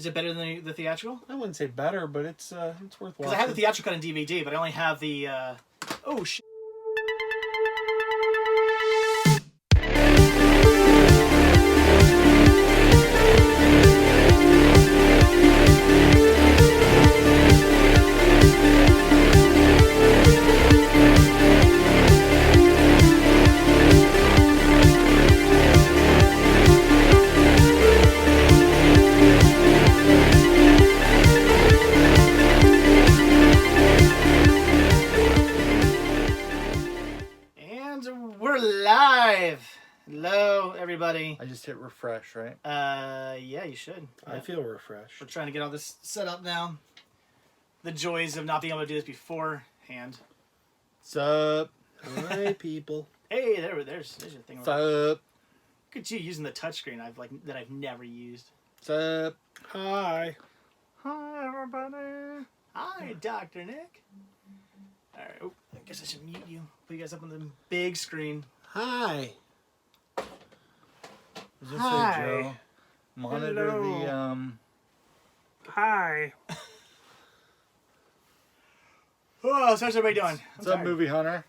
Is it better than the theatrical? I wouldn't say better, but it's worth watching. Because I have the theatrical cut on DVD, but I only have the... oh, shit. Hello, everybody. I just hit refresh, right? Yeah, you should. I feel refreshed. We're trying to get all this set up now. The joys of not being able to do this beforehand. What's up? Hi, people. Hey, there's your thing. What's up? Look at you using the touchscreen that I've never used. What's up? Hi. Hi, everybody. Hi, Dr. Nick. All right. Oh, I guess I should mute you. Put you guys up on the big screen. Hi. Just Hi. say, Joe, monitor Hello. the Hi. Oh, so how's everybody doing? What's up, Movie Hunter?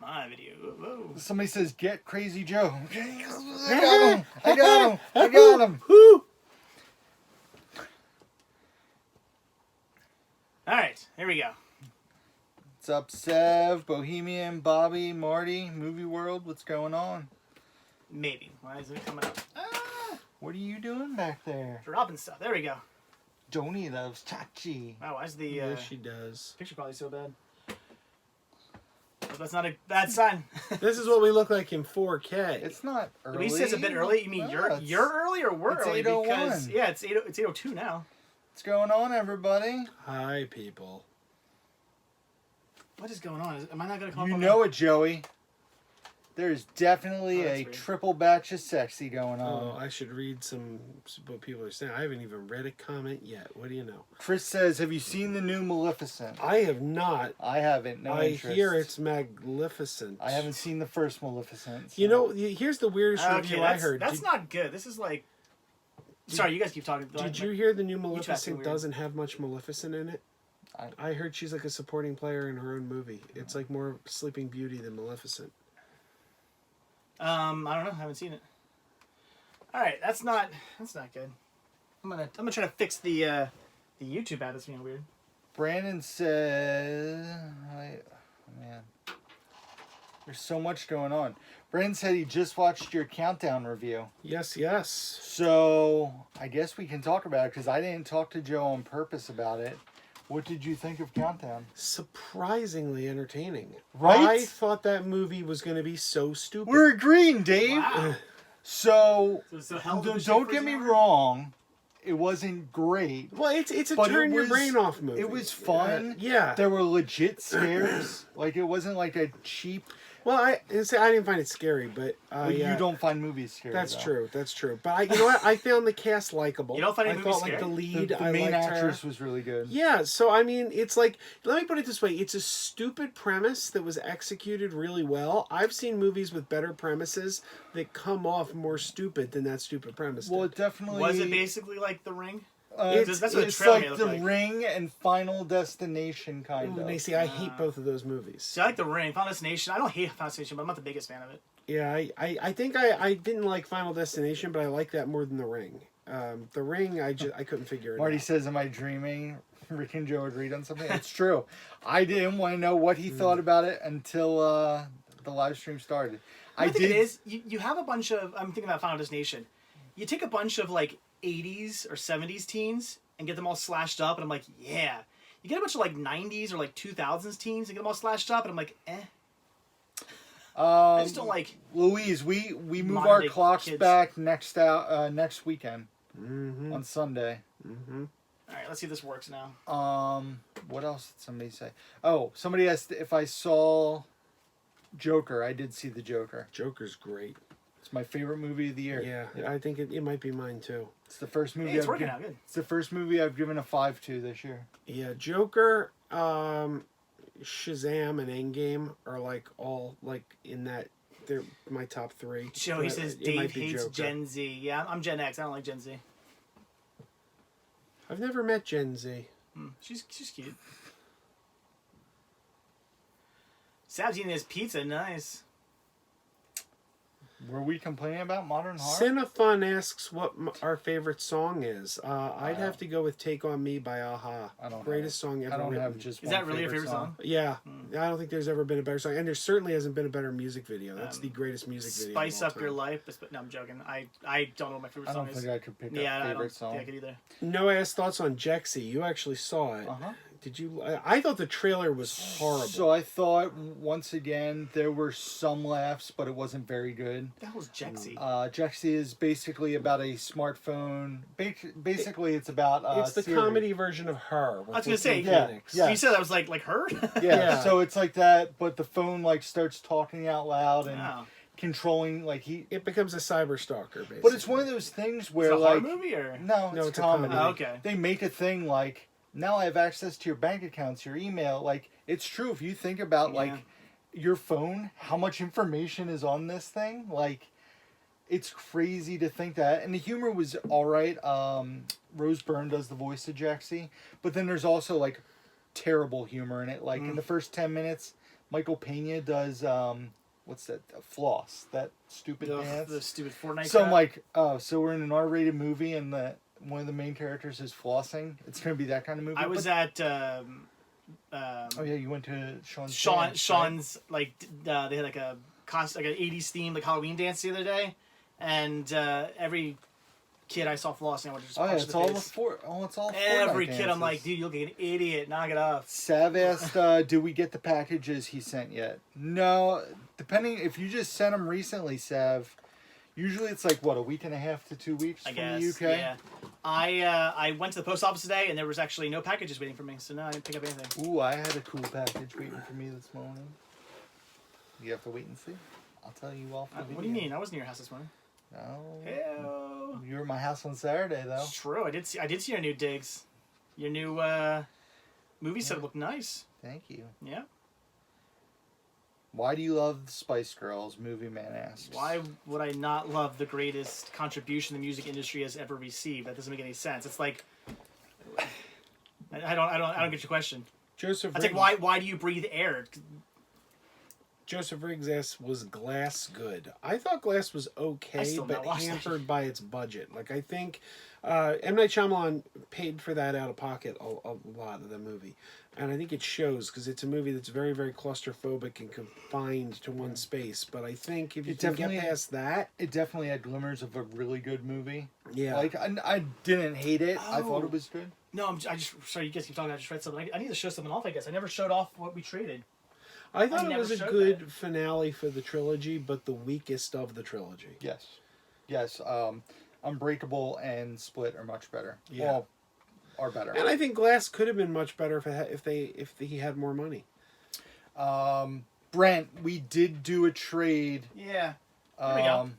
My video. Whoa. Somebody says, "Get Crazy Joe." I got him. I got him. I got him. Woo. All right, here we go. What's up, Sev, Bohemian, Bobby, Marty, Movie World? What's going on? Maybe. Why is it coming up? Ah, What are you doing back there? dropping stuff. There we go. Joni loves Chachi. Wow, why is the Yes, she does. picture probably so bad? But that's not a bad sign. This is what we look like in 4K. It's not early. When he says a bit early, you mean No, you're early or we're it's early? 8:01. Because yeah, it's 8:02 now. What's going on, everybody? Hi, people. What is going on? Am I not gonna come You up? know it, Joey. There's definitely Oh, that's a weird. triple batch of sexy going Oh, on. I should read what people are saying. I haven't even read a comment yet. What do you know? Chris says, "Have you seen the new Maleficent?" I have not. I haven't. No I interest. hear it's magnificent. I haven't seen the first Maleficent. So. You know, here's the weirdest Okay, review I heard. that's not good. This is like. Sorry, you guys keep talking. Did you hear the new acting Maleficent weird. doesn't have much Maleficent in it? I heard she's like a supporting player in her own movie. It's like more Sleeping Beauty than Maleficent. I don't know. I haven't seen it. All right, that's not good. I'm gonna try to fix the YouTube ad. That's being weird. Brandon says, man, there's so much going on. Brandon said he just watched your countdown review. Yes, yes. So I guess we can talk about it because I didn't talk to Joe on purpose about it. What did you think of Countdown? Surprisingly entertaining. Right? I thought that movie was going to be so stupid. We're agreeing, Dave. Wow. So hell of a don't shit get for me an hour? wrong. It wasn't great. Well, it's a But turn it your was- brain off movie. It was fun. Yeah. There were legit scares. Like, it wasn't like a cheap... Well, I didn't find it scary, but Well, yeah, you don't find movies scary, That's though. true. That's true. But you know what? I found the cast likable. You don't find I any thought movies like the scary? lead. The I main liked actress her. was really good. Yeah. So I mean, it's like, let me put it this way: it's a stupid premise that was executed really well. I've seen movies with better premises that come off more stupid than that stupid premise. Well, did. it definitely... Was it basically like The Ring? It's, That's what the it's trailer like looked The like. Ring and Final Destination, kind Ooh, of. Macy, I hate both of those movies. See, I like The Ring. Final Destination. I don't hate Final Destination, but I'm not the biggest fan of it. Yeah, I think I didn't like Final Destination, but I like that more than The Ring. The Ring, I couldn't figure it Marty out. says, "Am I dreaming?" Rick and Joe agreed on something. It's true. I didn't want to know what he thought about it until the live stream started. I think it is. You have a bunch of... I'm thinking about Final Destination. You take a bunch of like 80s or 70s teens and get them all slashed up, and I'm like, yeah. You get a bunch of like 90s or like 2000s teens and get them all slashed up, and I'm like, eh. I just don't like... Louise, we move modern our day clocks kids. back next weekend Mm-hmm. on Sunday. Mm-hmm. All right, let's see if this works now. What else did somebody say? Oh, somebody asked if I saw Joker. I did see the Joker. Joker's great. It's my favorite movie of the year. Yeah, I think it might be mine too. It's the first movie. Hey, it's working out good. It's the first movie I've given a 5 to this year. Yeah, Joker, Shazam, and Endgame are like all like in that. They're my top 3. Joey But says it might Dave be hates Joker. Gen Z. Yeah, I'm Gen X. I don't like Gen Z. I've never met Gen Z. She's cute. Sab's eating his pizza. Nice. Were we complaining about modern horror? Cinefun asks what our favorite song is. I'd have to go with "Take on Me" by Aha. Greatest song ever I don't written. have just. Is one that really your favorite song? Yeah, I don't think there's ever been a better song, and there certainly hasn't been a better music video. That's the greatest music video. Spice of all up your time. life. No, I'm joking. I don't know what my favorite I song don't is. think I could pick a I favorite don't song. think I could either. Noah asked thoughts on Jexi. You actually saw it. Did you? I thought the trailer was horrible. So I thought once again there were some laughs, but it wasn't very good. What the hell is Jexi? Jexi is basically about a smartphone. Basically, it's about. It's the Siri. comedy version of Her. I was gonna say, yeah. So you said that was like her? Yeah. So it's like that, but the phone like starts talking out loud and Wow. controlling like he. It becomes a cyber stalker, basically. But it's one of those things where Is it a horror like movie or? no, No, it's it's a comedy. comedy. Oh, okay. They make a thing like now I have access to your bank accounts, your email. Like it's true if you think about Yeah. like your phone, how much information is on this thing. Like it's crazy to think that. And the humor was all right. Rose Byrne does the voice of Jexi, but then there's also like terrible humor in it. Like in the first 10 minutes, Michael Pena does what's that? Floss, that stupid dance. The stupid Fortnite. So I'm crap. like, oh, so we're in an R-rated movie and one of the main characters is flossing. It's gonna be that kind of movie. I was at oh yeah, you went to Sean's. dance, right? Sean's like they had like a like an 80s theme like Halloween dance the other day, and every kid I saw flossing, I would just Oh yeah, punch it's the all face. it's all. Every Fortnite kid, I'm dances. like, dude, you look like an idiot. Knock it off. Sav asked, "Do we get the packages he sent yet?" No, depending if you just sent them recently, Sav. Usually it's like what, a week and a half to 2 weeks I from guess. the UK. Yeah. I went to the post office today, and there was actually no packages waiting for me, so no, I didn't pick up anything. Ooh, I had a cool package waiting for me this morning. You have to wait and see. I'll tell you all. What do you mean? I wasn't near your house this morning. No. Ew. You were at my house on Saturday though. It's true. I did see your new digs. Your new movie set looked nice. Thank you. Yeah. Why do you love the Spice Girls? Movie Man asks. Why would I not love the greatest contribution the music industry has ever received? That doesn't make any sense. It's like I don't get your question. Joseph. It's like why do you breathe air? Joseph Riggs asks, was Glass good? I thought Glass was I okay, still but not watched that. hampered by its budget. Like, I think M. Night Shyamalan paid for that out of pocket a lot of the movie. And I think it shows, because it's a movie that's very, very claustrophobic and confined to one space. But I think if you It can get definitely- past that... It definitely had glimmers of a really good movie. Yeah. Like, I didn't hate it. I thought Oh. it was good. No, I just sorry. You guys keep talking. I just read something. I need to show something off. I guess I never showed off what we traded. I thought it never was a showed good that. finale for the trilogy, but the weakest of the trilogy. Yes. Yes. Unbreakable and Split are much better. Yeah. Well, are better. And I think Glass could have been much better if he had more money. Brent, we did do a trade. Yeah. There we go.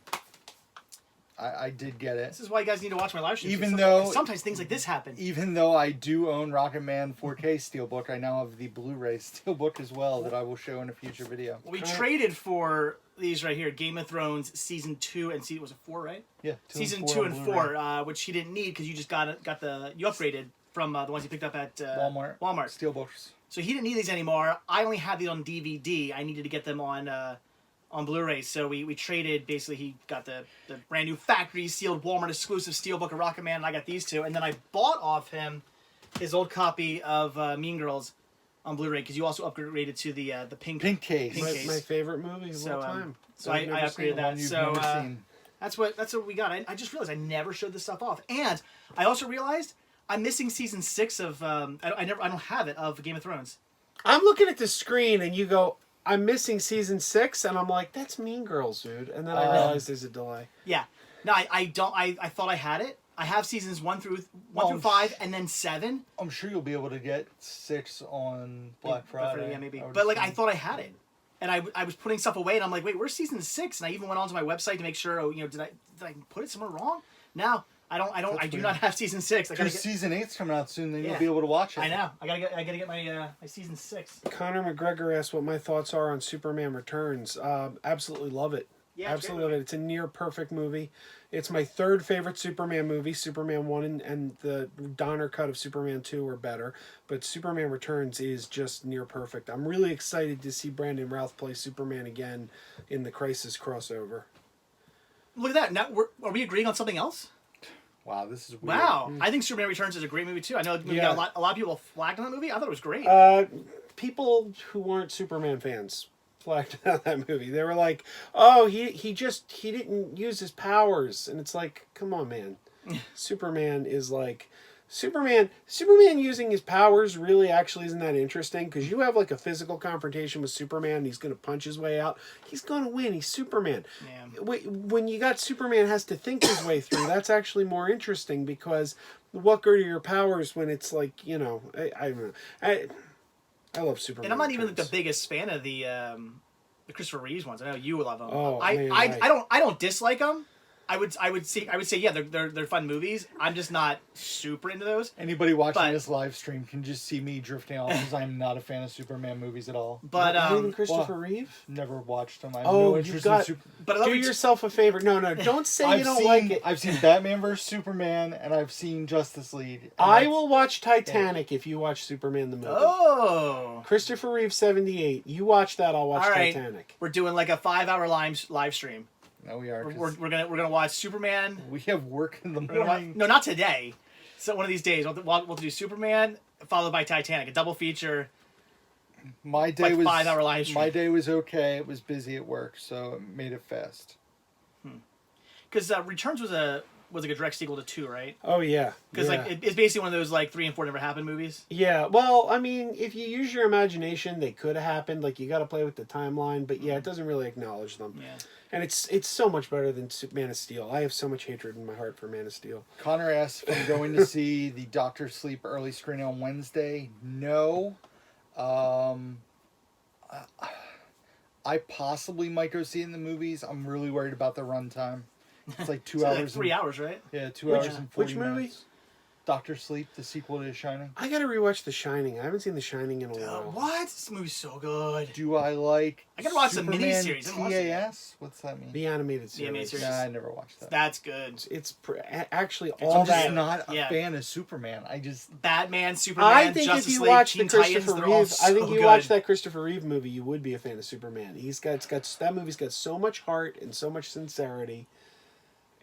I did get it. This is why you guys need to watch my live streams. Even Because though- sometimes things like this happen. Even though I do own Rocket Man 4K Steelbook, I now have the Blu-ray Steelbook as well that I will show in a future video. We traded for these right here: Game of Thrones season 2 and was it 4, right? Yeah, Season 2 2 and 4, which he didn't need because you just got you upgraded from the ones you picked up at Walmart. Steelbooks. So he didn't need these anymore. I only had these on DVD. I needed to get them on Blu-ray. So we traded. Basically, he got the brand new factory sealed Walmart exclusive Steelbook of Rocket Man, and I got these two. And then I bought off him his old copy of Mean Girls on Blu-ray because you also upgraded to the pink case. Pink case. My favorite movie of So, all time. so I I've never seen upgraded it. that. One you've So never seen. that's what we got. I just realized I never showed this stuff off, and I also realized I'm missing season 6 of I don't have it of Game of Thrones. I'm looking at the screen and you go, I'm missing season 6, and I'm like, that's Mean Girls, dude. And then I realized there's a delay. Yeah, no, I don't. I thought I had it. I have seasons 1 through 5, and then 7. I'm sure you'll be able to get 6 on Black Friday. Yeah, maybe. I would But like, I assume. thought I had it, and I was putting stuff away, and I'm like, wait, where's season 6? And I even went onto my website to make sure. Oh, did I put it somewhere wrong? No, I don't. That's I do weird. not have season 6. I gotta Because get. season 8's coming out soon, then Yeah. you'll be able to watch it. I know. I gotta get my season 6. Conor McGregor asked what my thoughts are on Superman Returns. Absolutely love it. Yeah, it's a great Absolutely. It's a near perfect movie. It's my third favorite Superman movie. Superman 1 and the Donner cut of Superman 2 are better, but Superman Returns is just near perfect. I'm really excited to see Brandon Routh play Superman again in the Crisis crossover. Look at that. Now, are we agreeing on something else? Wow, this is weird. Wow. I think Superman Returns is a great movie, too. I know we Yeah. got a lot of people flagged on that movie. I thought it was great. People who weren't Superman fans flagged out that movie. They were like, "Oh, he didn't use his powers," and it's like, come on, man. Superman is like Superman using his powers really actually isn't that interesting, because you have like a physical confrontation with Superman and he's going to punch his way out. He's going to win. He's Superman. Yeah. When you got Superman has to think his way through, that's actually more interesting, because what good are your powers when it's like, you know, I love Superman. And I'm not even Returns. the biggest fan of the Christopher Reeves ones. I know you love them. Oh, I man, I don't dislike them. I would say yeah, they're fun movies. I'm just not super into those. Anybody watching But- this live stream can just see me drifting off because I'm not a fan of Superman movies at all. But Not even Christopher Reeve. Never watched them. I have Oh, no you've interest got- in Super. but let Do me yourself a favor. No, don't say you don't like it. I've seen Batman vs Superman and I've seen Justice League. and I that's- will watch Titanic if you watch Superman the movie. Oh, Christopher Reeve 78. You watch that, I'll watch all right. Titanic. We're doing like a 5-hour live stream. No, we are. 'cause We're gonna watch Superman. we have work in the We're gonna wa- morning. no, not today. So one of these days we'll do Superman followed by Titanic, a double feature. My day like was 5-hour live stream. My day was okay. It was busy at work, so it made it fast. Because Returns was like a direct sequel to 2, right? Oh yeah. Because yeah. like it's basically one of those like 3 and 4 never happened movies. Yeah, well, I mean, if you use your imagination, they could have happened. Like, you got to play with the timeline, but yeah, it doesn't really acknowledge them. Yeah. And it's so much better than Man of Steel. I have so much hatred in my heart for Man of Steel. Connor asked if I'm going to see the Doctor Sleep early screening on Wednesday. No. I possibly might go see it in the movies. I'm really worried about the runtime. It's like 2 So, hours. like 3 hours, right? Yeah, 2 hours and 40 which movie? minutes. Doctor Sleep, the sequel to The Shining. I got to rewatch The Shining. I haven't seen The Shining in a while. What? This movie's so good. Do I like I gotta watch the Superman miniseries. I haven't watched it yet. TAS? What's that mean? The animated series. animated series. Nah, I never watched that. That's good. Actually It's all I'm just that. not a Yeah. fan of Superman. I just Batman, Superman, I think Justice if you League, watch Teen the Titans, Christopher they're all Reeve, I think so you good. watch that Christopher Reeve movie, you would be a fan of Superman. It's got that movie's got so much heart and so much sincerity.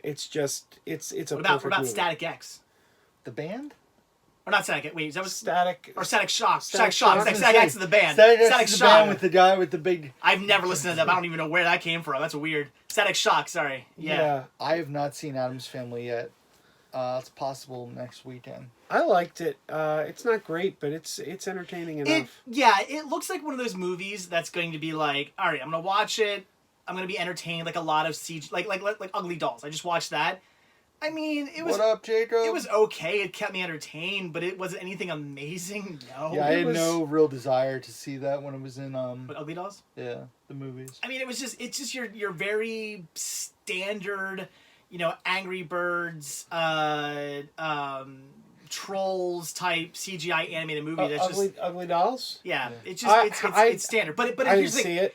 It's just it's a What perfect about movie. Static X? the band. Or not Static X. Wait, is that was Static. or Static Shock? Static Static Shock. Shock. Static X is the band. Static X Static is the Shock. band with the guy with the big. I've never listened to them. I don't even know where that came from. That's weird. Static Shock. Sorry. Yeah. I have not seen Addams Family yet. It's possible next weekend. I liked it. It's not great, but it's entertaining enough. It looks like one of those movies that's going to be like, all right, I'm gonna watch it. I'm gonna be entertained, like a lot of CG, like Ugly Dolls. I just watched that. I mean, it was What up, Jacob? it was okay. It kept me entertained, but it wasn't anything amazing. No. Yeah, I it had was- no real desire to see that when it was in But Ugly Dolls. the movies. I mean, it's just your very standard, Angry Birds, Trolls type CGI animated movie. That's just Ugly Dolls. yeah. Yeah. It's just it's standard. But I here's didn't the see thing. it.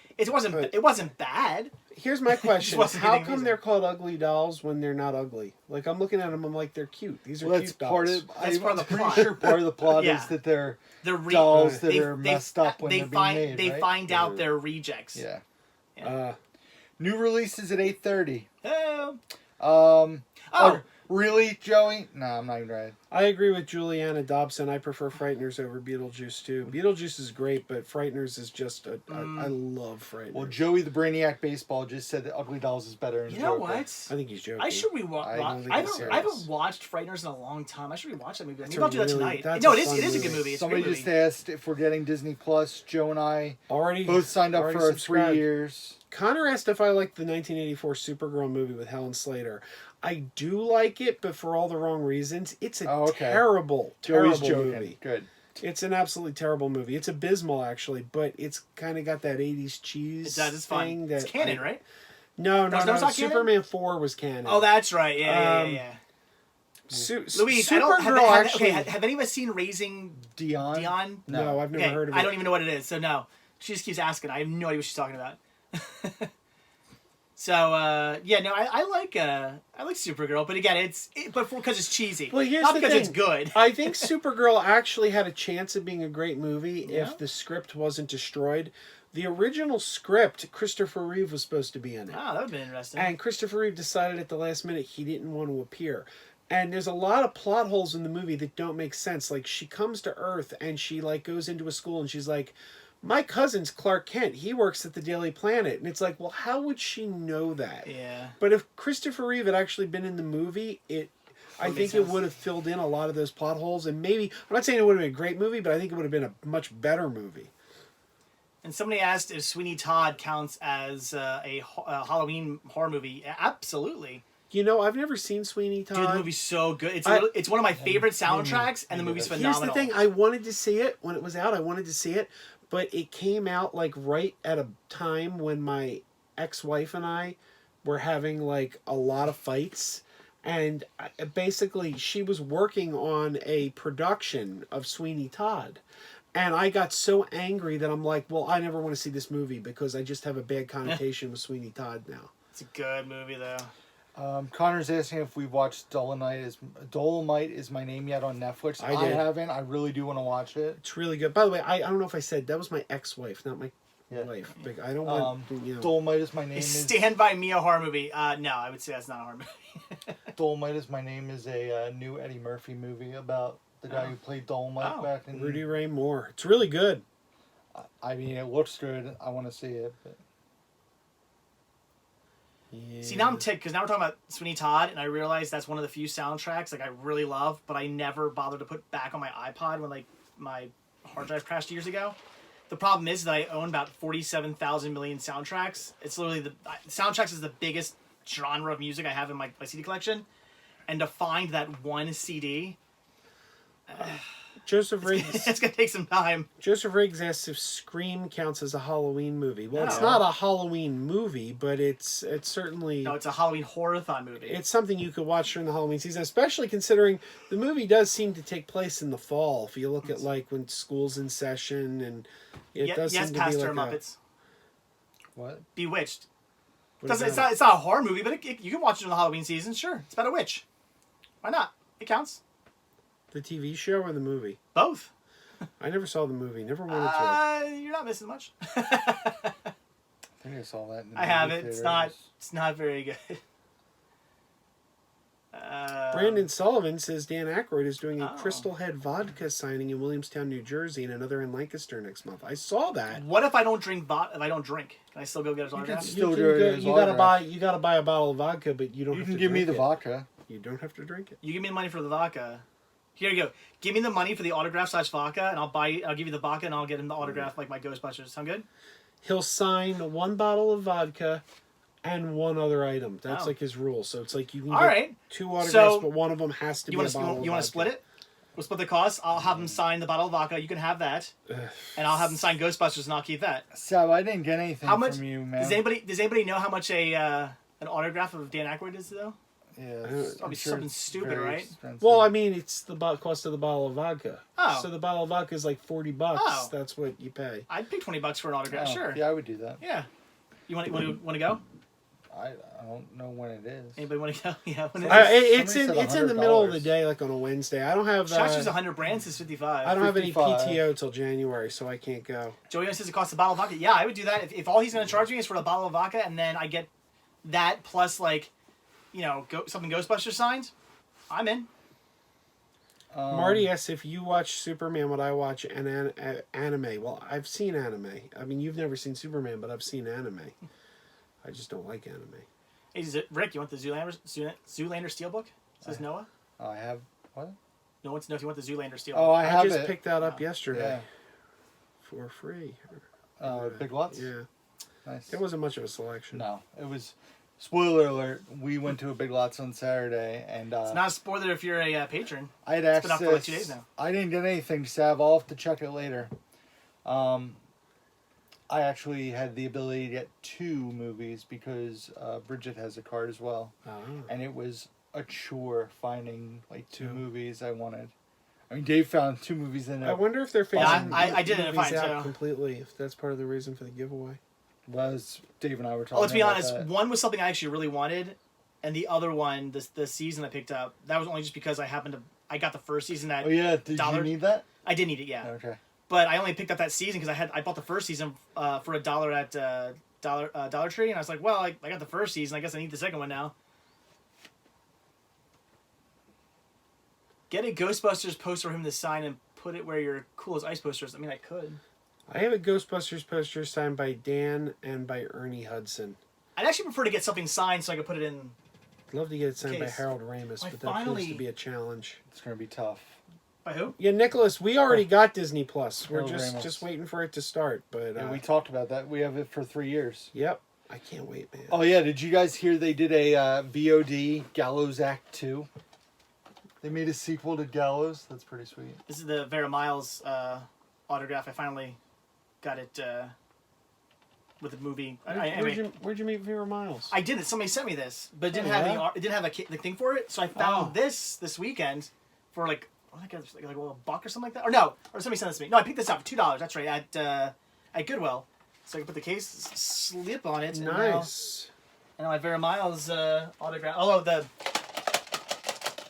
It wasn't bad. Here's my question: wasn't how anything come amazing. they're called Ugly Dolls when they're not ugly? Like, I'm looking at them, I'm like, they're cute. These are Well, that's cute dolls. part of. That's part of the pretty plot. sure part of the plot Yeah. is that they're They're dolls that they- are they- messed up when they they're find being made. they right? find out they're rejects. Yeah. Uh, New releases at 8:30. Oh. Really, Joey? No, I'm not even right. I agree with Juliana Dobson. I prefer Frighteners over Beetlejuice too. Beetlejuice is great, but Frighteners is just I love Frighteners. Well, Joey the Brainiac Baseball just said that Ugly Dolls is better than You know Joker. what? I think he's joking. I should rewatch. I don't think I it's haven't, I serious. haven't watched Frighteners in a long time. I should rewatch that movie. That's Maybe I'll do that really- tonight. that's No, a it is. fun It is a movie. good movie. It's a Somebody great just movie. asked if we're getting Disney Plus. Joe and I already both signed up already for subscribed. 3 years. Connor asked if I liked the 1984 Supergirl movie with Helen Slater. I do like it, but for all the wrong reasons. It's a Oh, okay. terrible, Joey's terrible joking. movie. Good. It's an absolutely terrible movie. It's abysmal, actually, but it's kind of got that 80s cheese It does. It's fun. thing. It's canon, right? No, No, it's not canon? Superman 4 was canon. Oh, that's right. Yeah. Louise, Supergirl actually... have any of us seen Raising Dion? Dion? No, I've never Okay, heard of it. I don't even know what it is. So no, she just keeps asking. I have no idea what she's talking about. So yeah, no, I like Supergirl, but again, because it's cheesy, Well, here's not the because thing. it's good. I think Supergirl actually had a chance of being a great movie Yeah. if the script wasn't destroyed. The original script, Christopher Reeve was supposed to be in it. Oh, that would have been interesting. And Christopher Reeve decided at the last minute he didn't want to appear. And there's a lot of plot holes in the movie that don't make sense. Like, she comes to Earth and she, like, goes into a school and she's like, my cousin's Clark Kent. He works at the Daily Planet. And it's like, well, how would she know that? Yeah. But if Christopher Reeve had actually been in the movie, I think it would have filled in a lot of those plot holes. And maybe, I'm not saying it would have been a great movie, but I think it would have been a much better movie. And somebody asked if Sweeney Todd counts as a Halloween horror movie. Absolutely. You know, I've never seen Sweeney Todd. Dude, the movie's so good. It's one of my favorite soundtracks, and the movie's phenomenal. Here's the thing. I wanted to see it when it was out. I wanted to see it. But it came out, like, right at a time when my ex-wife and I were having, like, a lot of fights. And basically, she was working on a production of Sweeney Todd. And I got so angry that I'm like, well, I never want to see this movie because I just have a bad connotation with Sweeney Todd now. It's a good movie, though. Connor's asking if we've watched Dolomite is My Name yet on Netflix. I did. I haven't. I really do want to watch it. It's really good. By the way, I don't know if I said, that was my ex-wife, not my Yeah. wife. Like, I don't want, Dolomite is My Name A is Stand By Me, a horror movie. No, I would say that's not a horror movie. Dolomite is My Name is a new Eddie Murphy movie about the guy who played Dolomite back in Rudy Ray Moore. It's really good. I mean, it looks good. I want to see it. But... Yeah. See, now I'm ticked because now we're talking about Sweeney Todd, and I realize that's one of the few soundtracks like I really love, but I never bothered to put back on my iPod when like my hard drive crashed years ago. The problem is that I own about 47,000 million soundtracks. It's literally soundtracks is the biggest genre of music I have in my CD collection, and to find that one CD, Joseph Riggs. it's gonna take some time. Joseph Riggs asks if Scream counts as a Halloween movie. Well, it's No. not a Halloween movie, but it's certainly... No, it's a Halloween horror-thon movie. It's something you could watch during the Halloween season, especially considering the movie does seem to take place in the fall. If you look at, like, when school's in session, and it does seem to be Pastor like Muppets. What? Bewitched. What is It's that? not a horror movie, but you can watch it in the Halloween season. Sure, it's about a witch. Why not? It counts. The TV show or the movie? Both. I never saw the movie. Never wanted to. You're not missing much. I think I saw that. In the I have movie it. theaters. It's not very good. Brandon Sullivan says Dan Aykroyd is doing a Oh. Crystal Head vodka signing in Williamstown, New Jersey, and another in Lancaster next month. I saw that. What if I don't drink If I don't drink, can I still go get his autograph? Still you do it as you gotta autograph. buy a bottle of vodka, but you don't. You have can to give me drink the it. vodka. You don't have to drink it. You give me the money for the vodka. Here you go. Give me the money for the autograph / vodka, and I'll give you the vodka, and I'll get him the autograph like my Ghostbusters. Sound good? He'll sign one bottle of vodka and one other item. That's Oh. like his rule. So it's like you can All get right. 2 autographs, So, but one of them has to be a bottle of vodka. You want to split it? We'll split the cost. I'll have him sign the bottle of vodka. You can have that, and I'll have him sign Ghostbusters, and I'll keep that. Sab, I didn't get anything How much? from you, man. Does anybody know how much an autograph of Dan Aykroyd is though? Yeah, It's probably I'm sure something it's stupid, very right? expensive. Well, I mean, it's the cost of the bottle of vodka. Oh. So the bottle of vodka is like $40. Oh. That's what you pay. I'd pay $20 for an autograph. Oh, Sure. Yeah, I would do that. Yeah. You want to go? I don't know when it is. Anybody want to go? Yeah. When It's Somebody in said the middle of the $100. day, like on a Wednesday. I don't have. Shot's 100 brands is 55. I don't have any 55. PTO till January, so I can't go. Joey says it costs a bottle of vodka. Yeah, I would do that if all he's going to charge me is for a bottle of vodka, and then I get that plus like, something Ghostbusters signed. I'm in. Marty asks if you watch Superman, would I watch an anime? Well, I've seen anime. I mean, you've never seen Superman, but I've seen anime. I just don't like anime. Hey, Rick, you want the Zoolander Steelbook? Says Noah. I have what? No wants to know if you want the Zoolander Steelbook. Oh, I have just it. picked that up yesterday Yeah. for free. Big Lots. Yeah, Nice. there wasn't much of a selection. No, it was. Spoiler alert: we went to a Big Lots on Saturday, and It's not a spoiler if you're a patron. I had It's been access. up for like 2 days now. I didn't get anything, Sav. I'll have to check it later. I actually had the ability to get 2 movies because Bridget has a card as well, and it was a chore finding like 2 movies I wanted. I mean, Dave found 2 movies in I it. wonder if they're Yeah, phasing I didn't movies find out so. completely. If that's part of the reason for the giveaway. Was Dave and I were talking. Oh, let's be about honest. that. One was something I actually really wanted, and the other one, the season I picked up, that was only just because I got the first season at Oh yeah, did $1. you need that? I did need it, yeah. Okay. But I only picked up that season because I bought the first season for $1 at Dollar Tree, and I was like, well, I got the first season. I guess I need the second one now. Get a Ghostbusters poster for him to sign and put it where your coolest ice posters. I mean, I could. I have a Ghostbusters poster signed by Dan and by Ernie Hudson. I'd actually prefer to get something signed so I could put it in. I'd love to get it signed by Case. Harold Ramis, I but that proves to be a challenge. It's gonna be tough. By who? Yeah, Nicholas, we already got Disney Plus. We're Harold Ramis. just waiting for it to start. But Yeah, we talked about that. We have it for 3 years. Yep, I can't wait, man. Oh yeah, did you guys hear they did a VOD Gallows Act 2? They made a sequel to Gallows. That's pretty sweet. This is the Vera Miles autograph. I finally got it with the movie. Anyway, Where'd you meet Vera Miles? I didn't. Somebody sent me this, but it didn't Oh, have yeah? it didn't have the thing for it. So I found Oh. this weekend for like a $1 or something like that. Or no, or somebody sent this to me. No, I picked this up for $2. That's right at Goodwill. So I can put the case slip on it. Nice. And now my Vera Miles autograph. Although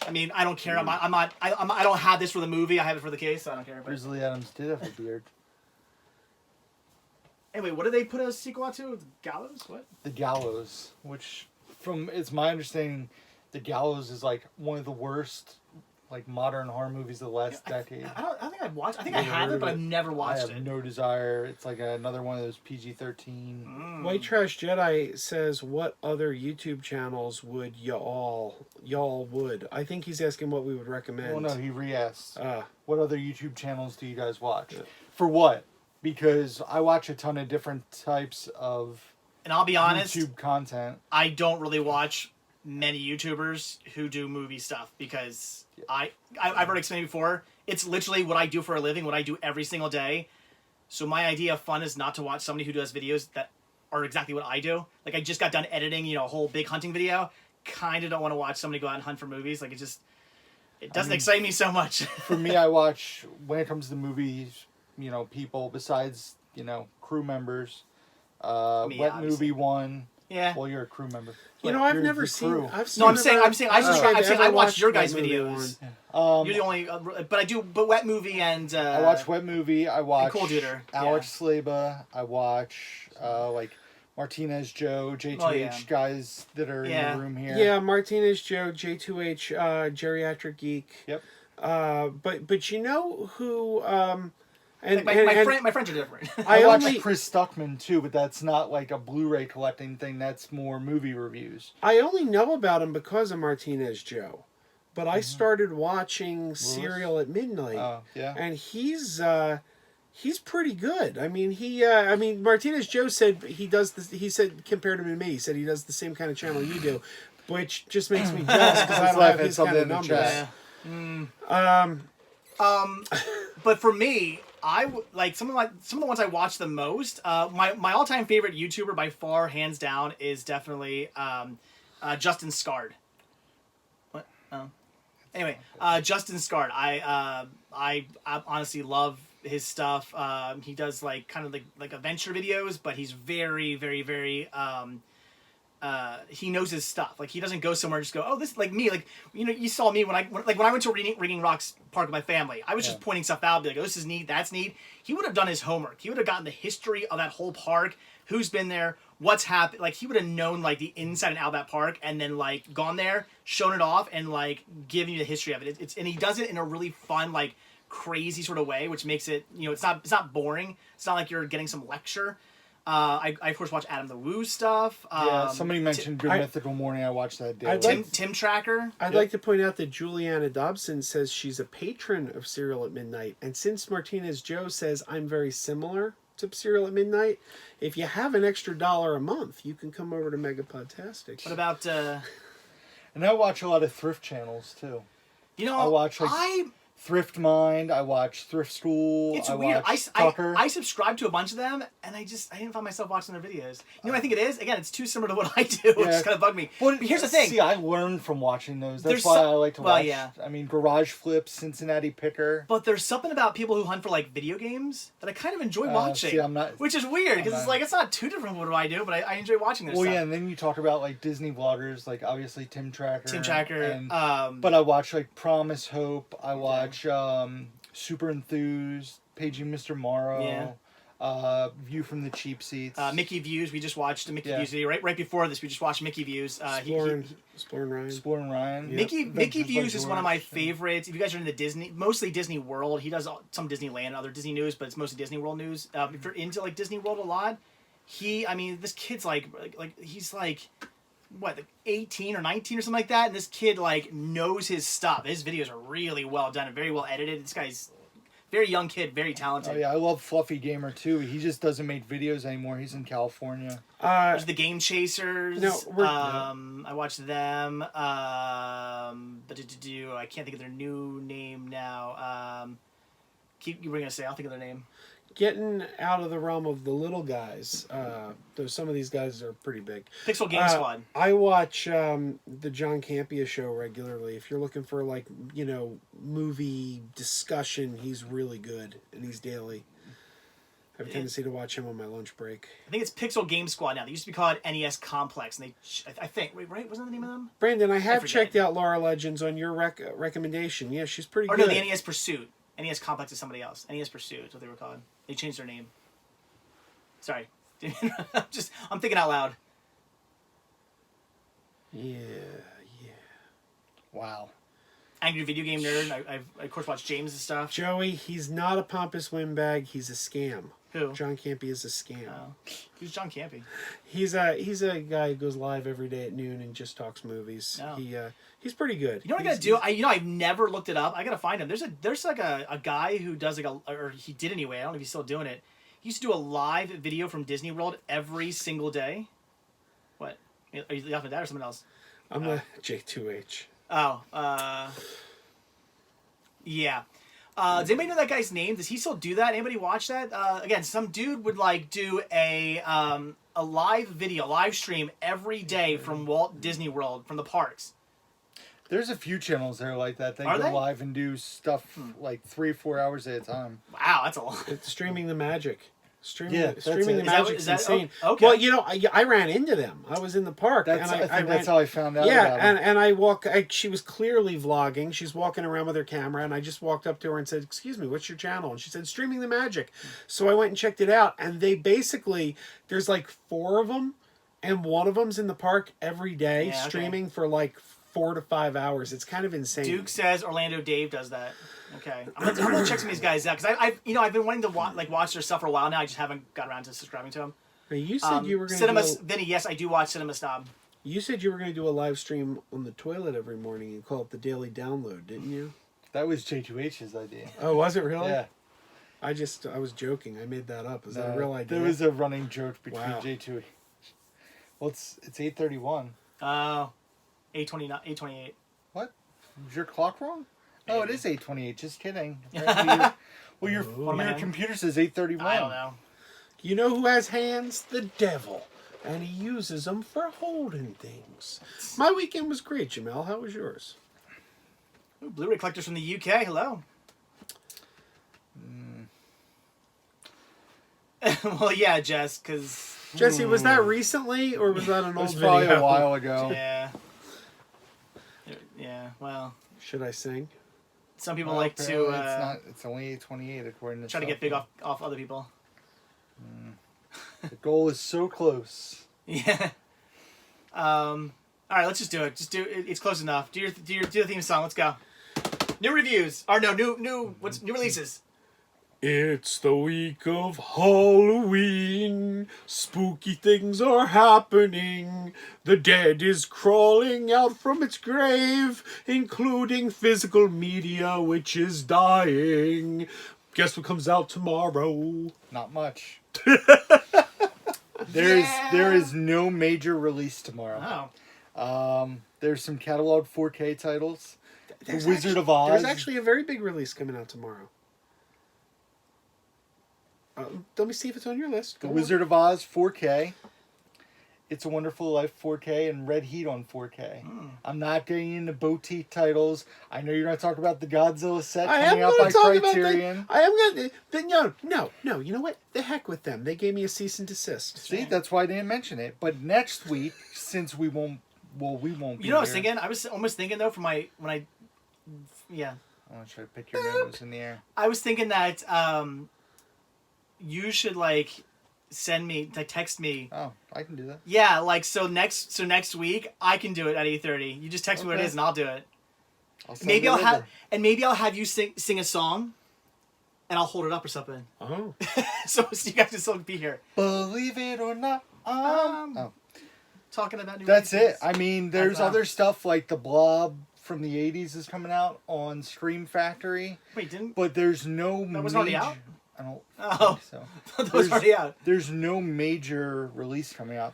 I mean, I don't care. I don't have this for the movie. I have it for the case. So I don't care. But Grizzly Adams did have a beard. anyway, what did they put a sequel out to? Gallows? What? The Gallows, which, from it's my understanding, The Gallows is like one of the worst, like modern horror movies of the last decade. I think I've watched. I think I have it, but I've never I watched have it. no desire. It's like another one of those PG-13. White Trash Jedi says, "What other YouTube channels would y'all would?" I think he's asking what we would recommend. Well, no, he re-asked. Uh, What other YouTube channels do you guys watch? For what? Because I watch a ton of different types of And I'll be honest, YouTube content. I don't really watch many YouTubers who do movie stuff because I've already explained before. It's literally what I do for a living, what I do every single day. So my idea of fun is not to watch somebody who does videos that are exactly what I do. Like I just got done editing, a whole big hunting video. Kind of don't want to watch somebody go out and hunt for movies. Like it doesn't excite me so much. For me, I watch, when it comes to movies, people besides, crew members. Me, Wet obviously. Movie one. Yeah. Well, you're a crew member. I've You're never the seen. crew. No, I'm saying I watch your guys' Wet Movie videos. one. You're the only, but I do. But Wet Movie and I watch Wet Movie. I watch Cool Duder, Alex Slaba. I watch like Martinez Joe, J2H Oh, yeah. guys that are Yeah. in the room here. Yeah, Martinez Joe, J2H, Geriatric Geek. Yep. But you know who? like my friends are different. I watch only Chris Stuckman too, but that's not like a Blu-ray collecting thing. That's more movie reviews. I only know about him because of Martinez Joe, but I started watching Serial at Midnight, Oh, yeah. and he's pretty good. I mean, Martinez Joe said he does this. He said compared him to me, he said he does the same kind of channel you do, which just makes me jealous because I don't have his kind of numbers. But for me, like some of the ones I watch the most. My all time favorite YouTuber by far, hands down, is definitely Justin Scard. What? Oh. Anyway, Justin Scard. I honestly love his stuff. He does like kind of like adventure videos, but he's very, very, very. He knows his stuff. Like he doesn't go somewhere and just go, oh, this like me. Like you saw me when I went to Ringing Rocks Park with my family. I was just pointing stuff out, be like, oh, this is neat, that's neat. He would have done his homework. He would have gotten the history of that whole park, who's been there, what's happened. Like he would have known like the inside and out of that park, and then like gone there, shown it off, and like given you the history of it. And he does it in a really fun, like crazy sort of way, which makes it it's not boring. It's not like you're getting some lecture. I of course watch Adam the Woo stuff. Yeah, somebody mentioned Good Mythical Morning. I watched that daily. Tim Tracker. I'd like to point out that Juliana Dobson says she's a patron of Serial at Midnight, and since Martinez Joe says I'm very similar to Serial at Midnight, if you have an extra $1 a month, you can come over to Megapodtastic. What about? And I watch a lot of thrift channels too. I I watch Thrift Mind. I watch Thrift School. It's I weird. watch Tucker. I subscribe to a bunch of them, and I didn't find myself watching their videos. You know what I think it is? Again, it's too similar to what I do, which just kind of bugged me. But here's the thing. See, I learned from watching those. That's There's why I like to watch. yeah. I mean, Garage Flip, Cincinnati Picker. But there's something about people who hunt for like video games that I kind of enjoy watching. See, I'm not. Which is weird because it's like it's not too different from what I do, but I enjoy watching their stuff. Well, yeah, and then you talk about like Disney vloggers, like obviously Tim Tracker. And, but I watch like Promise Hope. I watch Super Enthused, Paging Mr. Morrow. View from the Cheap Seats. Mickey Views. We just watched a Mickey Views video right before this. We just watched Mickey Views. Exploring Ryan. Mickey Views is one of my favorites. If you guys are into Disney, mostly Disney World, he does some Disneyland, other Disney news, but it's mostly Disney World news. If you're into like Disney World a lot, this kid's like he's like what, like 18 or 19 or something like that, and this kid like knows his stuff. His videos are really well done and very well edited. This guy's very young kid, very talented. Oh yeah, I love Fluffy Gamer too. He just doesn't make videos anymore. He's in California. There's the Game Chasers. No, I watched them. But I can't think of their new name now. You were gonna say? I'll think of their name. Getting out of the realm of the little guys, though some of these guys are pretty big. Pixel Game Squad. I watch the John Campea show regularly. If you're looking for like, movie discussion, he's really good and he's daily. I have a tendency to watch him on my lunch break. I think it's Pixel Game Squad now. They used to be called NES Complex, and I think right, wasn't that the name of them? Brandon, I have checked out Laura Legends on your recommendation. Yeah, she's pretty good. No, the NES Pursuit. NES Complex is somebody else. NES Pursuit is what they were called. They changed their name. Sorry. I'm thinking out loud. Yeah. Wow. Angry Video Game Nerd. I've of course watched James' stuff. Joey, he's not a pompous windbag. He's a scam. Who? John Campea is a scam. Oh. Who's John Campea? He's a guy who goes live every day at noon and just talks movies. Oh. He's pretty good. You know what I gotta do? I've never looked it up. I gotta find him. There's like a guy who does or he did anyway. I don't know if he's still doing it. He used to do a live video from Disney World every single day. What? Are you laughing at that or something else? I'm a J2H. Oh, yeah. Does anybody know that guy's name? Does he still do that? Anybody watch that? Again, some dude would like do a live video, live stream every day from Walt Disney World, from the parks. There's a few channels that are like that. They go live and do stuff like 3 or 4 hours at a time. Wow, that's a lot. It's streaming the magic. Streaming Yeah, the magic's insane. Okay. Well, I ran into them. I was in the park. I think that's how I found out. Yeah, about and I walk. She was clearly vlogging. She's walking around with her camera, and I just walked up to her and said, "Excuse me, what's your channel?" And she said, "Streaming the Magic." So I went and checked it out, and they basically there's like 4 of them, and one of them's in the park every day streaming for like 4 to 5 hours. It's kind of insane. Duke says Orlando Dave does that. Okay, I'm gonna check some of these guys out because I've been wanting to watch their stuff for a while now. I just haven't got around to subscribing to them. Hey, you said you were going to Vinny, yes, I do watch Cinema Snob. You said you were going to do a live stream on the toilet every morning and call it the Daily Download, didn't you? That was J2H's idea. Oh, was it really? Yeah. I was joking. I made that up. Is that a real idea? There was a running joke between J2H. Well, it's 8:31. 8:28. What? Is your clock wrong? Oh, it is 8:28. Just kidding. Your computer says 8:31. I don't know. You know who has hands? The devil. And he uses them for holding things. My weekend was great, Jamel. How was yours? Ooh, Blu-ray collectors from the UK. Hello. Well, yeah, Jess, because... Jesse, was that recently, or was that an old video? It was probably a while ago. Yeah. Yeah, well... Should I sing? Some people like to... it's only 8:28 according to... Try to get big off other people. The goal is so close. Yeah. All right, let's just do it. Just do it. It's close enough. Do the theme song. Let's go. New reviews. Or no, new releases. It's the week of Halloween. Spooky things are happening. The dead is crawling out from its grave, including physical media, which is dying. Guess what comes out tomorrow? Not much. There is no major release tomorrow. Oh. There's some catalog 4K titles. Wizard of Oz. There's actually a very big release coming out tomorrow. Let me see if it's on your list. The Wizard of Oz 4K. It's a Wonderful Life 4K and Red Heat on 4K. I'm not getting into boutique titles. I know you're going to talk about the Godzilla set coming out by Criterion. I am going to. No. You know what? The heck with them. They gave me a cease and desist. See, that's why I didn't mention it. But next week, since we won't. Well, we won't. You know what I was thinking? I was almost thinking though, yeah. I want to try to pick your nose in the air. I was thinking that you should text me. Oh, I can do that. Yeah, so next week I can do it at 8:30. You just text me what it is and I'll do it. Maybe I'll have you sing a song, and I'll hold it up or something. Oh. so you guys can still be here. Believe it or not, talking about new. That's releases. it. I mean, there's other stuff like The Blob from the 80s is coming out on Scream Factory. Wait, didn't? But there's no. That was already out? I don't Oh, think so. that was already out. There's no major release coming out.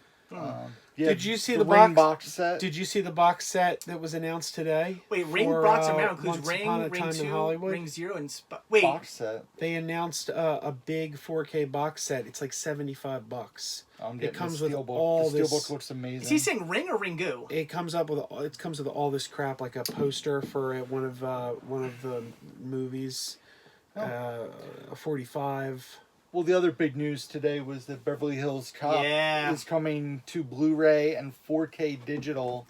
Yeah, Did you see the the Ring box set? Did you see the box set that was announced today? Wait, Ring for, box amount includes Once Ring, Upon a Ring Time in 2, Hollywood? Ring 0, and wait. Box set. They announced a big 4K box set. It's like $75. It comes the with Steelbook. all the this. Steelbook looks amazing. Is he saying Ring or Ringu? It comes with all this crap, like a poster for one of the movies, a 45. Well, the other big news today was that Beverly Hills Cop is coming to Blu-ray and 4K digital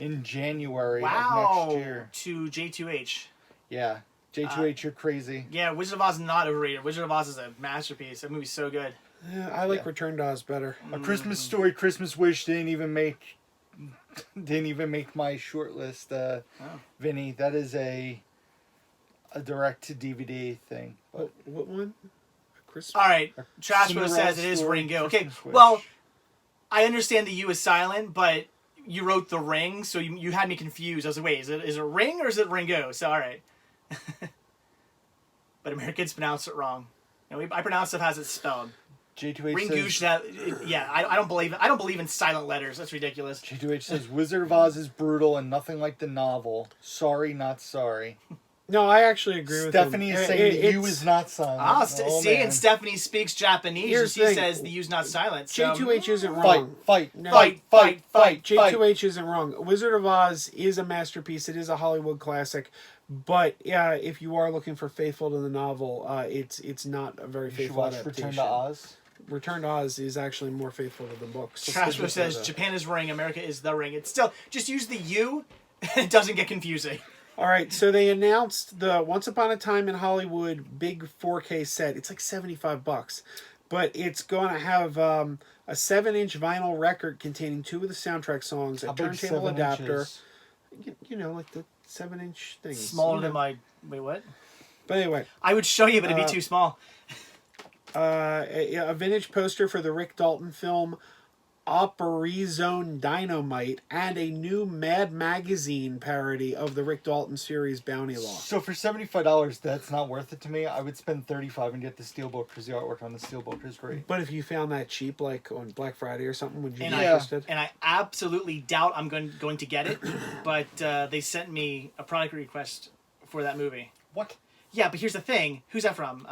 in January of next year. To J2H. Yeah. J2H, you're crazy. Yeah, Wizard of Oz is not overrated. Wizard of Oz is a masterpiece. That movie's so good. Yeah, I like Return to Oz better. A Christmas Story, Christmas Wish didn't even make my short list, Vinny. That is a direct-to-DVD thing. But What one? Christmas? All right, Trashmo says it is Ringu. Okay, well, I understand the U is silent, but you wrote the Ring, so you had me confused. I was like, wait, is it Ring or is it Ringo? So all right, but Americans pronounce it wrong. I pronounce stuff as it's spelled. J2H Ringu says, I don't believe in silent letters. That's ridiculous. J2H says Wizard of Oz is brutal and nothing like the novel. Sorry, not sorry. No, I actually agree with him. Stephanie is saying the U is not silent. See, and Stephanie speaks Japanese, and she says the U's not silent. So. J2H isn't wrong. Fight. J2H isn't wrong. Wizard of Oz is a masterpiece. It is a Hollywood classic. But yeah, if you are looking for faithful to the novel, it's not a very faithful adaptation. Return to Oz. Return to Oz is actually more faithful to the books. Trashmo says Japan is Ring, America is the Ring. It's still just use the U, and it doesn't get confusing. All right, so they announced the Once Upon a Time in Hollywood big 4K set. It's like $75, but it's going to have a 7-inch vinyl record containing 2 of the soundtrack songs, a turntable adapter. You know, like the 7-inch things. Smaller than my... Wait, what? But anyway. I would show you, but it'd be too small. A vintage poster for the Rick Dalton film Operizone Dynamite, and a new Mad Magazine parody of the Rick Dalton series Bounty Law. So for $75, that's not worth it to me. I would spend $35 and get the Steelbook because the artwork on the Steelbook is great. But if you found that cheap, like on Black Friday or something, would you be interested? And I absolutely doubt I'm going to get it, but they sent me a product request for that movie. What? Yeah, but here's the thing. Who's that from?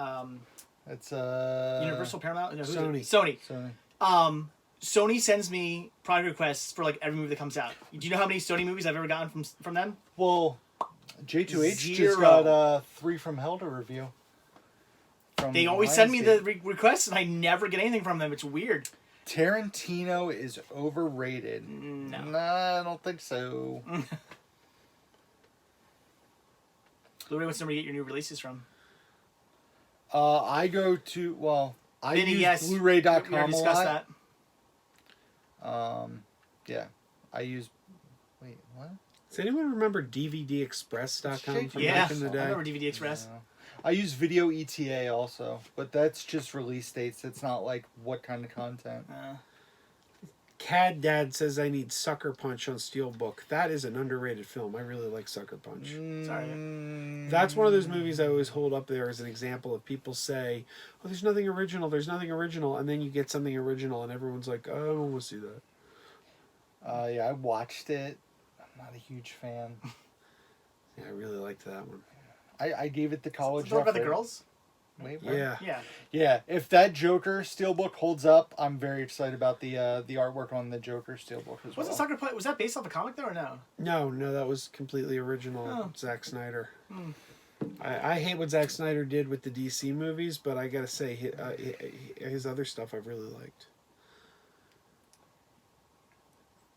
It's Universal, Paramount? No, Sony. Sony sends me product requests for like every movie that comes out. Do you know how many Sony movies I've ever gotten from them? Well, J2H just got 3 from Hell to review. They always send me the requests, and I never get anything from them. It's weird. Tarantino is overrated. No. Nah, I don't think so. Blu-ray, what's the number to get your new releases from? I go to, I use Blu-ray.com we already discussed a lot. That. Yeah. I use... Wait, what? Does anyone remember DVDExpress.com from back in the day? I remember DVD Express. Yeah. I use Video ETA also, but that's just release dates. It's not like what kind of content. Cad Dad says I need Sucker Punch on Steelbook. That is an underrated film. I really like Sucker Punch. Sorry. That's one of those movies I always hold up there as an example of people say, oh, there's nothing original, and then you get something original and everyone's like, oh, I don't want to see that. Yeah, I watched it. I'm not a huge fan. Yeah, I really liked that one. I gave it the college. Talk about the effort. girls. Wait, what? Yeah. Yeah. Yeah, if that Joker Steelbook holds up, I'm very excited about the artwork on the Joker Steelbook as well. Was the soccer play? Was that based off a comic though, or no? No, that was completely original. Oh. Zack Snyder. I hate what Zack Snyder did with the DC movies, but I gotta say, his other stuff I've really liked.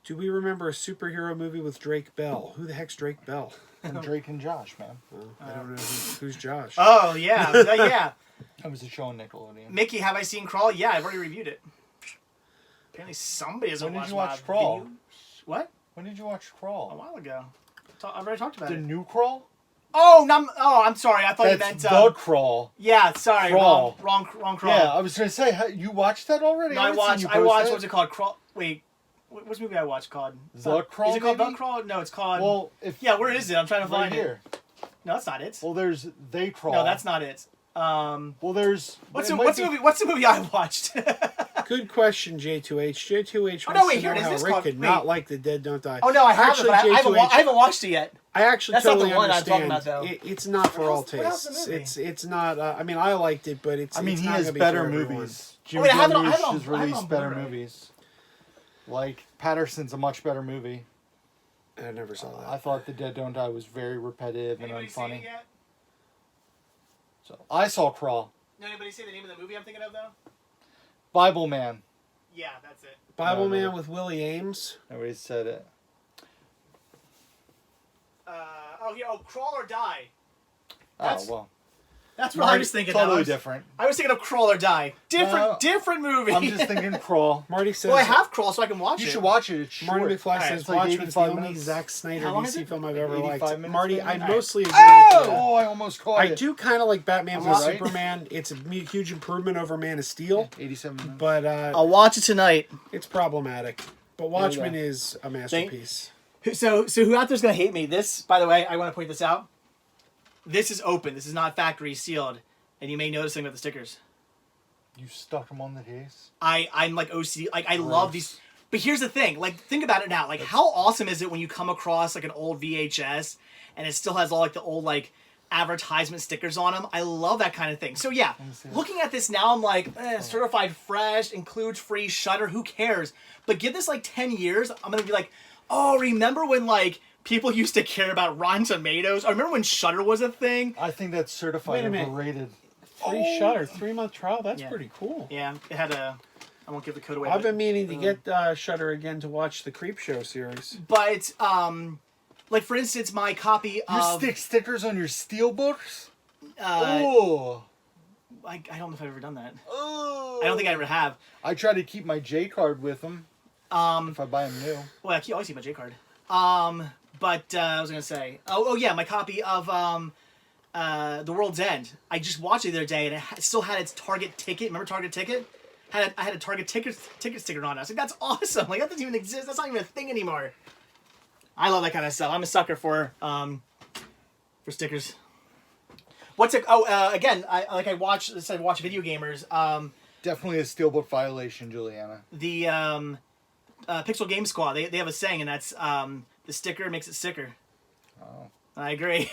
Do we remember a superhero movie with Drake Bell? Who the heck's Drake Bell? And Drake and Josh, man. Oh, I don't know who's Josh. Oh yeah, yeah. That was a show on Nickelodeon. Mickey, have I seen Crawl? Yeah, I've already reviewed it. Apparently somebody hasn't When did watched you watch my Crawl? video. What? When did you watch A Crawl? while ago. I've already talked about The it. new Crawl? Oh, I'm sorry. I thought you That's meant. the Crawl. Yeah, sorry. Crawl. Wrong Crawl. Yeah, I was gonna say, you watched that already? No, I watched. What's it called? Crawl. Wait. What's the movie I watched called? The Crawl, Is it called maybe? The Crawl? No, it's called. Well, if yeah, where is it? I'm trying to right find here. it. No, that's not it. Well, there's They Crawl. No, that's not it. Well, there's What's it the might be- movie? What's the movie I watched? Good question, J2H. J2H Oh, wants no, wait, to here know it is. how This Rick called- could wait. not like The Dead Don't Die. Oh no, I haven't. Actually, But I J2H, haven't watched it yet. I actually That's not the totally one I'm talking understand. about, though. It's not for all What else the tastes. movie? It's not. I mean, I liked it, but it's. I mean, it's he not has gonna be better for everyone. movies. Jim wait, I have it on- Jarmusch I have it on- has I have it on released better Blu-ray. movies. Like Patterson's a much better movie. I never saw that. I thought The Dead Don't Die was very repetitive and Anybody seen it unfunny. yet? So I saw Crawl. No, anybody say the name of the movie I'm thinking of though? Bible Man. Yeah, that's it. Bible No, Man no. with Willie Ames. Nobody said it. Crawl or Die. Oh That's- well, That's what I was thinking. Totally of. different. I was thinking of Crawl or Die. No, Different movie. I'm just thinking Crawl. Marty says. well, I have Crawl, so I can watch You it. should watch it. It's short. Marty McFly Alright, says it's like Watchmen's the 85 only minutes. Zack Snyder How long is DC it? film I've ever 85 liked. minutes, Marty, maybe? I Alright. mostly agree Oh! with you. Oh, I almost caught I it. do kind of like Batman I'm vs right. Superman. It's a huge improvement over Man of Steel, 87 minutes. but I'll watch it tonight. it's problematic. But Watchmen Yeah. is a masterpiece. So who out there's gonna hate me? This, by the way, I want to point this out. This is open. This is not factory sealed, and you may notice something about the stickers. You stuck them on the case? I'm like OCD. Like I love these. But here's the thing. Like think about it now. Like how awesome is it when you come across like an old VHS and it still has all like the old like advertisement stickers on them. I love that kind of thing. So yeah, looking at this now, I'm like, certified fresh, includes free shutter. Who cares? But give this like 10 years, I'm gonna be like, oh, remember when like people used to care about Rotten Tomatoes? I remember when Shutter was a thing. I think that's certified Wait a minute. overrated. Free Shutter, 3-month trial. That's Yeah. pretty cool. Yeah, it had a. I won't give the code away. I've but- been meaning to get Shutter again to watch the Creep Show series. But like for instance, my copy You of stick stickers on your Steelbooks? uh, Oh. I don't know if I've ever done that. Oh. I don't think I ever have. I try to keep my J card with them if I buy them new. Well, I always keep my J card. But I was gonna say, oh yeah, my copy of The World's End. I just watched it the other day, and it still had its Target ticket. Remember Target ticket? I had a Target ticket sticker on it. I was like, that's awesome. Like that doesn't even exist. That's not even a thing anymore. I love that kind of stuff. I'm a sucker for stickers. What's it? Oh, again, I watch video gamers. Definitely a Steelbook violation, Juliana. The Pixel Game Squad. They have a saying, and that's the sticker makes it sicker. Oh. I agree.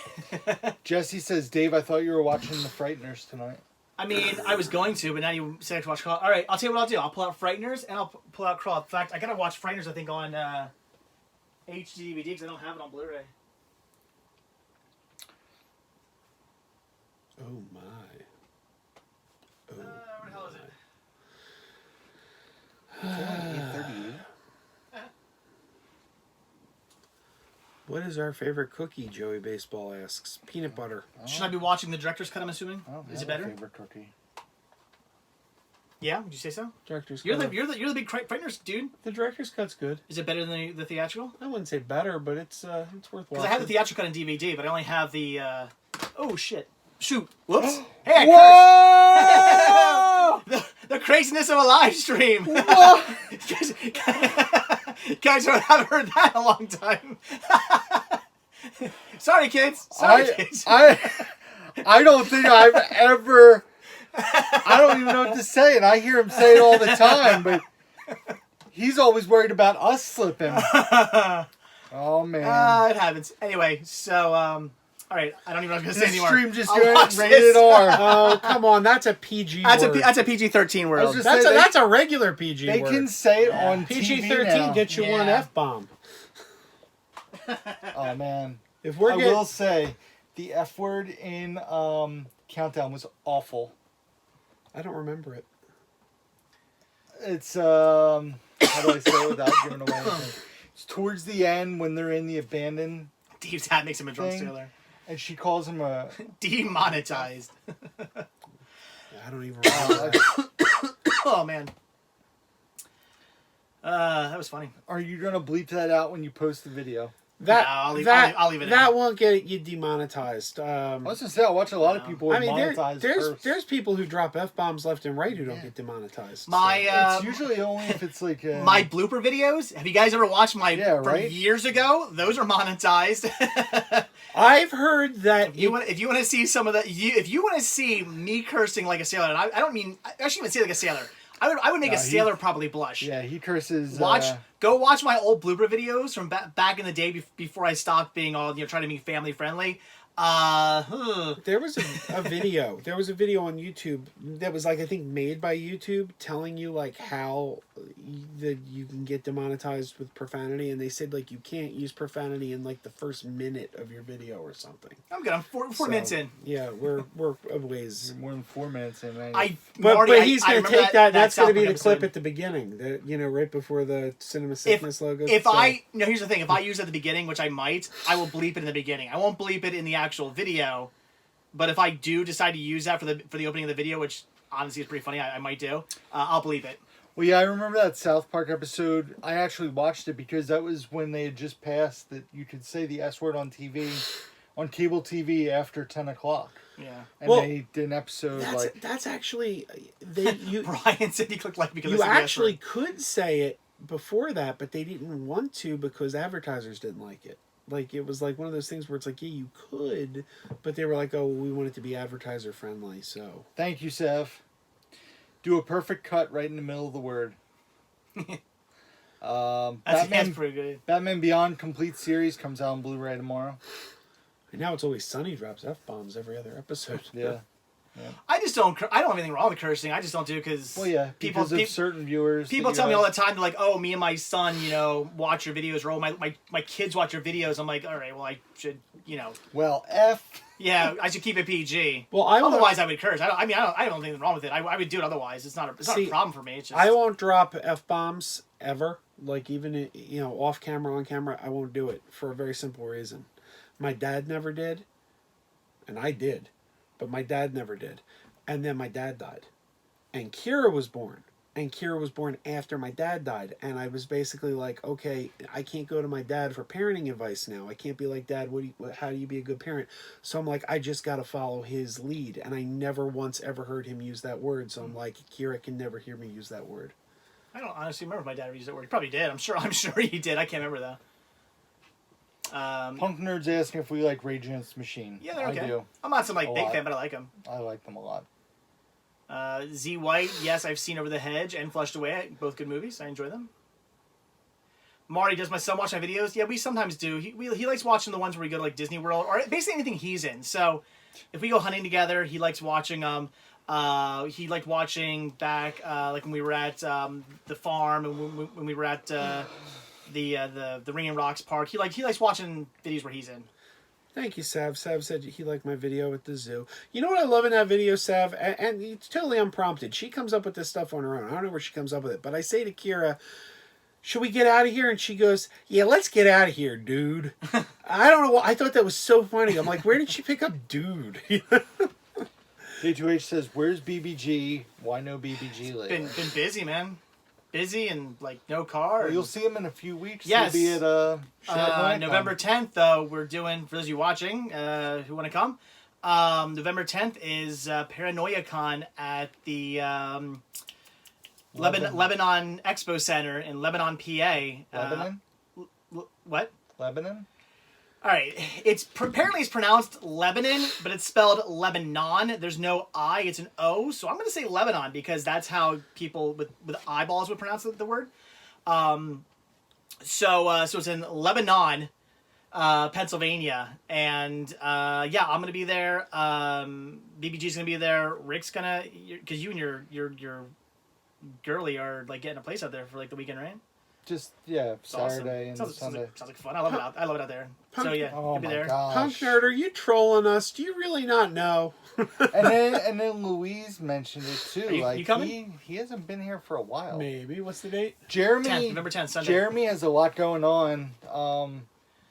Jesse says, Dave, I thought you were watching the Frighteners tonight. I mean, I was going to, but now you said to watch Crawl. All right, I'll tell you what I'll do. I'll pull out Frighteners and I'll pull out Crawl. In fact, I gotta watch Frighteners. I think on HD DVD because I don't have it on Blu-ray. Oh my. Oh. Where the hell is it? It's only 8:38. What is our favorite cookie? Joey Baseball asks. Peanut butter. Should I be watching the director's cut? I'm assuming. Oh, Is it my better? favorite cookie. Yeah. Would you say so? Director's You're cut. the big Frighteners dude. The director's cut's good. Is it better than the theatrical? I wouldn't say better, but it's worth Because watching. I have the theatrical cut on DVD, but I only have the. Oh shit! Shoot! Whoops! Hey, I cursed! the craziness of a live stream. Guys, I haven't heard that in a long time. Sorry, kids. Sorry, kids. I don't think I've ever. I don't even know what to say, and I hear him say it all the time, but he's always worried about us slipping. Oh man. It happens. Anyway, so all right, I don't even know what I was gonna say This anymore. stream just I'll watch rated this. R. Oh, come on. That's a PG That's word. a PG-13 world. just- that's, say that's a regular PG They word. can say it Yeah. on TV PG-13 now. gets you one Yeah. F-bomb. Oh man. If we're I getting... will say, the F word in Countdown was awful. I don't remember it. It's how do I say it without giving away anything? It's towards the end when they're in the abandoned, Dave's hat makes him a drunk Thing. sailor. and she calls him a. Demonetized. I don't even remember that. Oh man. That was funny. Are you gonna bleep that out when you post the video? That, No, I'll leave- that, I'll leave it in. that won't get you demonetized. I was gonna say I watch a lot of No. people I with mean, monetized there's curse. there's people who drop F-bombs left and right who don't Yeah. get demonetized. My It's usually only if it's like my blooper videos. Have you guys ever watched my Yeah, from right? years ago? Those are monetized. I've heard that if you want to see some of the, if you want to see me cursing like a sailor, and I don't mean I shouldn't even say like a sailor. I would make No, a sailor probably blush. yeah, he curses. Go watch my old blooper videos from back in the day before I stopped being all trying to be family friendly. there was a video. There was a video on YouTube that was like, I think, made by YouTube, telling you like how that you can get demonetized with profanity, and they said like you can't use profanity in like the first minute of your video or something. I'm good. I'm four minutes in. Yeah, we're a ways. You're more than 4 minutes in, man. But he's going to take that. That's going to be the episode. clip at the beginning. That right before the Cinema Sickness logo. If here's the thing. If I use it at the beginning, which I might, I will bleep it in the beginning. I won't bleep it in the actual video. But if I do decide to use that for the opening of the video, which honestly is pretty funny, I might do. I'll bleep it. Well, yeah, I remember that South Park episode. I actually watched it because that was when they had just passed that you could say the S word on TV, on cable TV after 10 o'clock. Yeah. And Well, they did an episode that's actually you Brian said he clicked like because you this is the actually effort. could say it before that, but they didn't want to because advertisers didn't like it. Like it was like one of those things where it's like, yeah, you could, but they were like, oh, we want it to be advertiser friendly. So Thank you, Sev. Do a perfect cut right in the middle of the word. That's pretty good. Batman Beyond Complete Series comes out on Blu-ray tomorrow. and now it's always Sunny drops F-bombs every other episode. Yeah. I just don't. I don't have anything wrong with cursing. I just don't do it because Well, yeah, people because of certain viewers. people that tell me you all have. the time. They're like, "Oh, me and my son, watch your videos." Or oh, my kids watch your videos. I'm like, all right, well, I should, Well, F. yeah, I should keep it PG. Well, I won't- otherwise I would curse. I don't think anything wrong with it. I would do it otherwise. It's not a problem for me. It's just I won't drop F-bombs ever. Like even off camera, on camera, I won't do it for a very simple reason. My dad never did, and I did, but my dad never did. And then my dad died. And Kira was born. And Kira was born after my dad died. And I was basically like, okay, I can't go to my dad for parenting advice now. I can't be like, Dad, how do you be a good parent? So I'm like, I just got to follow his lead. And I never once ever heard him use that word. So I'm like, Kira can never hear me use that word. I don't honestly remember if my dad ever used that word. He probably did. I'm sure he did. I can't remember though. Punk Nerd's asking if we like Rage Against the Machine. Yeah, they're okay. I do. I'm not some A big lot. fan, but I like them. I like them a lot. Z White, yes, I've seen Over the Hedge and Flushed Away. Both good movies. I enjoy them. Marty, does my son watch my videos? Yeah, we sometimes do. He likes watching the ones where we go to like Disney World or basically anything he's in. So if we go hunting together, he likes watching them. He liked watching back like when we were at the farm and when we were at the Ring and Rocks Park. He likes watching videos where he's in. Thank you, Sav. Sav said he liked my video at the zoo. You know what I love in that video, Sav? And it's totally unprompted. She comes up with this stuff on her own. I don't know where she comes up with it. But I say to Kira, should we get out of here? And she goes, yeah, let's get out of here, dude. I don't know. I thought that was so funny. I'm like, where did she pick up dude? J2H says, where's BBG? Why no BBG lately? Been busy, man. Busy and like no car. Well, you'll see him in a few weeks. Yes. He'll be at Shad November 10th, though, we're doing, for those of you watching who want to come, November 10th is ParanoiaCon at the Lebanon Expo Center in Lebanon, PA. Lebanon? What? Lebanon? All right. Apparently it's pronounced Lebanon, but it's spelled Lebanon. There's no I, it's an O. So I'm going to say Lebanon because that's how people with eyeballs would pronounce the word. So it's in Lebanon, Pennsylvania, and yeah, I'm gonna be there. BBG's gonna be there. Rick's gonna, because you and your girly are like getting a place out there for like the weekend, right? Just It's Saturday awesome. and Sunday. Sounds like fun. I love it out. I love it out there. So yeah, Oh you'll be my there. Punk gosh. nerd, are you trolling us? Do you really not know? And then Louise mentioned it too. Are you- like you coming? he hasn't been here for a while. Maybe. What's the date? Jeremy, 10th, November 10th, Sunday. Jeremy has a lot going on.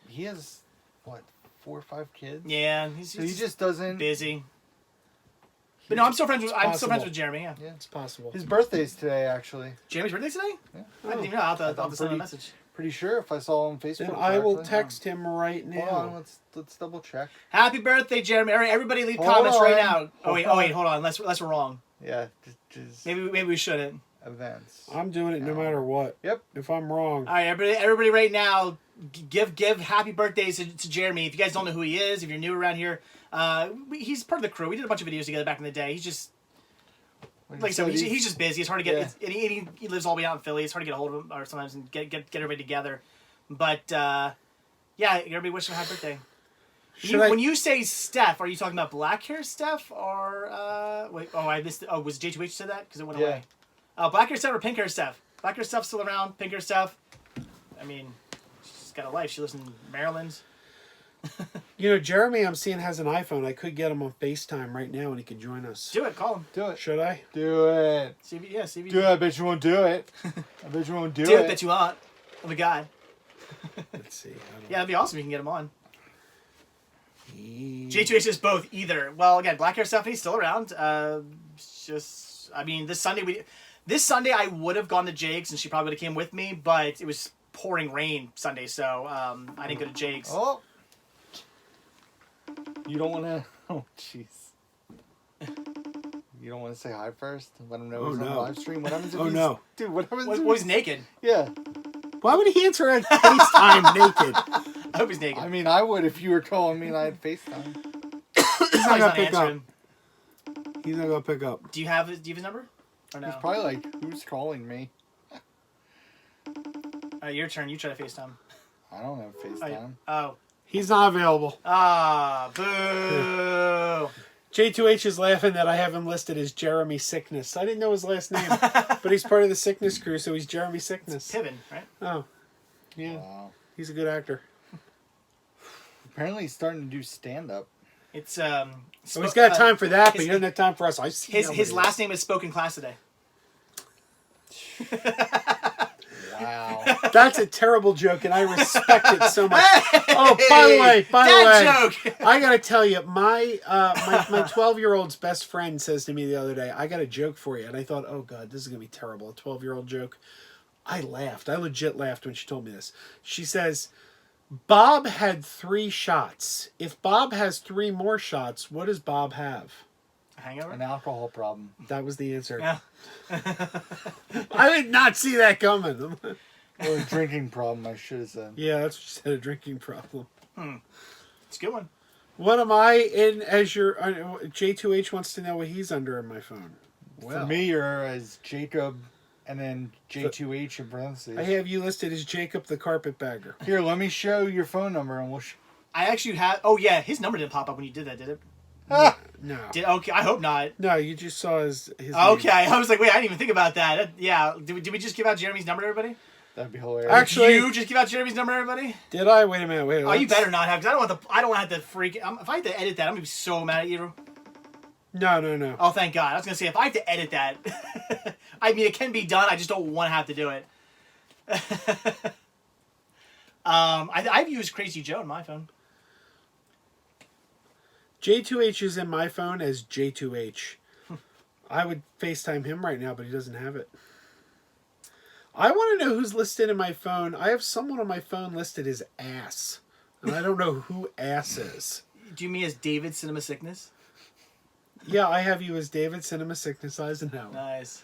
He has what, 4 or 5 kids. Yeah, So he just doesn't. busy. But no, I'm still friends with possible. Jeremy. Yeah. Yeah. It's possible. His birthday's today, actually. Jeremy's birthday today? Yeah. I didn't even know. I'll have to I'm send him a pretty- message. Pretty sure if I saw him on Facebook. Then I will correctly. text him right Hold on, now. let's double check. Happy birthday, Jeremy! All right, everybody, leave Hold comments right on. now. Oh wait, hold on. Unless we're wrong. Yeah, just Maybe we shouldn't. events. I'm doing it no matter what. Yep. If I'm wrong. All right, everybody, right now, give happy birthdays to Jeremy. If you guys don't know who he is, if you're new around here, he's part of the crew. We did a bunch of videos together back in the day. He's just, like I said, he's just busy. It's hard to get. Yeah. He lives all the way out in Philly. It's hard to get a hold of him, or sometimes and get everybody together. But yeah, everybody wish him a happy birthday. When you say Steph, are you talking about black hair Steph or wait? Oh, I missed. Oh, was J2H said that because it went away? Black hair Steph or pink hair Steph? Black hair Steph's still around. Pink hair Steph. I mean, she's got a life. She lives in Maryland. You know, Jeremy, I'm seeing has an iPhone. I could get him on FaceTime right now and he could join us. Do it. Call him. Do it. Should I? Do it. See if you, see if you Do it. I bet you won't do it. I bet you won't do do it. it that you want. I'm a guy. Let's see. Yeah, that'd be awesome. You can get him on. He- J2H is both either. Well, again, black hair Stephanie's still around. I mean, this Sunday I would have gone to Jake's and she probably would have came with me, but it was pouring rain Sunday, so I didn't go to Jake's. Oh. You don't want to. Oh, jeez. You don't want to say hi first? Let him know he's on the live stream? What happens if he's... no. Dude, what happens if Well, he's naked. Yeah. Why would he answer at FaceTime naked? I hope he's naked. I mean, I would if you were calling me and I had FaceTime. He's not gonna pick up. answering. He's not gonna pick up. Do you have his number? Or no? He's probably like, who's calling me? Your turn. You try to FaceTime. I don't have FaceTime. Oh. He's not available. Ah, boo. J2H is laughing that I have him listed as Jeremy Sickness. I didn't know his last name, but he's part of the Sickness crew, so he's Jeremy Sickness. Piven, right? Oh, yeah. Wow. He's a good actor. Apparently he's starting to do stand-up. It's So he's got time for that, but he doesn't have time for us. I see his last name is spoken class today. Wow. That's a terrible joke, and I respect it so much. Oh, by the way, joke. I gotta tell you, my 12-year-old's best friend says to me the other day, "I got a joke for you," and I thought, "Oh God, this is gonna be terrible." A 12-year-old joke. I laughed. I legit laughed when she told me this. She says, "Bob had 3 shots. If Bob has 3 more shots, what does Bob have?" Hangover? An alcohol problem. That was the answer. Yeah. I did not see that coming. Or a drinking problem, I should have said. Yeah, that's what she said, a drinking problem. It's a good one. What am I in as your... J2H wants to know what he's under in my phone. For me, you're as Jacob and then J2H in parentheses. I have you listed as Jacob the Carpetbagger. Here, let me show your phone number and we'll... I actually had... Oh, yeah. His number didn't pop up when you did that, did it? No. Okay, I hope not. No, you just saw his Okay, name. I was like, wait, I didn't even think about that. Yeah, did we just give out Jeremy's number to everybody? That'd be hilarious. Actually- You just give out Jeremy's number to everybody? Did I? Wait a minute. Wait. Oh, you better not have, because I don't want to have to freak... if I have to edit that, I'm going to be so mad at you. No. Oh, thank God. I was going to say, if I have to edit that... I mean, it can be done. I just don't want to have to do it. I've used Crazy Joe on my phone. J2H is in my phone as J2H. I would FaceTime him right now, but he doesn't have it. I want to know who's listed in my phone. I have someone on my phone listed as Ass. And I don't know who Ass is. Do you mean as David Cinema Sickness? Yeah, I have you as David Cinema Sickness Eisenhower. Nice.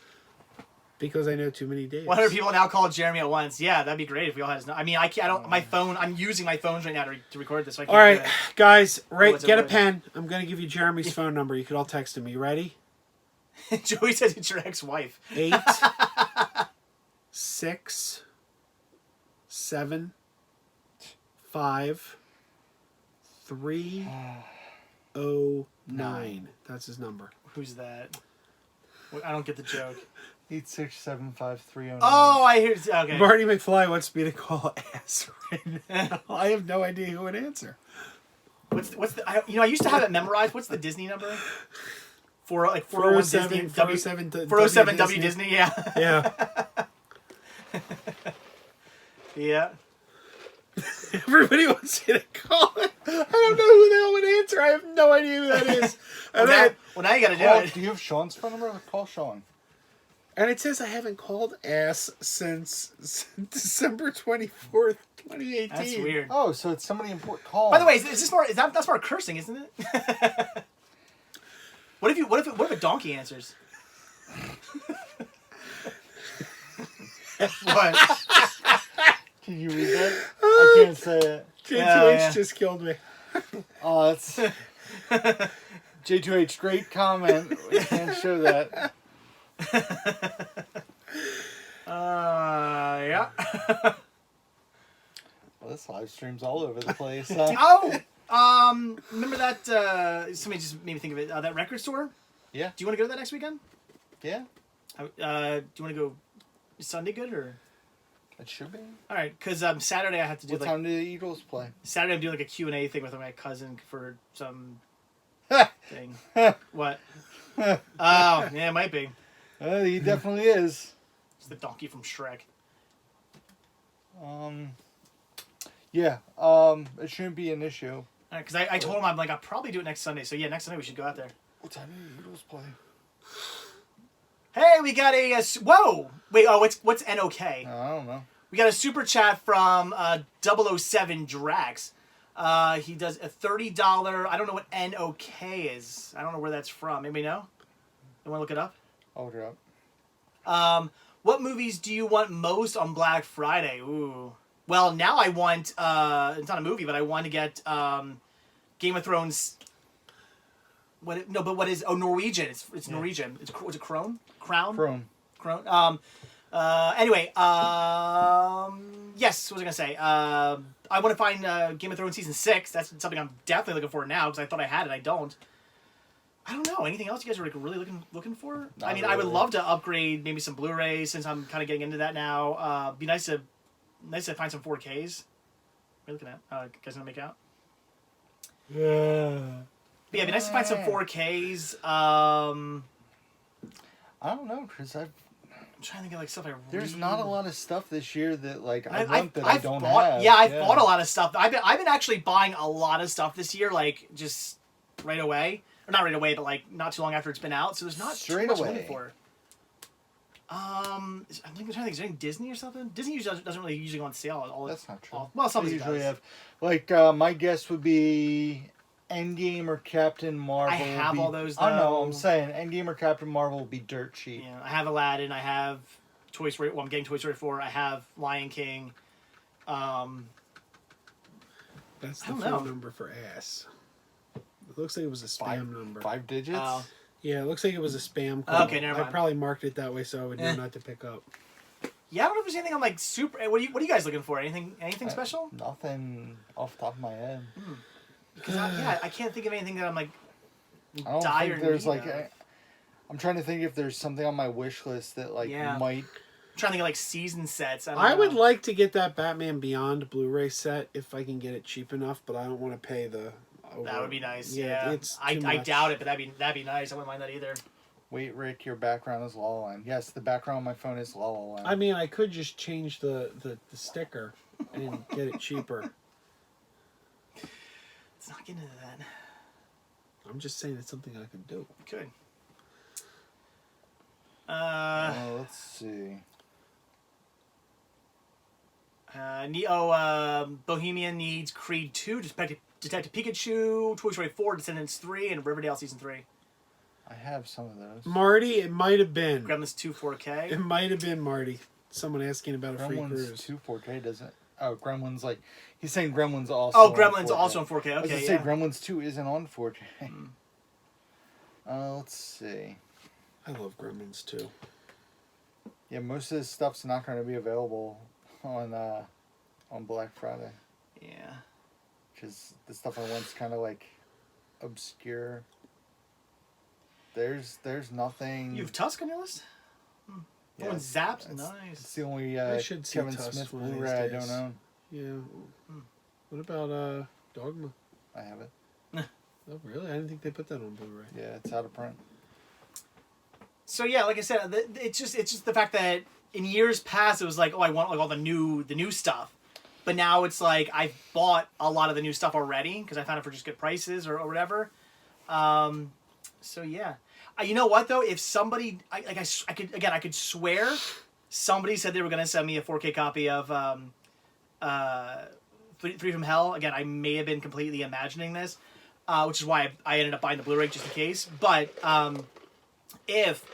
Because I know too many Daves. 100 people now call Jeremy at once. Yeah, that'd be great if we all had his number. I mean, I don't. My phone. I'm using my phones right now to record this. So I can't All right, do guys, what's get a it? pen. I'm going to give you Jeremy's phone number. You could all text him. You ready? it. Joey says it's your ex-wife. 8 6 7 5 3 0 9. That's his number. Who's that? I don't get the joke. 8675309. Oh, I hear. Okay. Marty McFly wants me to call ass right now. I have no idea who would answer. What's the? I used to have it memorized. What's the Disney number? 407 Disney. 407 407 W Disney. Yeah. Yeah. Yeah. Everybody wants you to call it. I don't know who the hell would answer. I have no idea who that is. And, Well, now you got to do Call, it. do you have Sean's phone number? Call Sean. and it says I haven't called ass since December 24th, 2018. That's weird. Oh, so it's somebody important. Call. By the way, is this more? That's more cursing, isn't it? What if a donkey answers? What? Can you read that? I can't say it. J2H Yeah. just killed me. Oh, that's J2H. Great comment. We can't show that. Yeah. Well, this live stream's all over the place. Remember that? Somebody just made me think of it. That record store. Yeah. Do you want to go to that next weekend? Yeah, Do you want to go Sunday? Good or? it should be. All right, because Saturday I have to do What like time do the Eagles play? Saturday I'm doing like a Q&A thing with my cousin for some thing. What? Oh, yeah, it might be. He definitely is. It's the donkey from Shrek. Yeah. It shouldn't be an issue. Because I told him I'm like I'll probably do it next Sunday. So yeah, next Sunday we should go out there. What time do the Eagles play? Hey, we got a whoa! Wait, oh, what's NOK? I don't know. We got a super chat from 007 Drax. He does a $30. I don't know what NOK is. I don't know where that's from. Anybody know? You want to look it up? I'll look it up. What movies do you want most on Black Friday? Ooh. Well, now I want. It's not a movie, but I want to get Game of Thrones. What is? Oh, Norwegian. It's Norwegian. It's a Crown. Chrome. Anyway, yes, what was I gonna say? I want to find Game of Thrones season 6. That's something I'm definitely looking for now because I thought I had it. I don't. I don't know. Anything else you guys are like really looking for? Not I mean, I would really. love to upgrade maybe some Blu-ray since I'm kind of getting into that now. Be nice to find some 4Ks. What are you looking at? You guys gonna make out? Yeah. But yeah, it'd be nice to find some 4Ks. I don't know, Chris. I'm trying to think of like stuff I. There's really... not a lot of stuff this year that like I I've don't bought, have. Yeah, I've bought a lot of stuff. I've been actually buying a lot of stuff this year, like just right away, or not right away, but like not too long after it's been out. So there's not Straight too much away. looking for. I'm trying to think. Is there any Disney or something? Disney usually doesn't really usually go on sale all. That's not true. Well, some They of it usually does. have. Like my guess would be Endgame or Captain Marvel. I have all those, I know. though. I'm saying Endgame or Captain Marvel will be dirt cheap. Yeah, I have Aladdin. I have Toy Story. Well, I'm getting Toy Story 4. I have Lion King. That's I the don't phone know. number for ass. It looks like it was a spam number. 5 digits. Oh. Yeah, it looks like it was a spam call. Okay, never I mind. probably marked it that way so I would know not to pick up. Yeah, I don't know if there's anything I'm like super. What are you guys looking for? Anything special? Nothing off the top of my head. Because I can't think of anything that I'm like. I don't dire think there's need like. of. I'm trying to think if there's something on my wish list that like Yeah. might. I'm trying to think of like season sets. I don't would know. like to get that Batman Beyond Blu-ray set if I can get it cheap enough, but I don't want to pay the. That would be nice. Yeah, it's I too I much. doubt it, but that'd be nice. I wouldn't mind that either. Wait, Rick, your background is La La Land. Yes, the background on my phone is La La Land. I mean, I could just change the sticker and get it cheaper. Let's not get into that. I'm just saying it's something I can do. Good. Let's see. Bohemian needs Creed 2, Detective Pikachu, Toy Story 4, Descendants 3, and Riverdale Season 3. I have some of those. Marty, it might have been. Gremlins 2 4K. It might have been Marty. Someone asking about a free Gremlins cruise. 2 4K doesn't. Oh, Gremlins like he's saying Gremlins also. Oh, on Gremlins 4K. also on 4K. I was Okay, gonna yeah. say Gremlins 2 isn't on 4K. Let's see. I love Gremlins too. Yeah, most of this stuff's not going to be available on on Black Friday. Yeah. Because the stuff I want's kind of like obscure. There's nothing. You have Tusk on your list? Yeah, Oh, and Zapped? It's Nice. the only I should see Kevin Tusk Smith one of these Blu-ray I days. don't own. Yeah. What about Dogma? I have it. Oh, really? I didn't think they put that on Blu-ray. Yeah, it's out of print. So yeah, like I said, it's just the fact that in years past it was like, oh, I want like all the new stuff, but now it's like I've bought a lot of the new stuff already because I found it for just good prices or whatever. So yeah, you know what though? If somebody, I could swear somebody said they were gonna send me a 4K copy of Three from Hell. Again, I may have been completely imagining this, which is why I ended up buying the Blu-ray just in case. But if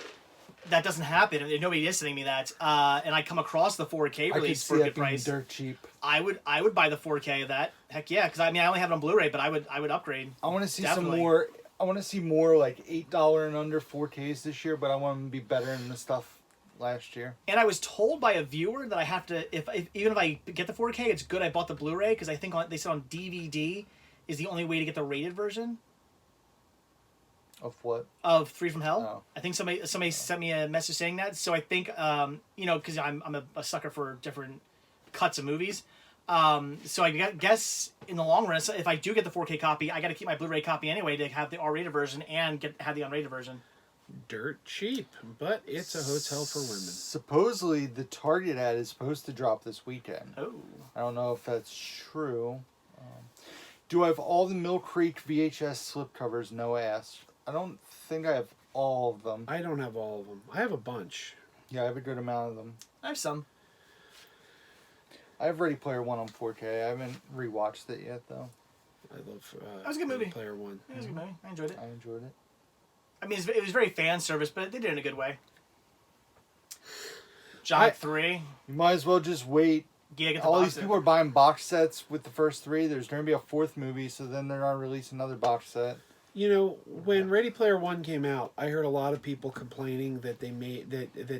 that doesn't happen, if nobody is sending me that, and I come across the 4K I could release see for a that good being price, dirt cheap. I would buy the 4K of that. Heck yeah, because I mean I only have it on Blu-ray, but I would upgrade. I want to see Definitely. some more. I want to see more like $8 and under 4Ks this year, but I want them to be better than the stuff last year. And I was told by a viewer that I have to, if even if I get the 4K, it's good I bought the Blu-ray because I think they said on DVD is the only way to get the rated version Of what? of Three from Hell. Oh. I think somebody sent me a message saying that. So I think because I'm a sucker for different cuts of movies. So I guess in the long run, if I do get the 4K copy, I got to keep my Blu-ray copy anyway to have the R-rated version and have the unrated version. Dirt cheap, but it's a hotel for women. Supposedly, the Target ad is supposed to drop this weekend. Oh. I don't know if that's true. Do I have all the Mill Creek VHS slipcovers? No asked. I don't think I have all of them. I don't have all of them. I have a bunch. Yeah, I have a good amount of them. I have some. I have Ready Player One on 4K. I haven't rewatched it yet, though. I love That was a good movie. Player One. It was a good movie. I enjoyed it. I enjoyed it. I mean, it was very fan service, but they did it in a good way. John 3. You might as well just wait. Yeah, get the All box these set. people are buying box sets with the first three. There's going to be a fourth movie, so then they're going to release another box set. You know, when Ready Player One came out, I heard a lot of people complaining that they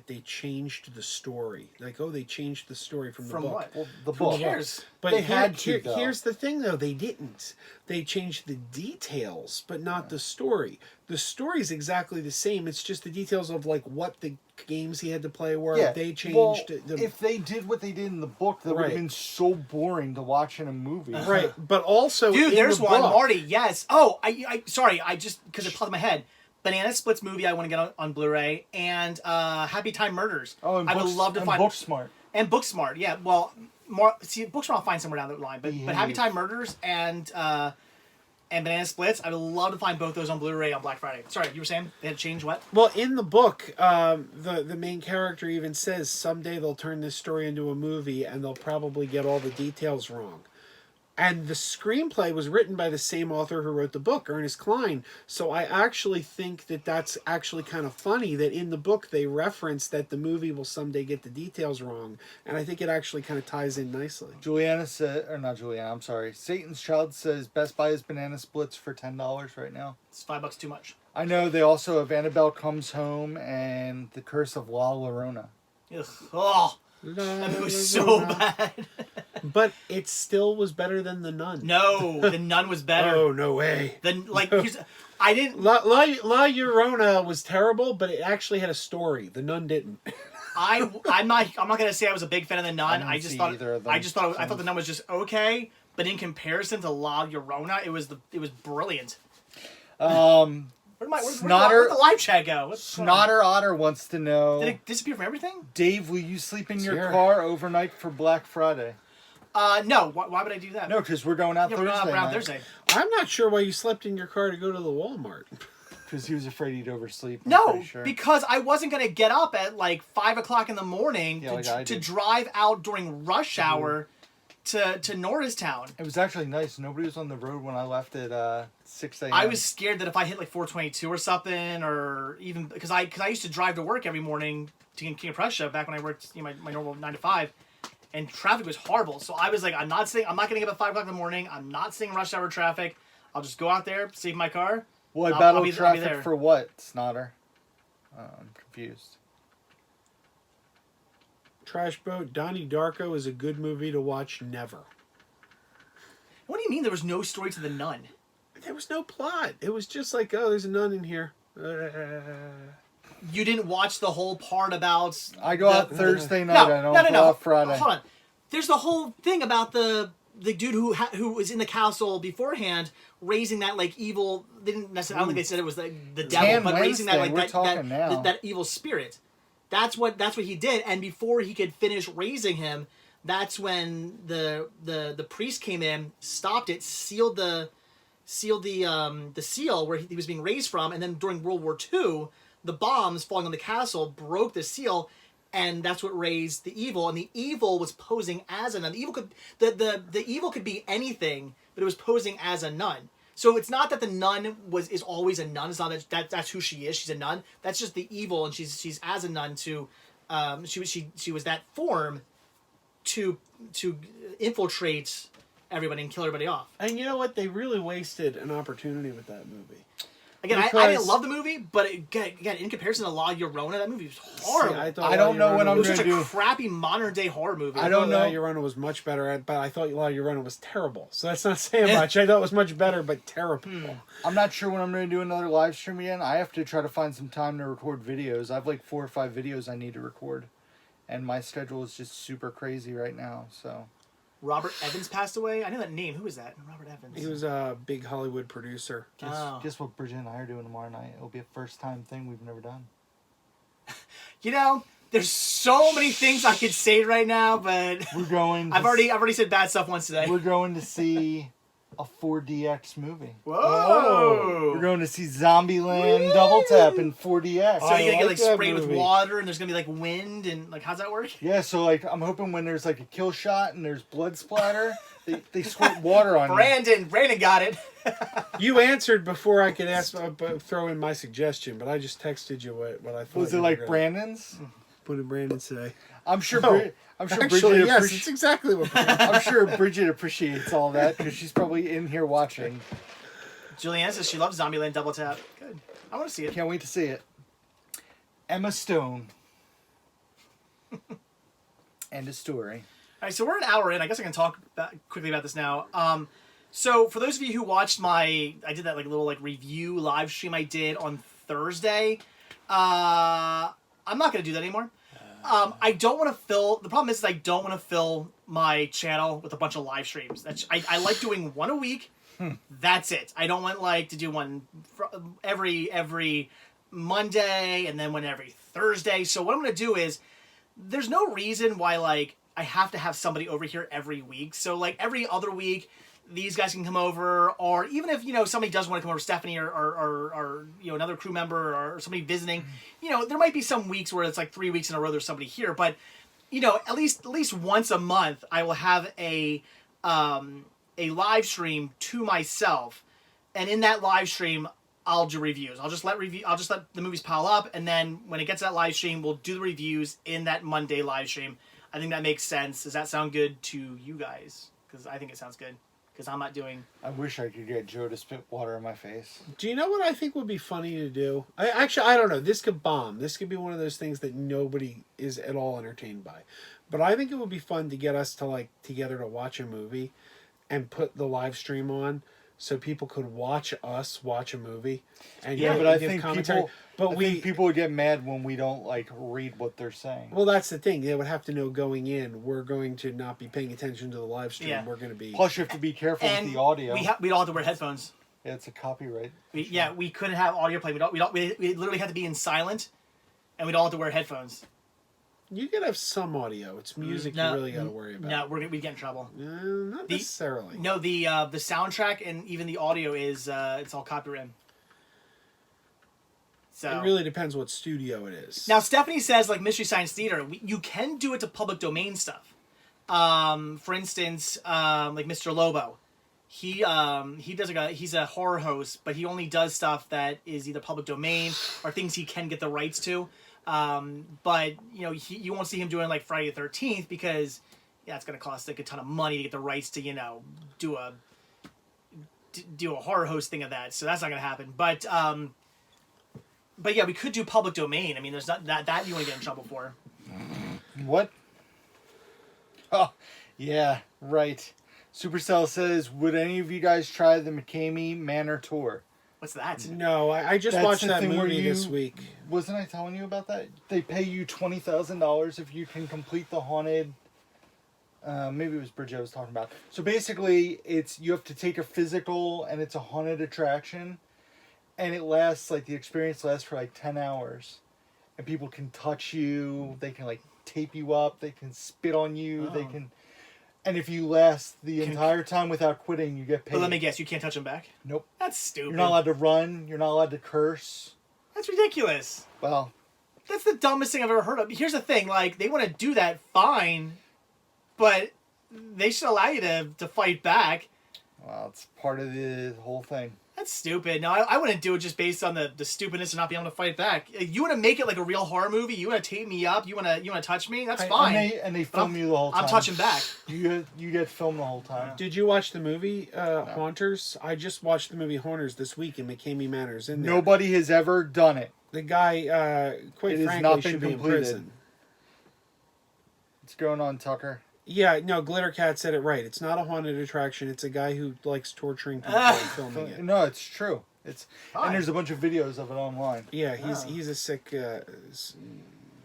they changed the story. Like, oh, they changed the story from the book. What? Well, the Who book. cares? But They had to, though. Here's the thing, though. They didn't. They changed the details, but not the story. The story's exactly the same. It's just the details of, like, what the games he had to play were. Yeah, They changed... well, the, if they did what they did in the book, that would have Right. been so boring to watch in a movie. Right, but also Dude, in there's the one. book- Marty, yes. Oh, sorry, I just, because it popped in my head. Banana Splits movie I want to get on Blu-ray, and Happy Time Murders. Oh, and I would love to find... Booksmart. And Booksmart, yeah. Well, Booksmart I'll find somewhere down the line. But Happy Time Murders and Banana Splits, I would love to find both those on Blu-ray on Black Friday. Sorry, you were saying they had changed what? Well, in the book, the main character even says someday they'll turn this story into a movie and they'll probably get all the details wrong. And the screenplay was written by the same author who wrote the book, Ernest Cline. So I actually think that that's actually kind of funny that in the book they reference that the movie will someday get the details wrong. And I think it actually kind of ties in nicely. Juliana said, or not Juliana, I'm sorry. Satan's Child says Best Buy has Banana Splits for $10 right now. It's $5 too much. I know they also have Annabelle Comes Home and The Curse of La Llorona. Ugh. Oh, that movie was so bad. But it still was better than The Nun. No, The Nun was better. Oh, no way. I didn't... La Llorona was terrible, but it actually had a story. The Nun didn't. I'm not gonna say I was a big fan of The Nun. I just thought either of them. I thought The Nun was just okay, but in comparison to La Llorona, it was brilliant. Where'd the live chat go? Snotter Otter wants to know, Did it disappear from everything? Dave, will you sleep in your here. car overnight for Black Friday? No. Why would I do that? No, because we're going out Yeah, Thursday we're going out night. Thursday. I'm not sure why you slept in your car to go to the Walmart. Because he was afraid he'd oversleep. I'm No, pretty sure. because I wasn't gonna get up at like 5 o'clock in the morning Yeah, like I to did. drive out during rush hour to Norristown. It was actually nice. Nobody was on the road when I left at 6 a.m. I was scared that if I hit like 422 or something, or even because I used to drive to work every morning to King of Prussia back when I worked my normal 9 to 5, and traffic was horrible. So I was like, I'm not gonna get up at 5 o'clock in the morning. I'm not sitting in rush hour traffic. I'll just go out there, save my car. Well, I I'll battled be there. traffic for what, Snotter? I'm confused. Trash Boat. Donnie Darko is a good movie to watch. Never. What do you mean there was no story to the nun? There was no plot. It was just like, oh, there's a nun in here. You didn't watch the whole part about... I go out Thursday night. I don't go out Friday. Hold on. There's the whole thing about the dude who was in the castle beforehand raising that like evil. They didn't necessarily. I don't think they said it was the devil, but raising that like that evil spirit. That's what he did. And before he could finish raising him, that's when the priest came in, stopped it, sealed the seal where he was being raised from, and then during World War II, the bombs falling on the castle broke the seal, and that's what raised the evil. And the evil was posing as a nun. The evil could be anything, but it was posing as a nun. So it's not that the nun is always a nun. It's not that's who she is. She's a nun. That's just the evil, and she's as a nun to she was that form to infiltrate everybody and kill everybody off. And you know what? They really wasted an opportunity with that movie. Again, I didn't love the movie, but again, in comparison to La Llorona, that movie was horrible. See, I don't know what I'm It was going such to do. a crappy modern day horror movie. I don't know. La Llorona was much better, but I thought La Llorona was terrible. So that's not saying much. I thought it was much better, but terrible. I'm not sure when I'm going to do another live stream again. I have to try to find some time to record videos. I have like 4 or 5 videos I need to record, and my schedule is just super crazy right now. So. Robert Evans passed away. I know that name. Who is that? Robert Evans. He was a big Hollywood producer. Guess what Bridget and I are doing tomorrow night? It'll be a first time thing we've never done. You know, there's so many things I could say right now, but we're going. I've already said bad stuff once today. We're going to see a 4DX movie. Whoa! We're going to see Zombieland Double Tap in 4DX. So you're gonna get like sprayed with water, and there's gonna be like wind, and like how's that work? Yeah, so like I'm hoping when there's like a kill shot and there's blood splatter, they squirt water on Brandon got it. You answered before I could throw in my suggestion, but I just texted you what I thought. Was it like Brandon's? What did Brandon say? I'm sure. Actually, Bridget yes, it's exactly what. I'm sure Bridget appreciates all that because she's probably in here watching. Julianne says she loves Zombieland Double Tap. Good. I want to see it. Can't wait to see it. Emma Stone. End of story. All right, so we're an hour in. I guess I can talk quickly about this now. So for those of you who watched I did that like little like review live stream I did on Thursday. I'm not going to do that anymore. I don't want to fill... The problem is I don't want to fill my channel with a bunch of live streams. I like doing one a week. That's it. I don't want like to do one every Monday and then one every Thursday. So what I'm going to do is... There's no reason why like I have to have somebody over here every week. So like every other week... These guys can come over, or even if somebody does want to come over, Stephanie or another crew member or somebody visiting, there might be some weeks where it's like 3 weeks in a row there's somebody here, but at least once a month I will have a live stream to myself, and in that live stream I'll do reviews. I'll just let the movies pile up, and then when it gets to that live stream, we'll do the reviews in that Monday live stream. I think that makes sense. Does that sound good to you guys? Because I think it sounds good. Because I'm not doing... I wish I could get Joe to spit water in my face. Do you know what I think would be funny to do? I don't know. This could bomb. This could be one of those things that nobody is at all entertained by. But I think it would be fun to get us to like together to watch a movie and put the live stream on so people could watch us watch a movie. And but I think commentary. I think people would get mad when we don't like read what they're saying. Well, that's the thing. They would have to know going in, we're going to not be paying attention to the live stream. Yeah. We're going to be... Plus, you have to be careful with the audio. We'd all have to wear headphones. Yeah, it's a copyright. We couldn't have audio playing. We literally had to be in silent, and we'd all have to wear headphones. You could have some audio. It's music you really got to worry about. No, we'd get in trouble. Not necessarily. No, the soundtrack and even the audio is it's all copyright. So it really depends what studio it is. Now Stephanie says like Mystery Science Theater, you can do it to public domain stuff. For instance, like Mr. Lobo, he does he's a horror host, but he only does stuff that is either public domain or things he can get the rights to. But you won't see him doing like Friday the 13th because it's going to cost like a ton of money to get the rights to do a horror host thing of that. So that's not going to happen. But yeah, we could do public domain. I mean, there's not that you want to get in trouble for. What? Yeah, right. Supercell says, would any of you guys try the McCamey Manor tour? What's that? No, I just That's watched the that thing where movie you- this week. Wasn't I telling you about that? They pay you $20,000 if you can complete the haunted... maybe it was Bridget I was talking about. So basically, you have to take a physical, and it's a haunted attraction. And it lasts, like, the experience lasts for, like, 10 hours. And people can touch you. They can, like, tape you up. They can spit on you. They can... And if you last the entire time without quitting, you get paid. But let me guess, you can't touch them back? Nope. That's stupid. You're not allowed to run. You're not allowed to curse. That's ridiculous. Well, That's the dumbest thing I've ever heard of. Here's the thing, like, they want to do that, fine, but they should allow you to fight back. it's part of the whole thing. That's stupid. No, I wouldn't do it just based on the stupidness of not being able to fight back. You want to make it like a real horror movie? You want to tape me up? You want to touch me? That's fine. And they film you the whole time. I'm touching back. You get filmed the whole time. Did you watch the movie Haunters? I just watched the movie Haunters this week, and McCamey Manor's in there. Nobody has ever done it. The guy, quite It has frankly, not been should be in completed. prison. What's going on, Tucker? Yeah, no, Glittercat said it right. It's not a haunted attraction. It's a guy who likes torturing people and filming it. No, it's true. Fine. And there's a bunch of videos of it online. Yeah, he's a sick.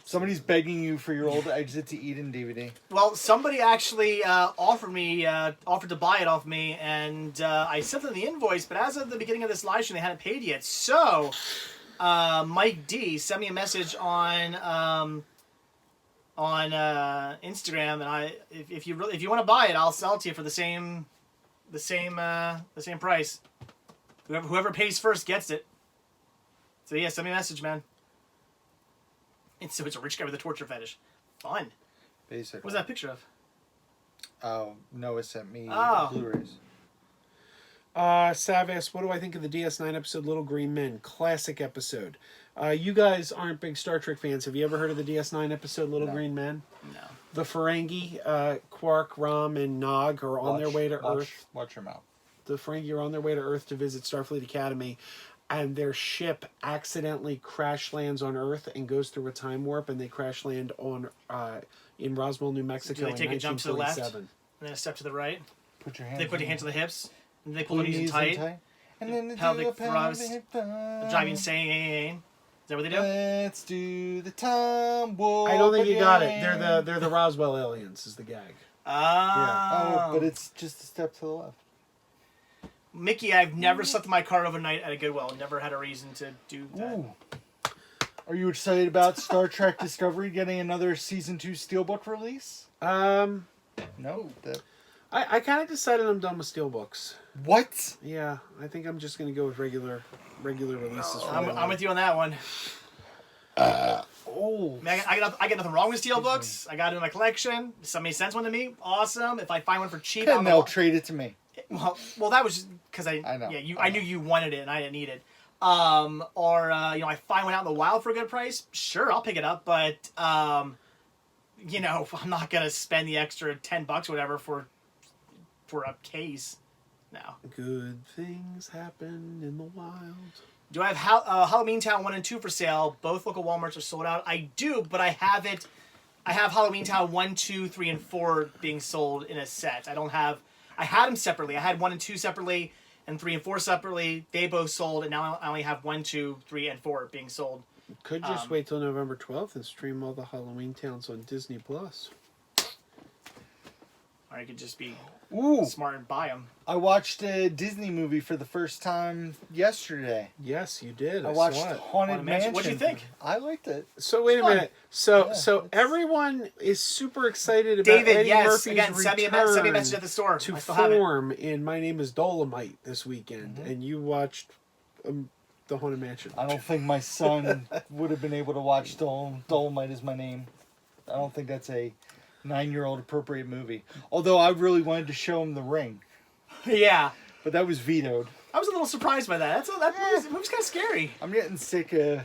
Somebody's begging you for your old Exit to Eden DVD. Well, somebody actually offered to buy it off me, and I sent them the invoice. But as of the beginning of this live stream, they hadn't paid yet. So, Mike D sent me a message on Instagram, and if you want to buy it, I'll sell it to you for the same price. Whoever pays first gets it. So yeah, send me a message, man. It's a rich guy with a torture fetish. Fun. Basically. What's that picture of? Oh, Noah sent me Oh. Blu-rays. Sav asked, what do I think of the DS9 episode Little Green Men? Classic episode. You guys aren't big Star Trek fans. Have you ever heard of the DS9 episode Little Green Men? No. The Ferengi, Quark, Rom, and Nog are on their way to Earth. Watch your mouth. The Ferengi are on their way to Earth to visit Starfleet Academy, and their ship accidentally crash lands on Earth and goes through a time warp, and they crash land on in Roswell, New Mexico. Do they take in a jump to the left? 1947. And then a step to the right. Put your hands. They put your hands to the hips. And they pull Pull their knees in tight. And then they Pelvic do a thrust. pelvic They're driving insane. Is that what they do? Let's do the time warp. I don't think you got it. again. They're the Roswell aliens. Is the gag. Oh, but it's just a step to the left. Mickey, I've never slept in my car overnight at a Goodwill. Never had a reason to do that. Ooh. Are you excited about Star Trek Discovery getting another season 2 Steelbook release? No. I kind of decided I'm done with Steelbooks. What? Yeah, I think I'm just gonna go with regular releases. from I'm with you on that one. Oh. I mean, I got nothing wrong with Steelbooks. I got it in my collection. If somebody sends one to me, awesome. If I find one for cheap, And they'll trade it to me. Well, that was because I know. Yeah, I knew you wanted it and I didn't need it. I find one out in the wild for a good price. Sure, I'll pick it up, but I'm not gonna spend the extra $10 or whatever for a case. No. Good things happen in the wild. Do I have Halloween Town 1 and 2 for sale? Both local Walmarts are sold out. I do, but I have it. I have Halloween Town 1, 2, 3, and 4 being sold in a set. I had them separately. I had 1 and 2 separately, and 3 and 4 separately. They both sold, and now I only have 1, 2, 3, and 4 being sold. Could just wait till November 12th and stream all the Halloween Towns on Disney Plus. Or I could just be Ooh. smart and buy them. I watched a Disney movie for the first time yesterday. Yes, you did. I watched saw it. Haunted Mansion. What'd you think? I liked it. So wait a fun. minute. So Yeah, everyone is super excited about David, Eddie yes. Murphy's Again, send me a return message at the store. to I still have it. form in My Name is Dolomite this weekend, and you watched the Haunted Mansion. I don't think my son would have been able to watch Dolomite is My Name. I don't think that's a 9-year-old appropriate movie. Although I really wanted to show him The Ring. Yeah. But that was vetoed. I was a little surprised by that. Movie's kind of scary. I'm getting sick of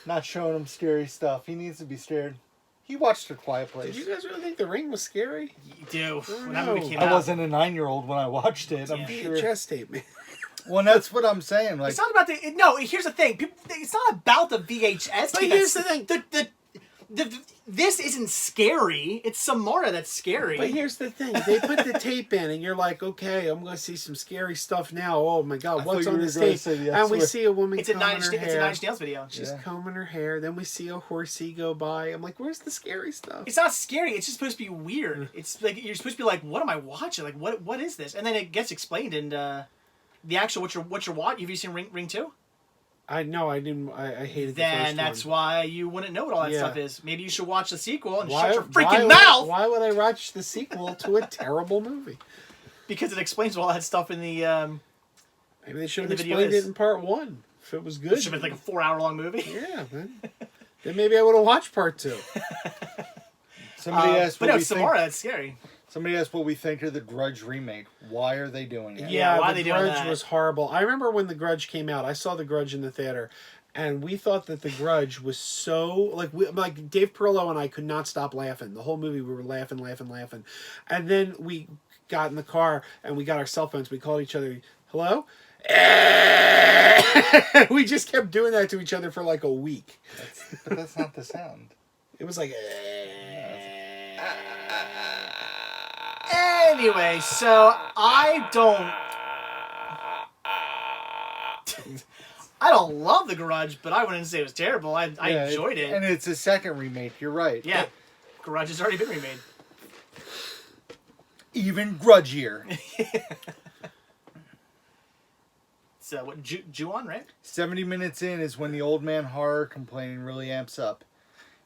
not showing him scary stuff. He needs to be scared. He watched A Quiet Place. Did you guys really think The Ring was scary? You do. When that know. movie came I out. wasn't a 9-year-old when I watched it. I'm sure. VHS tape, man. Well, that's what I'm saying. Like, It's not about no, here's the thing. People, it's not about the VHS. But tape. here's the thing. This isn't scary. It's Samara that's scary. But here's the thing: they put the tape in, and you're like, "Okay, I'm going to see some scary stuff now." Oh my God, what's on this tape? And we see a woman it's a combing Nine her It's a hair. Nine Inch Nails video. She's combing her hair. Then we see a horsey go by. I'm like, "Where's the scary stuff?" It's not scary. It's just supposed to be weird. It's like you're supposed to be like, "What am I watching? Like, what is this?" And then it gets explained in the actual what you're watching. Have you seen Ring 2? I didn't. I hated the Then first that's one. why you wouldn't know what all that Yeah. stuff is. Maybe you should watch the sequel and Why- shut your why freaking would- mouth Why would I watch the sequel to a terrible movie? because it explains all that stuff in the. Maybe they should have the video explained is. it in part 1 if it was good. It should have been like a 4-hour-long movie. Yeah, then maybe I would have watched part 2. Somebody asked but what no, we Samara, think. that's scary. Somebody asked what we think of the Grudge remake. Why are they doing it? Yeah, why are The they doing Grudge that? was horrible. I remember when The Grudge came out. I saw The Grudge in the theater, and we thought that The Grudge was so like Dave Perillo and I could not stop laughing the whole movie. We were laughing, and then we got in the car and we got our cell phones. We called each other, "Hello." We just kept doing that to each other for like a week. But that's not the sound. It was like. Anyway, so I don't love The Grudge, but I wouldn't say it was terrible. I enjoyed it. And it's a second remake. You're right. Yeah, Grudge has already been remade. Even grudgier. So what? Ju-on, right? 70 minutes in is when the old man horror complaining really amps up.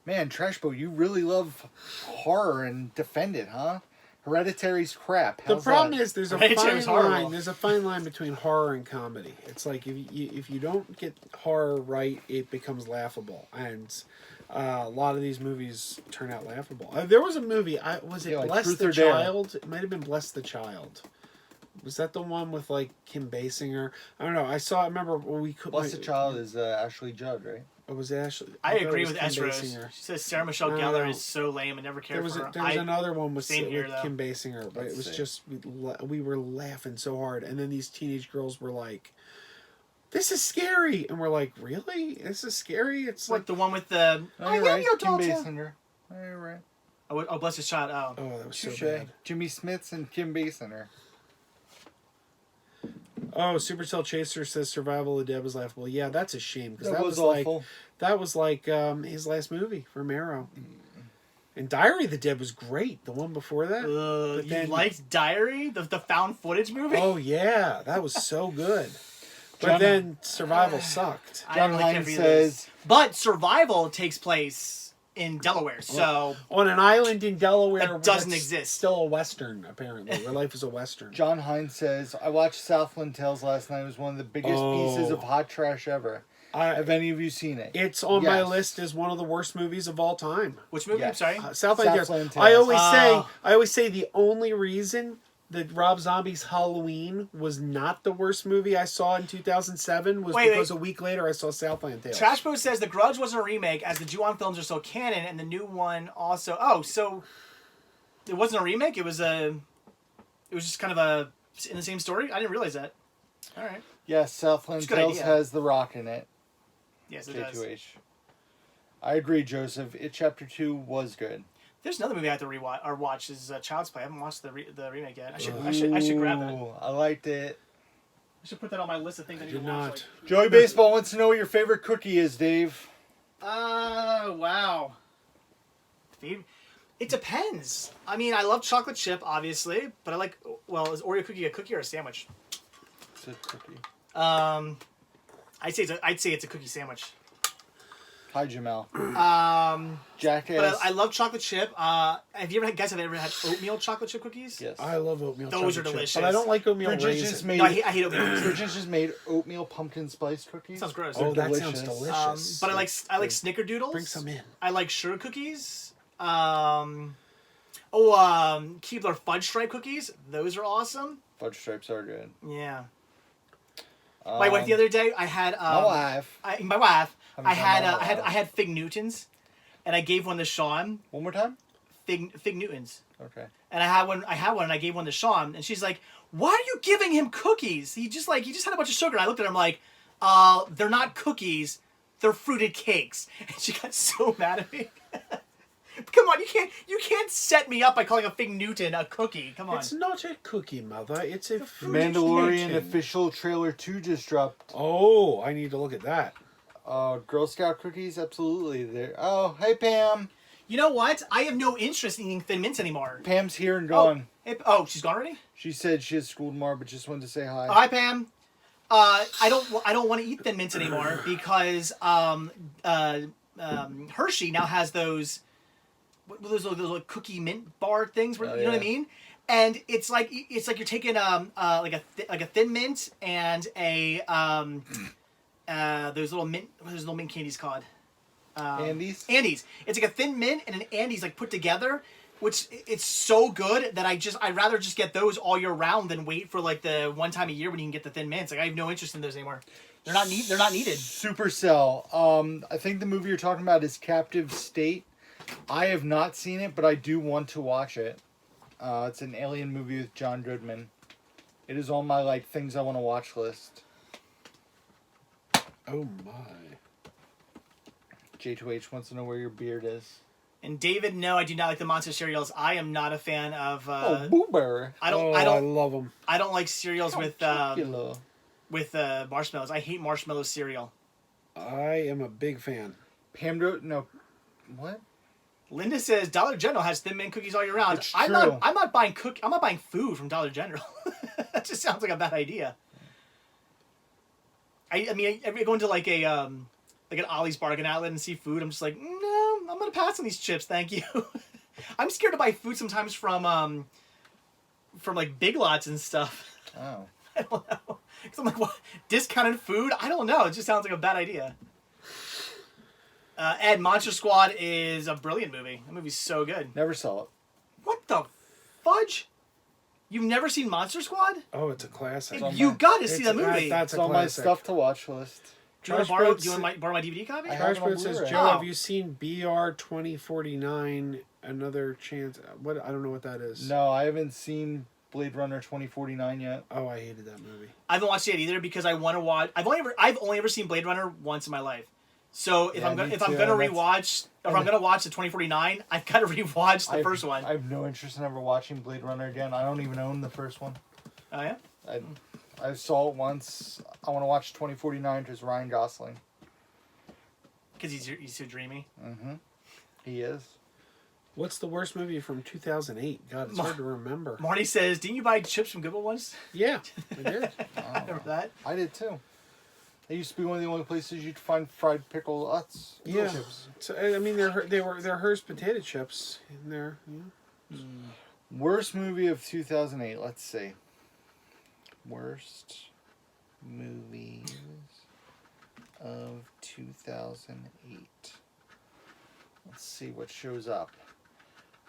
Man, Trashboat, you really love horror and defend it, huh? Hereditary's crap. The How's problem that? is there's a Hereditary fine was horrible. line. There's a fine line between horror and comedy. It's like if you don't get horror right, it becomes laughable, and a lot of these movies turn out laughable. There was a movie. Was it Yeah, like Bless Truth the or Dare. Child? It might have been Bless the Child. Was that the one with like Kim Basinger? I don't know. I remember when we could. Blessed Child is Ashley Judd, right? It was Ashley. I thought it agree was with Kim Ezra. Basinger. She says Sarah Michelle No, Gellar no. is so lame and never cared There was for her. there was another one with, same here, though. Kim Basinger, but it was see. just we were laughing so hard, and then these teenage girls were like, "This is scary," and we're like, "Really? This is scary?" It's like the one with the Oh, you're right. Kim Basinger. Oh, you're right. oh, Bless His Child. Oh, oh, that was Touche. so bad. Jimmy Smits and Kim Basinger. Oh, Supercell Chaser says Survival of the Dead was laughable. Yeah, that's a shame because That was awful. that was like his last movie for Romero. And Diary of the Dead was great. The one before that. But you then- liked Diary, the found footage movie? Oh yeah, that was so good. But John- then Survival sucked. I John don't really care Hines for either of these. says, But Survival takes place in Delaware, so On an island in Delaware That doesn't that's exist. Still a western, apparently. Where life is a western. John Hines says, I watched Southland Tales last night. It was one of the biggest pieces of hot trash ever. Have any of you seen it? It's on my Yes. list as one of the worst movies of all time. which movie? I'm Yes. sorry. Southland Tales. Southland I Tales. always say the only reason that Rob Zombie's Halloween was not the worst movie I saw in 2007 was Wait. because a week later I saw Southland Tales. Trashbo says The Grudge wasn't a remake, as the Ju-on films are still canon, and the new one also. Oh, so it wasn't a remake. It was just kind of in the same story. I didn't realize that. All right. Yes, Southland It's a good Tales idea. has The Rock in it. Yes, it does. J2H. I agree, Joseph. It Chapter 2 was good. There's another movie I have to rewatch or watch is Child's Play. I haven't watched the remake yet. I should grab that. Ooh, I liked it. I should put that on my list of things I need Did to watch. not. Joey Baseball wants to know what your favorite cookie is, Dave. Wow. It depends. I mean, I love chocolate chip, obviously, but I like. Well, is Oreo cookie a cookie or a sandwich? It's a cookie. I'd say it's a cookie sandwich. Hi, Jamel. Um, Jackass. but I love chocolate chip. Have you ever had oatmeal chocolate chip cookies? Yes. I love oatmeal Those chocolate are chip, delicious. but I don't like oatmeal Bridget raisin. just made No, I hate oatmeal. Bridget just made oatmeal pumpkin spice cookies. Sounds gross. Oh, that delicious. sounds delicious. But I like snickerdoodles. Bring some in. I like sugar cookies. Keebler fudge stripe cookies. Those are awesome. Fudge stripes are good. Yeah. My wife the other day, I had My wife. my wife. Haven't I done had that in a while. I had Fig Newtons, and I gave one to Sean. One more time. Fig Newtons. Okay. And I had one, and I gave one to Sean, and she's like, "Why are you giving him cookies? He just had a bunch of sugar." And I looked at him like, "They're not cookies, they're fruited cakes. And she got so mad at me. Come on, you can't set me up by calling a Fig Newton a cookie. Come on. It's not a cookie, Mother. It's a fruit Mandalorian Newton. official trailer 2 just dropped. Oh, I need to look at that. Girl Scout cookies, absolutely. There. Oh, hey Pam. You know what? I have no interest in eating Thin Mints anymore. Pam's here and gone. She's gone already? She said she has school tomorrow, but just wanted to say hi. Hi, Pam. I don't want to eat Thin Mints anymore because Hershey now has those like cookie mint bar things. Where, you know what I mean? And it's like you're taking like a Thin Mint and a those little mint candies called. Andes? Andes. It's like a Thin Mint and an Andes like put together, which it's so good that I'd rather just get those all year round than wait for like the one time a year when you can get the Thin Mints. Like I have no interest in those anymore. They're not needed. Supercell. I think the movie you're talking about is Captive State. I have not seen it, but I do want to watch it. It's an alien movie with John Goodman. It is on my like things I want to watch list. Oh my. J2H wants to know where your beard is. And David, no, I do not like the monster cereals. I am not a fan of. Boober. I love them. I don't like cereals with Chocolate. marshmallows. I hate marshmallow cereal. I am a big fan. No. What? Linda says Dollar General has Thin Mint cookies all year round. It's I'm true. not buying I'm not buying food from Dollar General. That just sounds like a bad idea. I mean, I go into like a like an Ollie's Bargain Outlet and see food. I'm just like, no, I'm gonna pass on these chips, thank you. I'm scared to buy food sometimes from like Big Lots and stuff. Oh. I don't know. Because I'm like, what? Discounted food? I don't know. It just sounds like a bad idea. Ed, Monster Squad is a brilliant movie. That movie's so good. Never saw it. What the fudge? You've never seen Monster Squad? Oh, it's a classic. You got to see that movie. That's It's a on my classic. stuff to watch list. Do you want to borrow my DVD copy? I have Trash it on Bird says, Blu-ray. Joe, Oh. have you seen BR 2049? Another chance. What? I don't know what that is. No, I haven't seen Blade Runner 2049 yet. Oh, I hated that movie. I haven't watched it either because I want to watch. I've only ever seen Blade Runner once in my life. So if Yeah, I'm me gonna too. rewatch, if I'm gonna watch the 2049, I've got to rewatch the first one. I have no interest in ever watching Blade Runner again. I don't even own the first one. Oh yeah. I saw it once. I want to watch 2049 because Ryan Gosling. Because he's so dreamy. Mm-hmm. He is. What's the worst movie from 2008? God, it's hard to remember. Marty says, "Didn't you buy chips from Goodwill once?" Yeah, I did. I remember that. I did too. It used to be one of the only places you'd find fried pickle Utz Yeah. chips. So, I mean, they're Hearst potato chips in there. Yeah. Worst movie of 2008. Let's see. Worst movies of 2008. Let's see what shows up.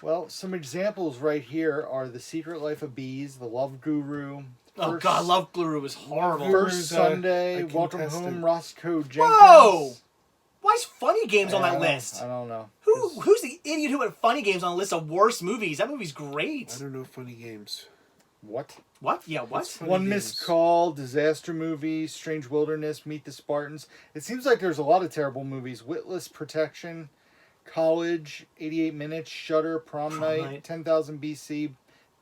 Well, some examples right here are The Secret Life of Bees, The Love Guru. Oh God, Love Guru was horrible. Guru's, First Sunday, a Welcome contestant. Home, Roscoe Jenkins. Whoa! Why is Funny Games on I that don't- list? I don't know. Who's the idiot who had Funny Games on a list of worst movies? That movie's great. I don't know funny games. What? What? Yeah, what? What's Funny One Games? Missed Call, Disaster Movie, Strange Wilderness, Meet the Spartans. It seems like there's a lot of terrible movies. Witless Protection, College, 88 Minutes, Shutter, Prom Night, 10,000 BC,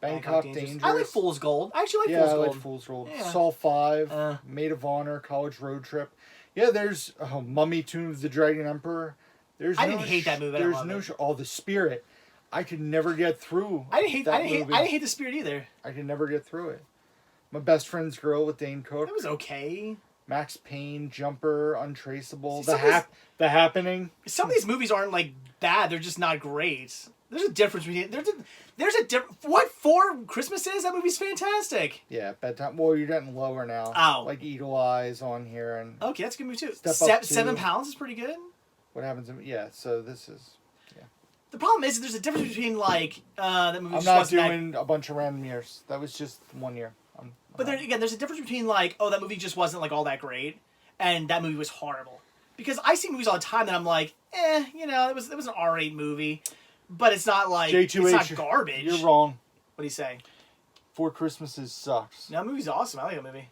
Bangkok Dangerous. I like Fool's Gold. I actually like Yeah, Fool's I Gold. like Fool's Gold. Yeah. Saw 5, Uh. Maid of Honor, College Road Trip. Yeah, there's Mummy, Tomb of the Dragon Emperor. There's I didn't hate that movie. I There's love no it. Oh, The Spirit. I could never get through. I didn't hate. that I didn't hate. movie. I didn't hate The Spirit either. I could never get through it. My Best Friend's Girl with Dane Cook. It was okay. Max Payne, Jumper, Untraceable, See, The Happening. Some of these movies aren't like bad. They're just not great. There's a difference between. There's a difference. What Four Christmases? That movie's fantastic. Yeah, Bedtime. Well, you're getting lower now. Oh. Like Eagle Eyes on here and Okay, that's a good movie too. Step Up 2. 7 Pounds is pretty good. What Happens in... Yeah, so this is... The problem is there's a difference between like that movie. I'm just not wasn't that- doing a bunch of random years. That was just 1 year. But there again, there's a difference between like, oh, that movie just wasn't like all that great, and that movie was horrible. Because I see movies all the time that I'm like, it was an R8 movie, but it's not like J2H, it's not garbage. You're wrong. What do you say? Four Christmases sucks. No, that movie's awesome. I like that movie.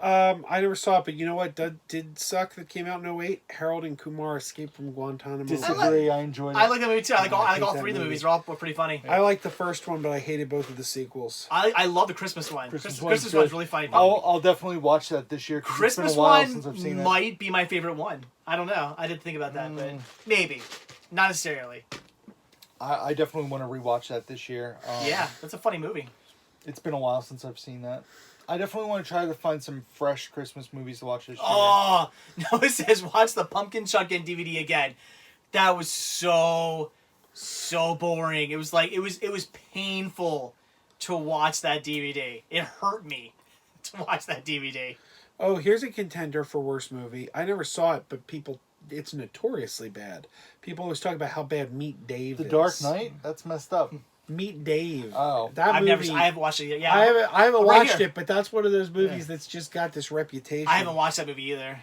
I never saw it, but you know what did suck that came out in '08? Harold and Kumar Escape from Guantanamo. Disagree. I enjoyed it. I like that movie too. I like I hate all that three of the movie. movies. They're all pretty funny. I like the first one, but I hated both of the sequels. I love the Christmas one. Christmas Christmas one's one's good. really funny. I'll definitely watch that this year. 'Cause Christmas it's been a while one since I've seen it. might be my favorite one. I don't know. I didn't think about that, but maybe. Not necessarily. I definitely want to rewatch that this year. Yeah, that's a funny movie. It's been a while since I've seen that. I definitely want to try to find some fresh Christmas movies to watch this year. Oh, no, it says watch the Pumpkin Chuckin' DVD again. That was so boring. It was like it was painful to watch that DVD. It hurt me to watch that DVD. Oh, here's a contender for worst movie. I never saw it, but it's notoriously bad. People always talk about how bad Meet Dave The is. Dark Knight? That's messed up. Meet Dave. Oh. That I movie. haven't watched it yet. Yeah, I haven't Right watched here. it, but that's one of those movies that's just got this reputation. I haven't watched that movie either.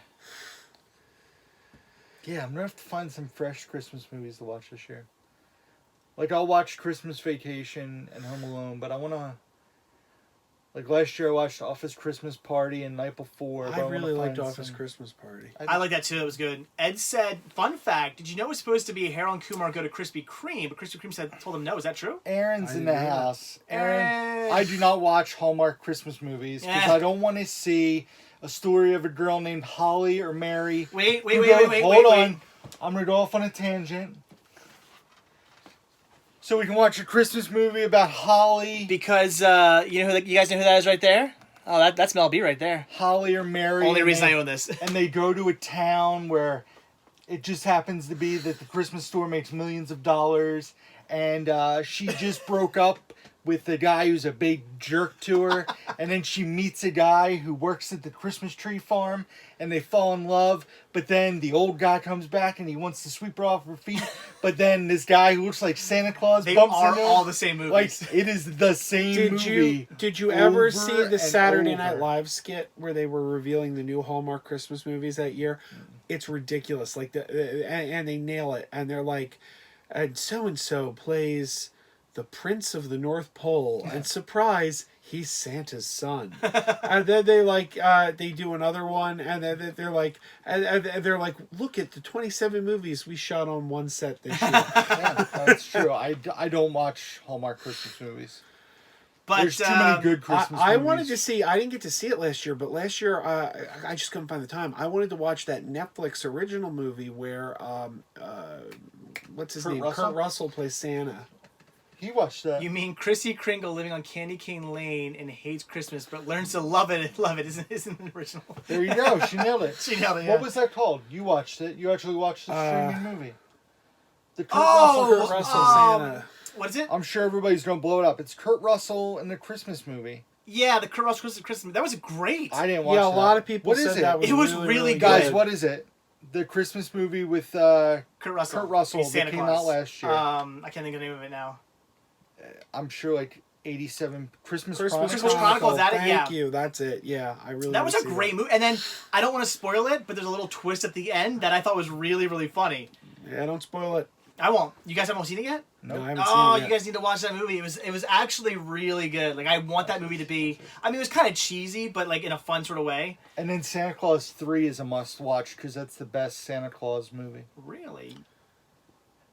Yeah, I'm going to have to find some fresh Christmas movies to watch this year. Like, I'll watch Christmas Vacation and Home Alone, but I want to... Like, last year I watched Office Christmas Party and Night Before. but I wanna really liked find Office some- Christmas Party. I like that too. That was good. Ed said, "Fun fact: did you know it was supposed to be Harold and Kumar go to Krispy Kreme, but Krispy Kreme told him no. Is that true?" Aaron's I in didn't the know that. house. Aaron, Eh. I do not watch Hallmark Christmas movies because Eh. I don't want to see a story of a girl named Holly or Mary. Wait, Hold on. I'm going to go off on a tangent. So we can watch a Christmas movie about Holly. Because you know you guys know who that is right there? Oh, that's Mel B right there. Holly or Mary. Only and reason they- I own this. And they go to a town where it just happens to be that the Christmas store makes millions of dollars. And she just broke up with the guy who's a big jerk to her. And then she meets a guy who works at the Christmas tree farm. And they fall in love. But then the old guy comes back and he wants to sweep her off her feet. But then this guy who looks like Santa Claus They bumps are into her. all the same Like, movies. it is the same movie. Did you ever over see the and Saturday over. Night Live skit where they were revealing the new Hallmark Christmas movies that year? It's ridiculous. Like and they nail it. And they're like, and so plays the Prince of the North Pole, and surprise, he's Santa's son. And then they do another one, and then they're like, look at the 27 movies we shot on one set this year. Yeah, that's true. I don't watch Hallmark Christmas movies. But There's too many good Christmas I movies. wanted to see. I didn't get to see it last year, but last year I just couldn't find the time. I wanted to watch that Netflix original movie where what's his Kurt name? Russell? Kurt Russell plays Santa. He watched that. You mean Chrissy Kringle living on Candy Cane Lane and hates Christmas but learns to love it? Love it isn't the original. There you go. She nailed it. She nailed it. Yeah. What was that called? You watched it. You actually watched the streaming movie. The Kurt Oh! Russell. Kurt Russell um, Santa. What is it? I'm sure everybody's gonna blow it up. It's Kurt Russell in the Christmas movie. Yeah, the Kurt Russell Christmas. That was great. I didn't watch Yeah, a that. lot of people What said is it? that was It was really, really good. Guys, what is it? The Christmas movie with Kurt Russell. Kurt Russell He's that Santa came Claus. out last year. I can't think of the name of it now. I'm sure like 87 Christmas Christmas Christmas Chronicles. Chronicles, that it? Thank Yeah. you. That's it. Yeah, I really. That was wanna a see great that. movie. And then I don't want to spoil it, but there's a little twist at the end that I thought was really, really funny. Yeah, don't spoil it. I won't. You guys haven't seen it yet? No, Nope. I haven't Oh, seen it you yet. guys need to watch that movie. It was actually really good. Like I want that movie to be. I mean, it was kind of cheesy, but like in a fun sort of way. And then Santa Claus 3 is a must watch because that's the best Santa Claus movie. Really?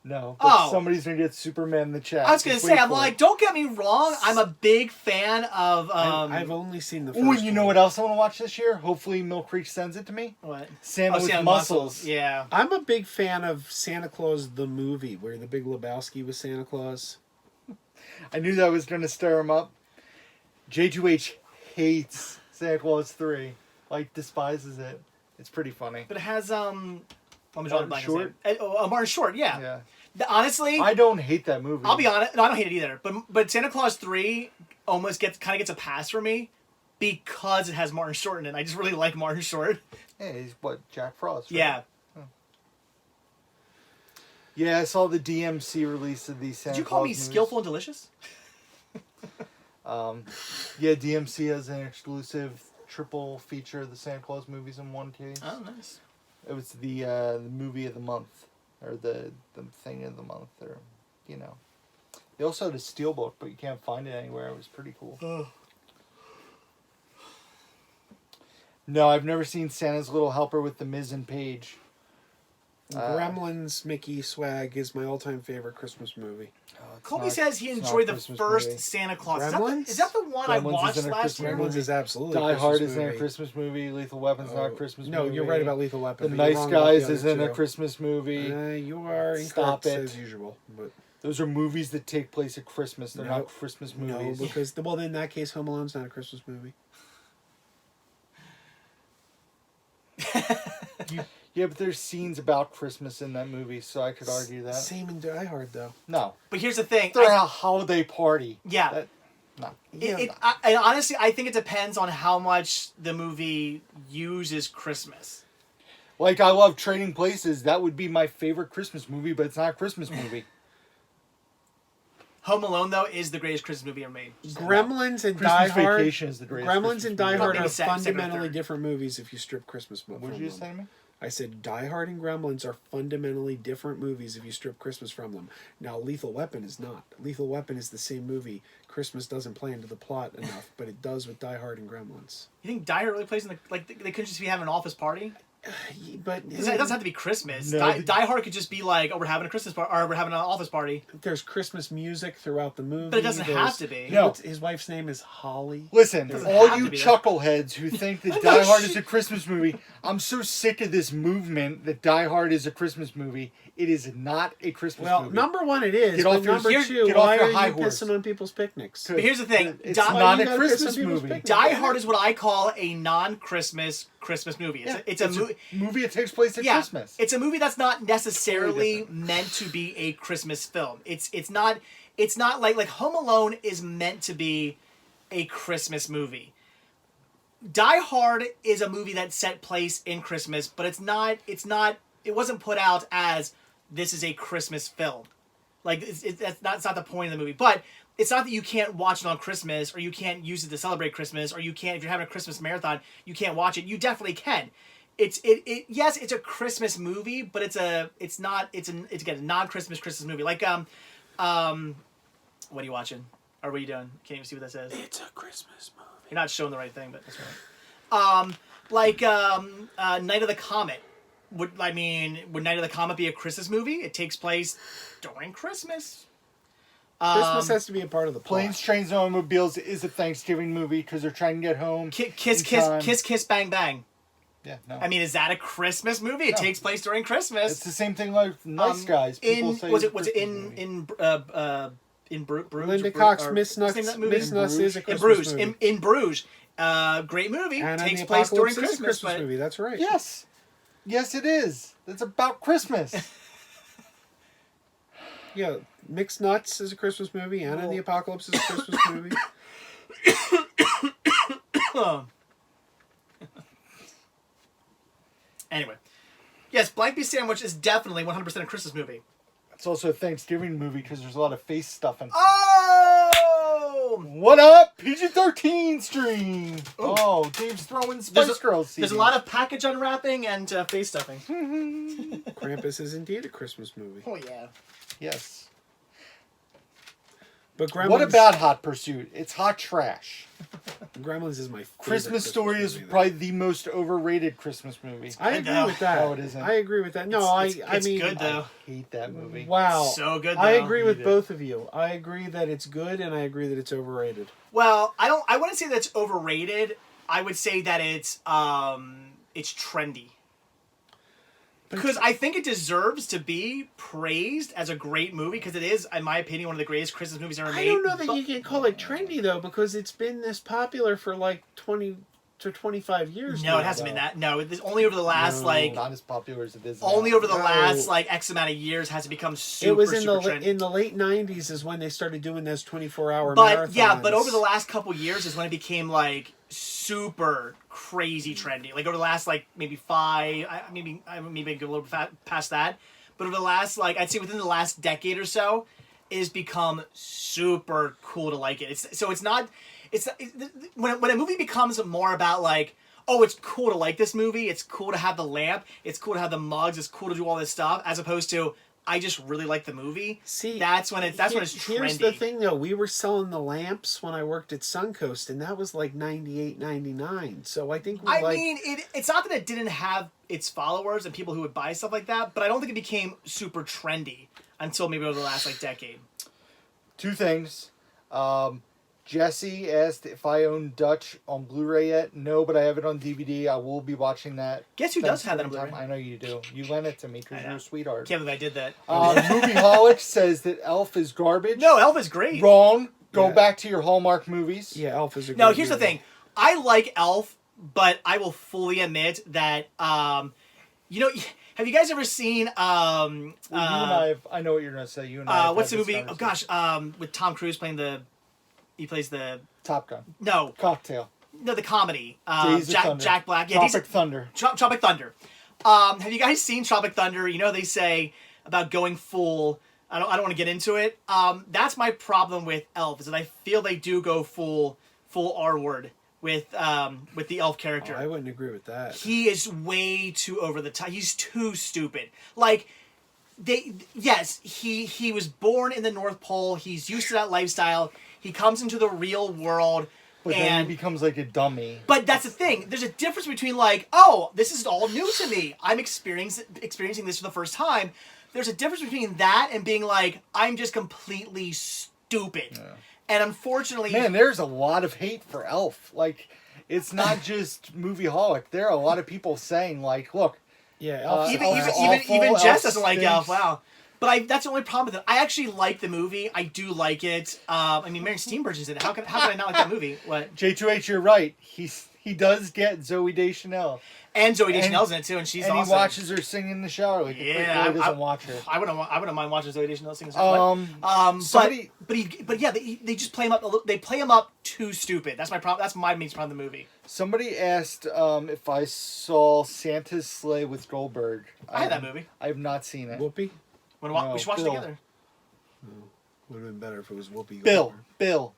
No, but Oh. somebody's gonna get Superman in the chat. I was gonna Just say, wait I'm for like, it. don't get me wrong. I'm a big fan of. I've only seen the first Ooh, and you know one. what else I want to watch this year? Hopefully Mill Creek sends it to me. What? Santa with Santa muscles. Yeah. I'm a big fan of Santa Claus the movie, where the Big Lebowski was Santa Claus. I knew that was gonna stir him up. J2H hates Santa Claus 3. Like despises it. It's pretty funny. But it has I'm drawing a Martin blank. Short? Martin Short. Yeah. Yeah. Honestly, I don't hate that movie. I'll be honest. No, I don't hate it either. But Santa Claus 3 almost gets a pass for me because it has Martin Short in it. I just really like Martin Short. Yeah, he's what, Jack Frost, right? Yeah. Yeah, I saw the DMC release of these Santa Did you call Claus me movies. skillful and delicious? Yeah, DMC has an exclusive triple feature of the Santa Claus movies in one case. Oh, nice. It was the movie of the month, or the thing of the month, or you know. They also had a Steelbook, but you can't find it anywhere. It was pretty cool. No, I've never seen Santa's Little Helper with the Miz and Paige. Gremlins Mickey Swag is my all-time favorite Christmas movie. Colby says he enjoyed the first Santa Claus. Gremlins? Is that the one I Gremlins watched isn't a last Christmas year? movie. Gremlins is absolutely Die a Hard Christmas isn't a movie. Christmas movie. Lethal Weapon's not a Christmas movie. No, you're right about Lethal Weapon. The but you're Nice wrong about the Guys other isn't a two. Christmas movie. You are Stop incorrect it. as usual. But Those are movies that take place at Christmas. They're No. not Christmas no, movies. because well, in that case, Home Alone's not a Christmas movie. Yeah, but there's scenes about Christmas in that movie, so I could argue that. Same in Die Hard, though. No. But here's the thing. They're a holiday party. Yeah. No. And honestly, I think it depends on how much the movie uses Christmas. Like, I love Trading Places. That would be my favorite Christmas movie, but it's not a Christmas movie. Home Alone, though, is the greatest Christmas movie ever made. Gremlins and Christmas Die Hard. Vacation is the greatest Gremlins Christmas and Die movie. Hard Maybe are second or fundamentally third. different movies if you strip Christmas from What did you just say them. to me? I said Die Hard and Gremlins are fundamentally different movies if you strip Christmas from them. Now, Lethal Weapon is not. Lethal Weapon is the same movie. Christmas doesn't play into the plot enough, but it does with Die Hard and Gremlins. You think Die Hard really plays in the... Like, they couldn't just be having an office party? But It doesn't have to be Christmas. No, Die Hard could just be like, oh, we're having a Christmas party, or we're having an office party. there's Christmas music throughout the movie. But it doesn't have There's- to be. No. His wife's name is Holly. Listen, Doesn't all have you to be that. chuckleheads who think that Die Hard is a Christmas movie, I'm so sick of this movement that Die Hard is a Christmas movie. It is not a Christmas Well, movie. number one, it is. Get But off your- number here- two, get off why your are you high horse. pissing on people's picnics? But here's the thing. It's Die, not you a gotta piss on Christmas people's movie. picnics. Die Hard is what I call a non-Christmas Christmas movie. It's a movie that takes place at yeah, Christmas. it's a movie that's not necessarily Totally meant to be a Christmas film. It's not like Home Alone is meant to be a Christmas movie. Die Hard is a movie that set place in Christmas, but it wasn't put out as this is a Christmas film. Like that's not the point of the movie. But it's not that you can't watch it on Christmas, or you can't use it to celebrate Christmas, or you can't, if you're having a Christmas marathon, you can't watch it. You definitely can. Yes, it's a Christmas movie, but it's again a non-Christmas Christmas movie. Like what are you watching? Or what are you doing? Can't even see what that says. It's a Christmas movie. You're not showing the right thing, but that's right. Night of the Comet. Would Night of the Comet be a Christmas movie? It takes place during Christmas. Christmas has to be a part of the plot. Planes, Trains, and Automobiles is a Thanksgiving movie because they're trying to get home. Kiss, Bang, Bang. Yeah, no. I mean, is that a Christmas movie? It No. takes place during Christmas. It's the same thing like Nice Guys. People say Was it's it a Christmas movie. in Bruges? Linda Cox, or- Miss what's the Nuts. name of that movie? Miss Nuts is a In Christmas Bruges. movie. In Bruges. Great movie. Anna and Takes the place during Apocalypse is a Christmas. Christmas movie. That's right. Yes. Yes, it is. It's about Christmas. Yeah, Mixed Nuts is a Christmas movie. Anna and the Apocalypse is a Christmas movie. Anyway. Yes, Blank Beef Sandwich is definitely 100% a Christmas movie. It's also a Thanksgiving movie because there's a lot of face stuffing. Oh! What up, PG-13 stream? Oh, Dave's throwing Spice Girls. There's a lot of package unwrapping and face stuffing. Krampus is indeed a Christmas movie. Oh, yeah. Yes. But Gremlins, What about Hot Pursuit? It's hot trash. Gremlins is my favorite Christmas Story is movie, though. probably the most overrated Christmas movie. I agree No. with that. No, it isn't. I agree with that. No, It's I mean, good, though. I hate that movie. wow, So good, though. I agree with Hate it. both of you. I agree that it's good, and I agree that it's overrated. Well, I wouldn't say that's overrated. I would say that it's trendy. Because I think it deserves to be praised as a great movie, because it is, in my opinion, one of the greatest Christmas movies ever made. I don't know that but- you can call it trendy though, because it's been this popular for like 20 to 25 years. No, now, it hasn't though. been that. No, it's only over the last Not as popular as it is only now. over the No. last X amount of years has it become super. It was in super the trendy. in the late 90s is when they started doing those 24-hour But marathons. yeah, but over the last couple years is when it became like super crazy trendy. Like over the last maybe 5, maybe a little bit past that. But over the last I'd say within the last decade or so, it has become super cool to like it. When a movie becomes more about oh, it's cool to like this movie, it's cool to have the lamp, it's cool to have the mugs, it's cool to do all this stuff, as opposed to I just really like the movie. See, that's when it's trendy. Here's the thing, though. We were selling the lamps when I worked at Suncoast, and that was like $98.99. So I think it's not that it didn't have its followers and people who would buy stuff like that, but I don't think it became super trendy until maybe over the last like decade. Two things. Jesse asked if I own Dutch on Blu-ray yet. No, but I have it on DVD. I will be watching that. Guess who does have that on Blu-ray? I know you do. You lent it to me because you're a sweetheart. Can't believe I did that. Movieaholic says that Elf is garbage. No, Elf is great. Wrong. Go back to your Hallmark movies. Yeah, Elf is a great No, here's movie. the thing. I like Elf, but I will fully admit that, you know, have you guys ever seen, you and I know what you're going to say. You and I what's the movie? Oh, gosh, with Tom Cruise playing he plays the... Top Gun. No. Cocktail. No, the comedy. Days of Thunder. Jack Black. Yeah, Tropic Thunder. Tropic Thunder. Have you guys seen Tropic Thunder? You know, they say about going full... I don't want to get into it. That's my problem with Elf, is that I feel they do go full R word with the Elf character. I wouldn't agree with that. He is way too over the top. He's too stupid. Like, he was born in the North Pole. He's used to that lifestyle. He comes into the real world. But then he becomes like a dummy. But that's the thing. There's a difference between like, oh, this is all new to me. I'm experiencing this for the first time. There's a difference between that and being like, I'm just completely stupid. Yeah. And unfortunately... Man, there's a lot of hate for Elf. Like, it's not just Movieaholic. There are a lot of people saying, like, look... Yeah, Elf even Jess doesn't like Elf. Wow. But that's the only problem with it. I actually like the movie. I do like it. I mean, Mary Steenburgen's in it. How can I not like that movie? What? J2H, you're right. He does get Zooey Deschanel. And Zooey Deschanel's in it too, and she's awesome. And he watches her sing in the shower. Like, yeah, he doesn't watch her. I wouldn't mind watching Zooey Deschanel sing. They just play him up. They play him up too stupid. That's my problem. That's my main problem with the movie. Somebody asked if I saw Santa's Sleigh with Goldberg. I had that movie. I have not seen it. Whoopi? We should watch it together. Would have been better if it was Whoopi. Bill.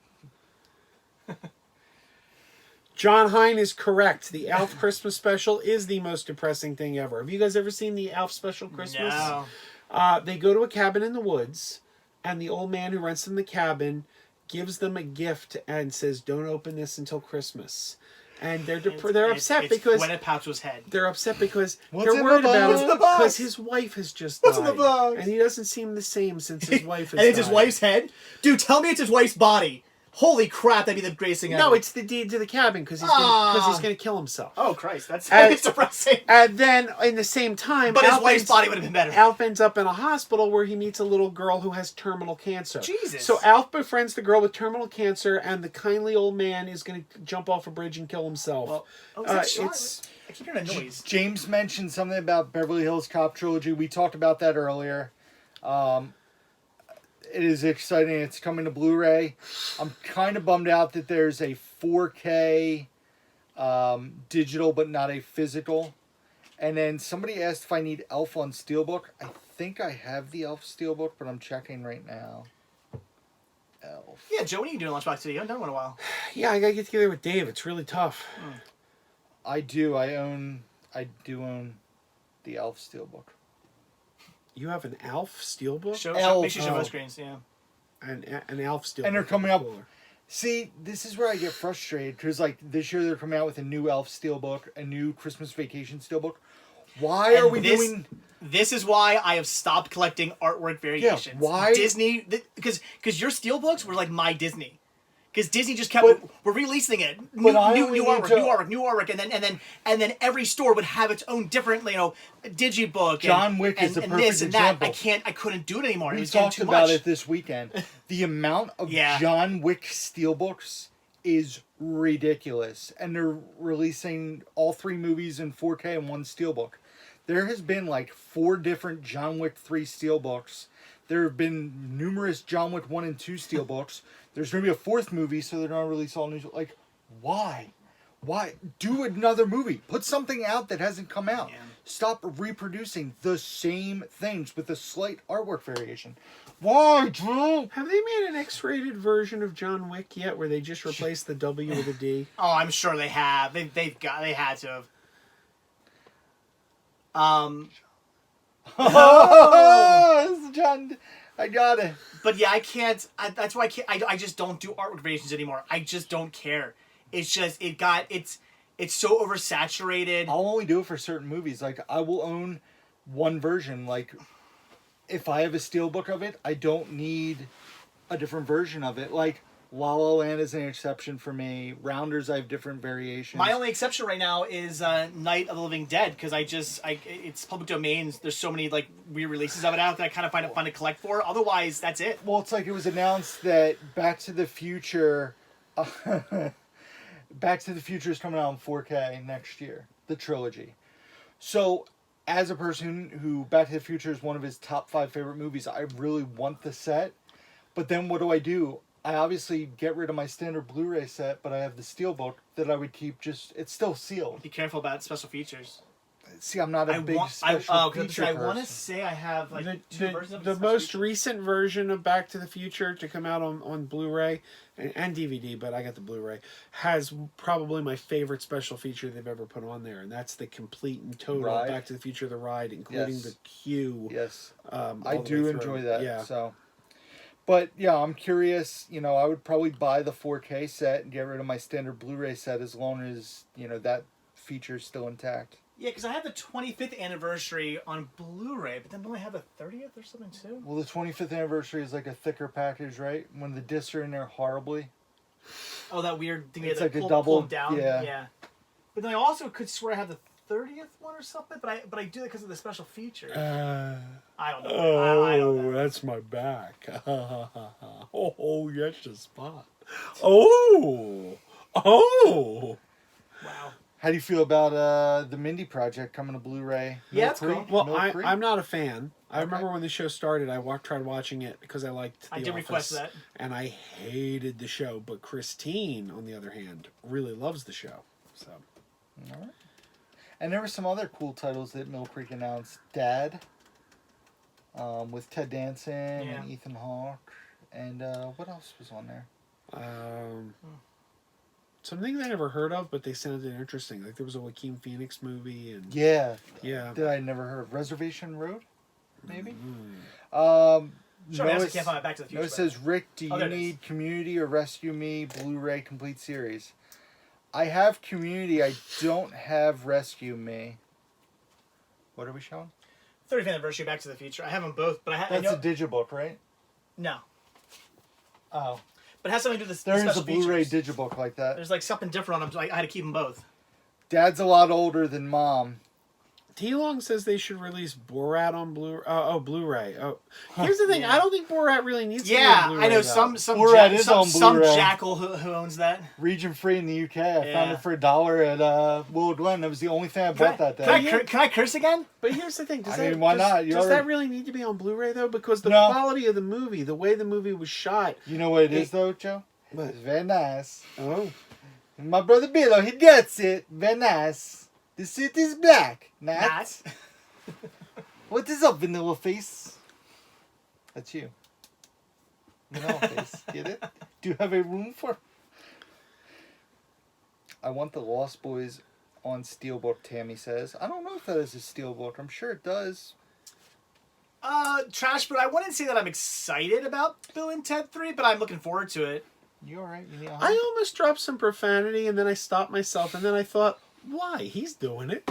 John Hine is correct. The Alf Christmas special is the most depressing thing ever. Have you guys ever seen the Alf special Christmas? No. They go to a cabin in the woods, and the old man who rents them the cabin gives them a gift and says, "Don't open this until Christmas." And they're upset because Gwyneth Paltrow's head. They're upset because What's they're worried about What's in the it box? because his wife has just What's died, in the box? and he doesn't seem the same since his wife has And it's died. his wife's head? Dude, tell me it's his wife's body. Holy crap, that'd be the greatest thing ever. No, it's the deed to the cabin because he's going to kill himself. Oh, Christ, that's depressing. And then, in the same time... But his wife's body would have been better. Alf ends up in a hospital where he meets a little girl who has terminal cancer. Jesus. So Alf befriends the girl with terminal cancer, and the kindly old man is going to jump off a bridge and kill himself. Well, I keep hearing a noise. James mentioned something about Beverly Hills Cop trilogy. We talked about that earlier. It is exciting. It's coming to Blu-ray. I'm kind of bummed out that there's a 4K digital, but not a physical. And then somebody asked if I need Elf on Steelbook. I think I have the Elf Steelbook, but I'm checking right now. Elf. Yeah, Joe, what are you doing Lunchbox today? You haven't done one in a while. Yeah, I got to get together with Dave. It's really tough. I do. I do own the Elf Steelbook. You have an Alf Steelbook? Make sure show screens, yeah. An Alf Steelbook. And they're coming up. See, this is where I get frustrated because, like, this year they're coming out with a new Elf Steelbook, a new Christmas Vacation Steelbook. Why are we doing? This is why I have stopped collecting artwork variations. Yeah, why? Disney, because your Steelbooks were like my Disney. Because Disney just kept we're releasing it, new artwork, and then every store would have its own different, digibook. John Wick is a perfect this and example. That. I couldn't do it anymore. We it was getting talked too about much. it this weekend. The amount of John Wick Steelbooks is ridiculous, and they're releasing all 3 movies in 4K in one Steelbook. There has been like 4 different John Wick 3 Steelbooks. There have been numerous John Wick 1 and 2 Steelbooks. There's going to be a 4th movie, so they're going to release all new... Like, why? Why? Do another movie. Put something out that hasn't come out. Yeah. Stop reproducing the same things with a slight artwork variation. Why, Drew? Have they made an X-rated version of John Wick yet, where they just replace the W with a D? Oh, I'm sure they have. They had to have. Oh, this is John. I got it. But yeah, I can't. That's why I can't. I just don't do artwork variations anymore. I just don't care. It's just it's so oversaturated. I'll only do it for certain movies. Like I will own one version. Like if I have a steelbook of it, I don't need a different version of it. Like La La Land is an exception for me. Rounders, I have different variations. My only exception right now is Night of the Living Dead because it's public domain. There's so many like weird releases of it out that I kind of find it fun to collect for. Otherwise, that's it. Well, it's like it was announced that Back to the Future, Back to the Future is coming out in 4K next year, the trilogy. So, as a person who Back to the Future is one of his top 5 favorite movies, I really want the set. But then what do? I obviously get rid of my standard Blu-ray set, but I have the Steelbook that I would keep it's still sealed. Be careful about special features. See, I'm not a big special feature I person. want to say I have like two versions of the special most features. recent version of Back to the Future to come out on Blu-ray and DVD, but I got the Blu-ray, has probably my favorite special feature they've ever put on there, and that's the complete and total Ride? Back to the Future the ride, including Yes. the queue. Yes, all I the do way enjoy through. that. Yeah. So, but yeah, I'm curious. I would probably buy the 4K set and get rid of my standard Blu-ray set as long as that feature's still intact. Yeah, because I have the 25th anniversary on Blu-ray, but then don't I have the 30th or something too? Well, the 25th anniversary is like a thicker package, right? When the discs are in there horribly. Oh, that weird thing. It's That like a pull double- them down. yeah. But then I also could swear I have the 30th one or something, but I do it because of the special feature. I don't know. I don't know. That's my back. Oh, that's the spot. Oh. Wow. How do you feel about the Mindy Project coming to Blu-ray? Yeah, Mill it's cool. Creek? Well, Mill Creek? I'm not a fan. I Okay. remember when the show started, I tried watching it because I liked The I did Office, request that. and I hated the show. But Christine, on the other hand, really loves the show. So, All right. And there were some other cool titles that Mill Creek announced. Dad, with Ted Danson Yeah. and Ethan Hawke. And what else was on there? some things I never heard of, but they sounded interesting. Like there was a Joaquin Phoenix movie, and Yeah. yeah. That I never heard of. Reservation Road, maybe? Mm. Sure, I can't find my Back to the Future. It says, Rick, do Oh, you there it is. need Community or Rescue Me Blu-ray complete series? I have Community. I don't have Rescue Me. What are we showing? 35th anniversary Back to the Future. I have them both, but I That's know a digibook, right? no. Oh. But it has something to do with the There is special a Blu-ray features. digibook like that. There's like something different on them, so I had to keep them both. Dad's a lot older than Mom. T-Long says they should release Borat on Blu-ray. Oh, here's the thing. Yeah. I don't think Borat really needs to be Yeah, on Blu-ray. I know though. some Borat is on some Blu-ray. jackal who owns that. Region free in the UK. I found Yeah. it for $1 at Will Glen. That was the only thing I bought that day. Can I curse again? But here's the thing. I mean, why not? You Does already- that really need to be on Blu-ray though? Because the No. quality of the movie, the way the movie was shot. You know what it is, though, Joe? What? It's very nice. Oh. My brother Billo, he gets it. Very nice. The suit is black. Not. Not. What is up, Vanilla Face? That's you. Vanilla Face. Get it? Do you have a room for... I want the Lost Boys on Steelbook, Tammy says. I don't know if that is a Steelbook. I'm sure it does. Trash, but I wouldn't say that I'm excited about Bill and Ted 3, but I'm looking forward to it. You alright? You need a I almost dropped some profanity, and then I stopped myself, and then I thought, why? He's doing it.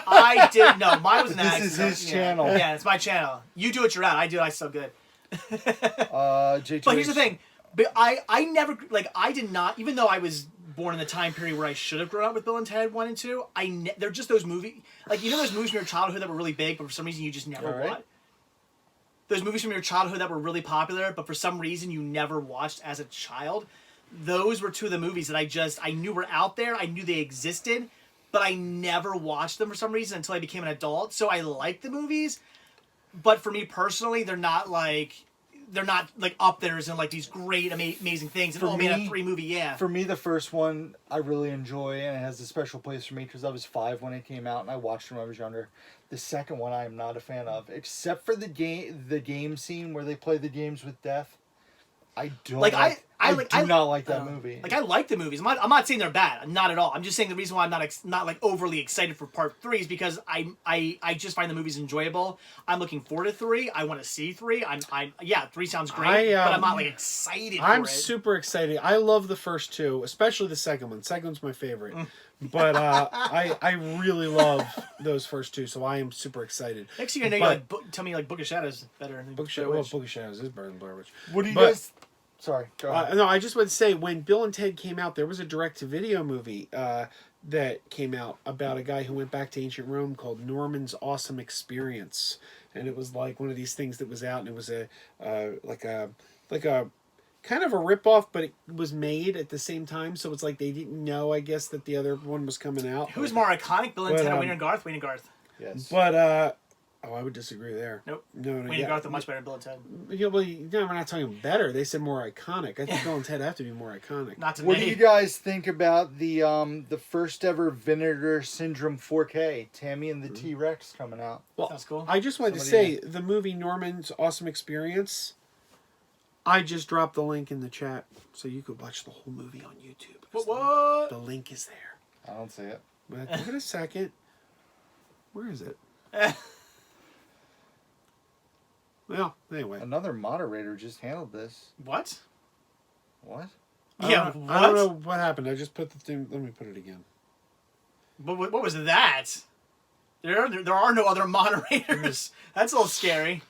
I did no, mine was an This accident. is his Yeah. channel. Yeah, it's my channel. You do it, you're out. I do it, I still good. JJ. But here's the thing. But I never, like, I did not, even though I was born in the time period where I should have grown up with Bill and Ted 1 and 2, they're just those movies, like, you know those movies from your childhood that were really big, but for some reason you just never Alright. watched? Those movies from your childhood that were really popular, but for some reason you never watched as a child? Those were two of the movies that I knew were out there, I knew they existed, but I never watched them for some reason until I became an adult. So I like the movies, but for me personally, they're not like up there as in like these great, amazing things. And For man, me- a 3 movie, yeah. For me, the first one I really enjoy, and it has a special place for me because I was 5 when it came out, and I watched it when I was younger. The second one I am not a fan of, except for the game scene where they play the games with death. I don't Like like I do not like that movie. Like I like the movies. I'm not saying they're bad, not at all. I'm just saying the reason why I'm not like overly excited for part 3 is because I just find the movies enjoyable. I'm looking forward to 3. I want to see 3. Yeah, 3 sounds great, but I'm not like excited. I'm super excited. I love the first 2, especially the second one. Second one's my favorite. But I really love those first 2, so I am super excited. Next year, I know you like tell me like Book of Shadows is better than Book of Shadows is better than Blair Witch. What do you guys? Sorry, go ahead. No, I just want to say when Bill and Ted came out, there was a direct-to-video movie that came out about a guy who went back to ancient Rome called Norman's Awesome Experience, and it was like one of these things that was out, and it was like a kind of a ripoff, but it was made at the same time, so it's like they didn't know, I guess, that the other one was coming out. Who's more iconic, Bill and Ted or Wayne and Garth? Wayne and Garth. Yes. But I would disagree there. Nope. No. Wayne and Garth are much better than Bill and Ted. Yeah, well, no, we're not talking better. They said more iconic. I think Bill and Ted have to be more iconic. Not to What me. do you guys think about the first ever Vinegar Syndrome 4K, Tammy and the T-Rex coming out? Well, Sounds cool. I just wanted to say the movie Norman's Awesome Experience. I just dropped the link in the chat so you could watch the whole movie on YouTube. What? The link is there. I don't see it. But give it a second. Where is it? Well, anyway. Another moderator just handled this. What? What? Yeah, I don't know what happened. I just put the thing. Let me put it again. But what was that? There are no other moderators. That's a little scary.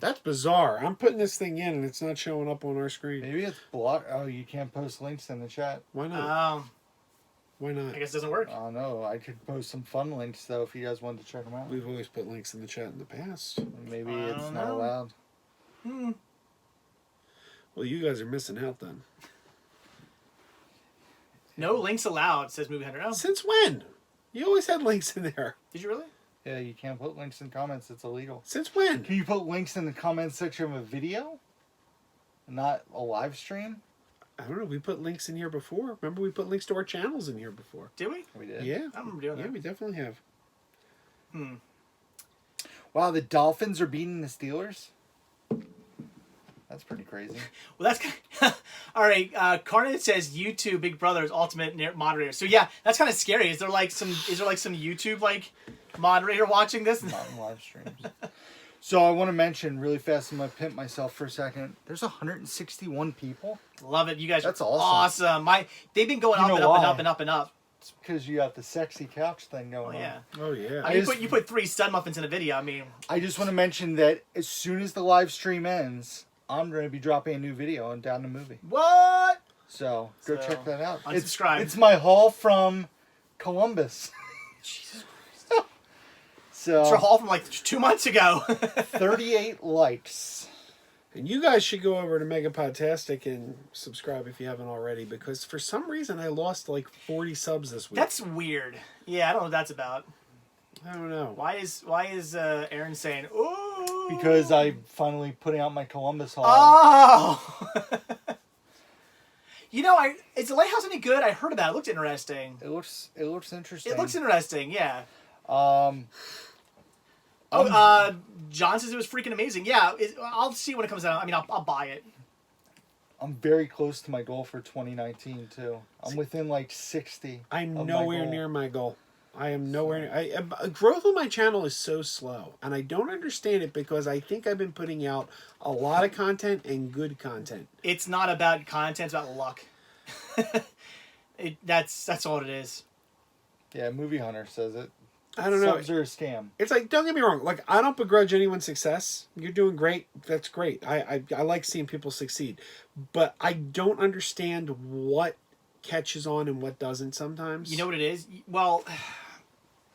That's bizarre. I'm putting this thing in and it's not showing up on our screen. Maybe it's blocked. Oh, you can't post links in the chat. Why not? Why not? I guess it doesn't work. Oh no, I could post some fun links though if you guys wanted to check them out. We've always put links in the chat in the past. Maybe I it's don't not know. allowed. Well, you guys are missing out then. No links allowed, says Movie Hunter. Oh, Since when? You always had links in there. did you really? Yeah, you can't put links in comments. It's illegal. Since when? Can you put links in the comments section of a video? Not a live stream? I don't know. We put links in here before. Remember, we put links to our channels in here before. Did we? We did. Yeah. I don't remember doing Yeah, that. we definitely have. Wow, the Dolphins are beating the Steelers? That's pretty crazy. Well, that's kind of... All right, Carnage says YouTube Big Brother's ultimate moderator. So yeah, that's kind of scary. Is there like some YouTube like moderator watching this? Not in live streams. So I want to mention really fast, I'm going to pimp myself for a second. There's 161 people. Love it. You guys That's are awesome. awesome. They've been going You up know and up and why? up and up and up. It's because you got the sexy couch thing going Oh yeah. Oh, yeah. I mean, you put 3 stun muffins in a video. I mean, I just want to mention that as soon as the live stream ends, I'm going to be dropping a new video on Down the Movie. what? So go check that out. Unsubscribe. It's my haul from Columbus. Jesus. So It's your haul from like 2 months ago. 38 likes. And you guys should go over to Megapodtastic and subscribe if you haven't already, because for some reason I lost like 40 subs this week. That's weird. Yeah, I don't know what that's about. I don't know. Why is Aaron saying, ooh? Because I'm finally putting out my Columbus haul. Oh! You know, is the lighthouse any good? I heard about it. It looked interesting. It looks interesting. It looks interesting, yeah. Um, John says it was freaking amazing. Yeah, I'll see when it comes out. I mean, I'll buy it. I'm very close to my goal for 2019 too. I'm within like 60. I'm of my nowhere goal. near my goal. I am nowhere near. Growth on my channel is so slow, and I don't understand it because I think I've been putting out a lot of content and good content. It's not about content; it's about luck. That's all it is. Yeah, Movie Hunter says it. I don't know. Subs are a scam. It's like, don't get me wrong. Like, I don't begrudge anyone's success. You're doing great. That's great. I like seeing people succeed, but I don't understand what catches on and what doesn't sometimes. You know what it is? Well,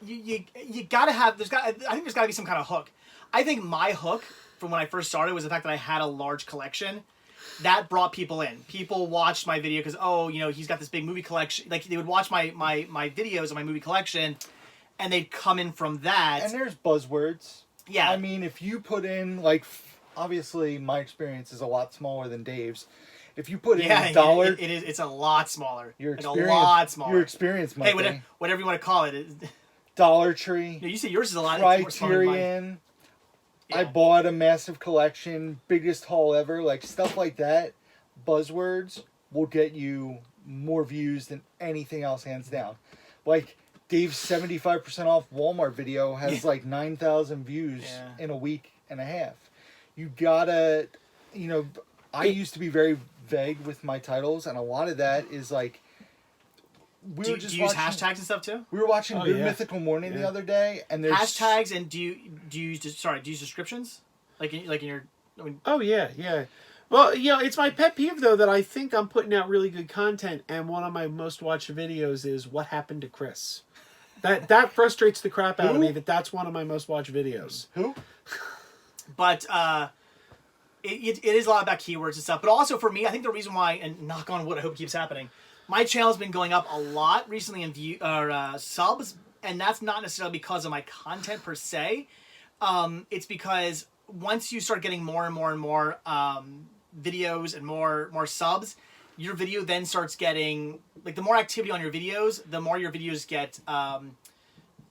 you gotta have. I think there's gotta be some kind of hook. I think my hook from when I first started was the fact that I had a large collection. That brought people in. People watched my video because he's got this big movie collection. Like they would watch my videos of my movie collection, and they'd come in from that. And there's buzzwords. Yeah. I mean, if you put in like, obviously my experience is a lot smaller than Dave's. If you put in a dollar, it is. It's a lot smaller. Your Like experience, a lot smaller. Your experience, might Hey, be. whatever you want to call it. Dollar Tree, You say yours is a lot more smaller than mine. Criterion, I bought a massive collection, biggest haul ever, like stuff like that. Buzzwords will get you more views than anything else, hands down. Like Dave's 75% off Walmart video has like 9,000 views in a week and a half. You gotta, you know, I used to be very vague with my titles, and a lot of that is like, do you use hashtags and stuff too? We were watching Good Mythical Morning the other day, and there's hashtags. And do you use descriptions like in your? I mean, oh yeah. Well, you know, it's my pet peeve though that I think I'm putting out really good content, and one of my most watched videos is "What Happened to Chris." That frustrates the crap out of me. That's one of my most watched videos. Who? But it is a lot about keywords and stuff. But also for me, I think the reason why, and knock on wood, I hope it keeps happening, my channel's been going up a lot recently in subs, and that's not necessarily because of my content per se. It's because once you start getting more and more and more videos and more subs, your video then starts getting, like, the more activity on your videos, the more your videos get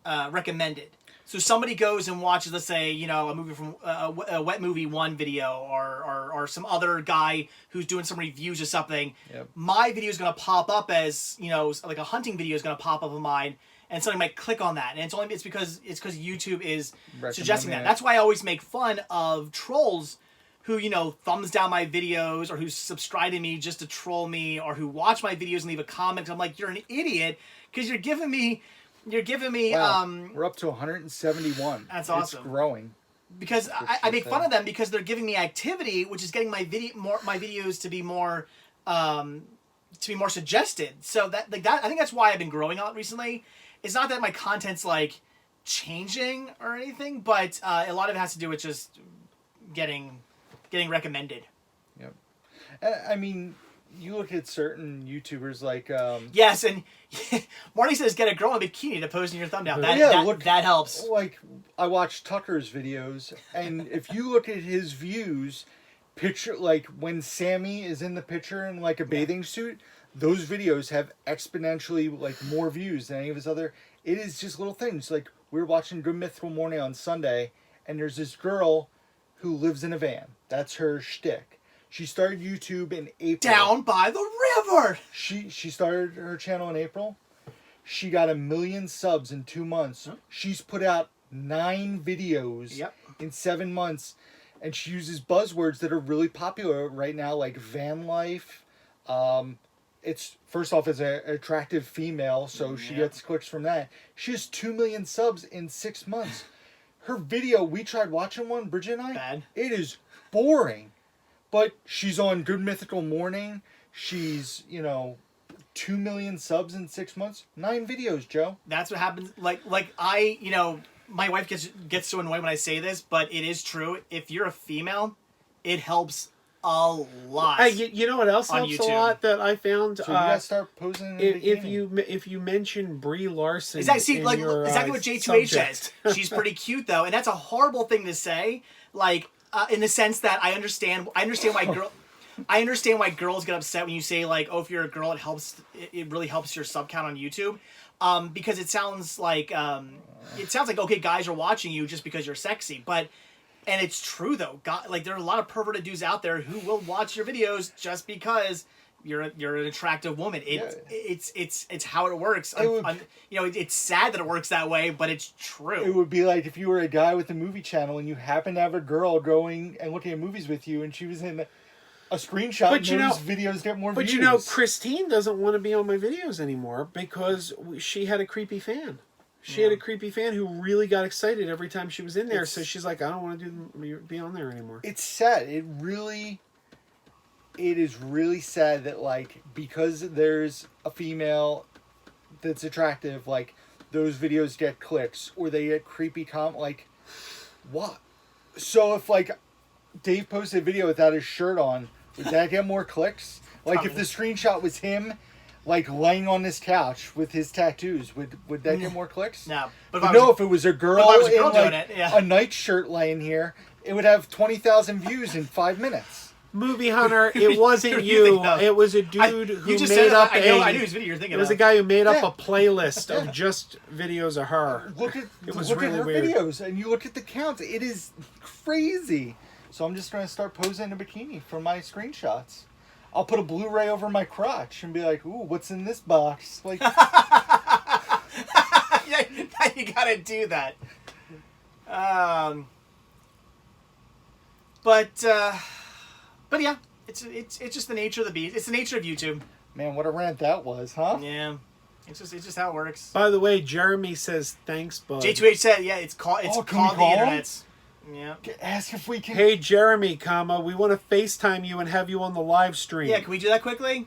recommended. So somebody goes and watches, let's say, you know, a movie from a Wet Movie 1 video, or some other guy who's doing some reviews of something. Yep. My video is going to pop up as, you know, like a hunting video is going to pop up of mine, and somebody might click on that, and it's because YouTube is suggesting that. That's why I always make fun of trolls who, you know, thumbs down my videos, or who subscribe to me just to troll me, or who watch my videos and leave a comment. I'm like, you're an idiot because you're giving me. Wow. We're up to 171. That's awesome. It's growing. Because I make fun of them because they're giving me activity, which is getting my videos to be more suggested. So that I think that's why I've been growing out recently. It's not that my content's like changing or anything, but a lot of it has to do with just getting recommended. Yep. I mean, you look at certain YouTubers like yes, and Marty says get a girl in a bikini to pose in your thumbnail. That helps. Like, I watch Tucker's videos, and if you look at his views, picture like when Sammy is in the picture in like a bathing suit, those videos have exponentially like more views than any of his other. It is just little things. Like, we were watching Good Mythical Morning on Sunday, and there's this girl who lives in a van. That's her shtick. She started YouTube in April. Down by the river! She started her channel in April. She got 1 million subs in 2 months. Huh? She's put out 9 videos in 7 months. And she uses buzzwords that are really popular right now, like van life. It's, first off, as an attractive female, so she gets clicks from that. She has 2 million subs in 6 months. Her video, we tried watching one, Bridget and I. Bad. It is boring. But she's on Good Mythical Morning. She's, 2 million subs in 6 months. 9 videos, Joe. That's what happens. Like I, my wife gets so annoyed when I say this, but it is true. If you're a female, it helps a lot. You know what else helps YouTube. A lot that I found? So you gotta start posing. If you mention Brie Larson, exactly what J2H says. She's pretty cute though, and that's a horrible thing to say. Like, in the sense that I understand why girls get upset when you say, like, oh, if you're a girl, it really helps your sub count on YouTube, because it sounds like okay, guys are watching you just because you're sexy, and it's true though. Like, there are a lot of perverted dudes out there who will watch your videos just because you're an attractive woman. It's how it works. It's sad that it works that way, but it's true. It would be like if you were a guy with a movie channel and you happen to have a girl going and looking at movies with you, and she was in a screenshot, but those videos get more views. But Christine doesn't want to be on my videos anymore because she had a creepy fan. She had a creepy fan who really got excited every time she was in there. So she's like, I don't want to be on there anymore. It's sad. It is really sad that, like, because there's a female that's attractive, like, those videos get clicks or they get creepy like, what? So if, like, Dave posted a video without his shirt on, would that get more clicks? Like, if the screenshot was him, like, laying on this couch with his tattoos, would that get more clicks? No. If it was a girl in, like, a nightshirt laying here, it would have 20,000 views in 5 minutes. Movie Hunter, it wasn't Who do you you. think of? It was a dude You who just made said up I knew whose video you're thinking It was of. a guy who made up Yeah. a playlist of just videos of her. Look at It was look really at her weird. videos, and you look at the counts. It is crazy. So I'm just gonna start posing in a bikini for my screenshots. I'll put a Blu-ray over my crotch and be like, "Ooh, what's in this box?" Like, Yeah, you gotta do that. But yeah, it's just the nature of the beast. It's the nature of YouTube. man, what a rant that was, huh? Yeah, it's just how it works. By the way, Jeremy says thanks, bud. J2H said, yeah, it's called can we called the call him? internet. Yeah. Ask if we can. Hey Jeremy, we want to FaceTime you and have you on the live stream. Yeah, can we do that quickly?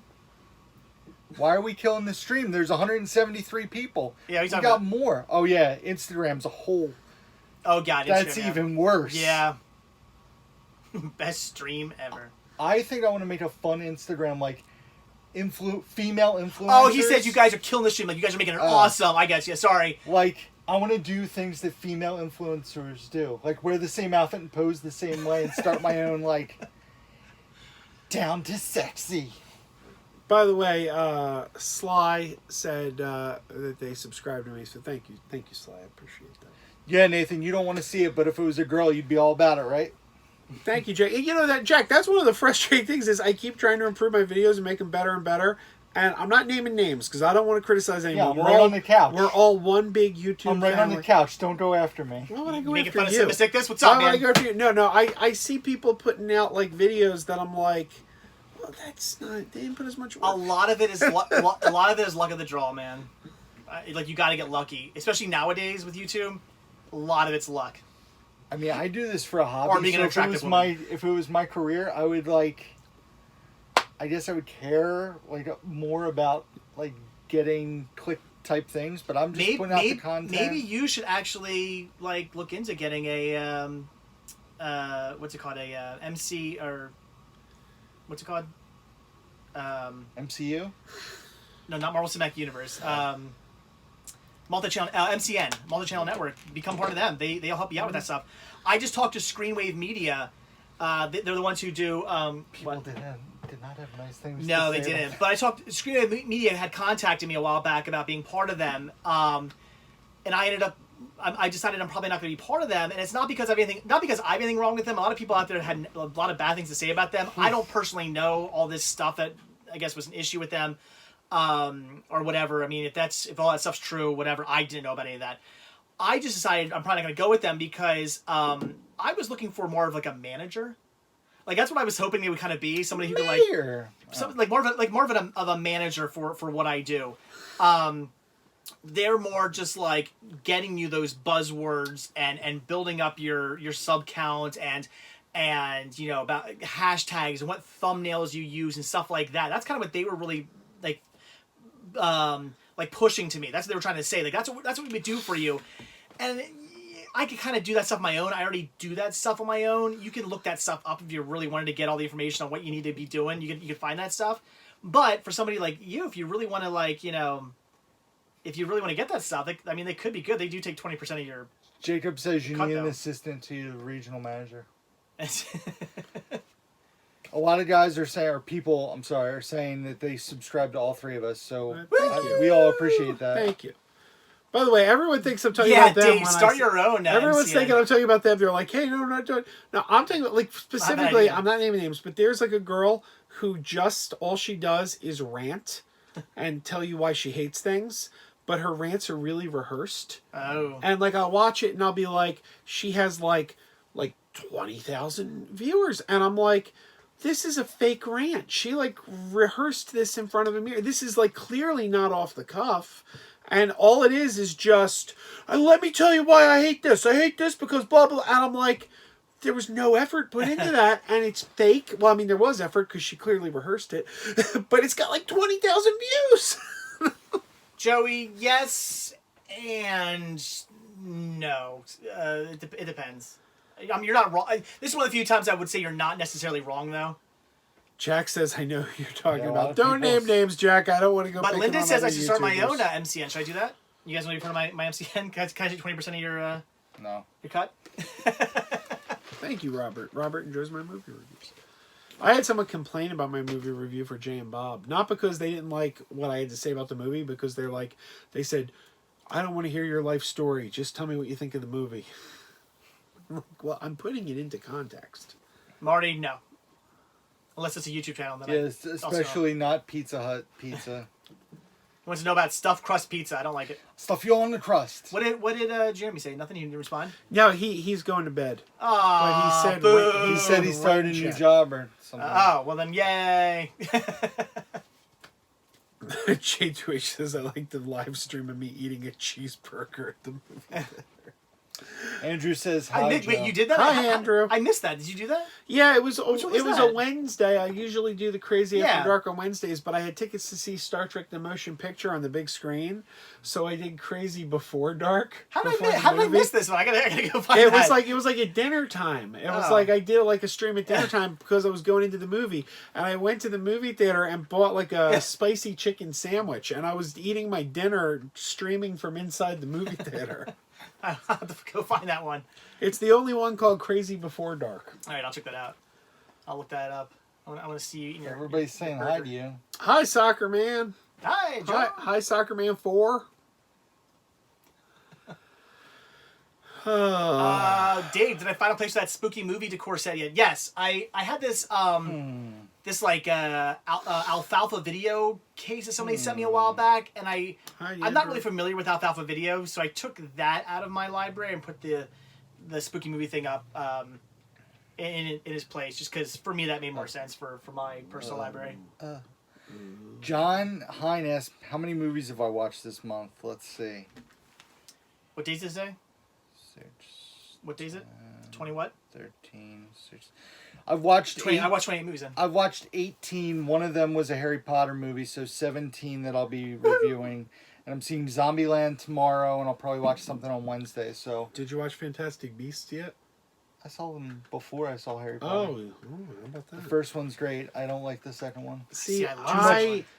Why are we killing the stream? There's 173 people. Yeah, we got more. Oh yeah, Instagram's a whole. Oh god, That's Instagram, even worse. Yeah. Best stream ever. I think I want to make a fun Instagram like female influencers. Oh, he said you guys are killing the stream. Like you guys are making it awesome. I guess. Yeah, sorry. Like I want to do things that female influencers do, like wear the same outfit and pose the same way, and start my own like down to sexy. By the way, Sly said that they subscribed to me, so thank you, Sly. I appreciate that. Yeah, Nathan, you don't want to see it, but if it was a girl, you'd be all about it, right? Thank you, Jack. You know that, Jack. That's one of the frustrating things is I keep trying to improve my videos and make them better and better, and I'm not naming names because I don't want to criticize anyone. Yeah, I'm right on the couch. We're all one big YouTube. I'm right family. on the couch. Don't go after me. Why would I go Making after fun of you? Cinema Sickness? What's up, Why would I man? go after you? No. I see people putting out like videos that I'm like, well, that's not. They didn't put as much work. A lot of it is luck of the draw, man. Like you got to get lucky, especially nowadays with YouTube. A lot of it's luck. I mean, I do this for a hobby. Or being an so attractive woman. if it was my career, I would I guess I would care more about getting click type things. But I'm just putting out the content. Maybe you should actually look into getting a what's it called, a MC or what's it called? MCU. No, not Marvel Cinematic Universe. Multi-channel MCN, multi-channel network. Become part of them. They'll help you out with that stuff. I just talked to Screenwave Media. They're the ones who do. People did not have nice things. No, to they say didn't. about- But I talked. Screenwave Media had contacted me a while back about being part of them, and I ended up. I decided I'm probably not going to be part of them, and it's not because I have anything wrong with them. A lot of people out there had a lot of bad things to say about them. I don't personally know all this stuff that I guess was an issue with them. Or whatever. I mean, if all that stuff's true, whatever. I didn't know about any of that. I just decided I'm probably not going to go with them because I was looking for more of a manager. That's what I was hoping they would kind of be, somebody who could more of a manager for what I do. They're more just getting you those buzzwords and building up your sub count and about hashtags and what thumbnails you use and stuff like that. That's kind of what they were really pushing to me. That's what they were trying to say. That's what we would do for you. And I could kind of do that stuff on my own. I already do that stuff on my own. You can look that stuff up if you really wanted to get all the information on what you need to be doing. You can find that stuff. But for somebody like you, if you really want to if you really want to get that stuff, they could be good. They do take 20% of your. Jacob says you need an though. assistant to the regional manager. A lot of guys are saying that they subscribe to all three of us. So Thank you. we all appreciate that. Thank you. By the way, everyone thinks I'm talking Yeah, about them. Dave, start your own. Everyone's MCN. thinking I'm talking about them. They're like, hey, no, I'm not doing. No, I'm talking about specifically. I'm not naming names, but there's a girl who just all she does is rant and tell you why she hates things, but her rants are really rehearsed. Oh. And I'll watch it and I'll be like, she has like 20,000 viewers, and I'm like, this is a fake rant. She rehearsed this in front of a mirror. This is clearly not off the cuff. And all it is just, let me tell you why I hate this. I hate this because blah, blah. And I'm like, there was no effort put into that. And it's fake. Well, I mean, there was effort because she clearly rehearsed it. But it's got 20,000 views. Joey, yes and no. It depends. You're not wrong. This is one of the few times I would say you're not necessarily wrong, though. Jack says, I know who you're talking Yeah, a lot about. of Don't people- name names, Jack. I don't want to go But picking Linda on says I other should start my YouTubers. own MCN. Should I do that? You guys want to be part of my MCN? Can I take 20% of your No. cut? Thank you, Robert. Robert enjoys my movie reviews. I had someone complain about my movie review for Jay and Bob, not because they didn't like what I had to say about the movie, because they said, I don't want to hear your life story. Just tell me what you think of the movie. I'm like, well, I'm putting it into context. Marty, no. Unless it's a YouTube channel. Then Yes, especially not Pizza Hut pizza. He wants to know about stuffed crust pizza. I don't like it. Stuff you on the crust. What did Jeremy say? Nothing? He didn't respond? No, he's going to bed. Oh, but boo. He said he started a new job or something. Oh, well then, yay. J2H says, I like the live stream of me eating a cheeseburger at the movie. Andrew says, hi, wait, Joe. you did that? Hi, Andrew. I missed that. Did you do that? Yeah, it was was a that? Wednesday. I usually do the Crazy Yeah. After Dark on Wednesdays, but I had tickets to see Star Trek The Motion Picture on the big screen, so I did Crazy Before Dark. How did I miss this one? I gotta go find It that. was like at dinner time. It was Oh. like I did like a stream at dinner time because I was going into the movie, and I went to the movie theater and bought like a spicy chicken sandwich, and I was eating my dinner streaming from inside the movie theater. I'll have to go find that one. It's the only one called Crazy Before Dark. All right, I'll check that out. I'll look that up. I want to see you eating your. Everybody's saying hi to you. Hi, Soccer Man. Hi, John. Hi, Soccer Man 4. Dave, did I find a place for that spooky movie decor set yet? Yes, I had this this like alfalfa video case that somebody sent me a while back, and I'm not really familiar with alfalfa video, so I took that out of my library and put the spooky movie thing up in his place, just because for me that made more sense for my personal library. John Hine asked, how many movies have I watched this month? Let's see. What days does it say? 6, What day is it? 20 what? 13, 6. I've watched 20. I watched 28 movies then. I've watched 18. One of them was a Harry Potter movie, so 17 that I'll be reviewing. And I'm seeing Zombieland tomorrow, and I'll probably watch something on Wednesday. So Did you watch Fantastic Beasts yet? I saw them before I saw Harry Potter. How about that? The first one's great. I don't like the second one. See,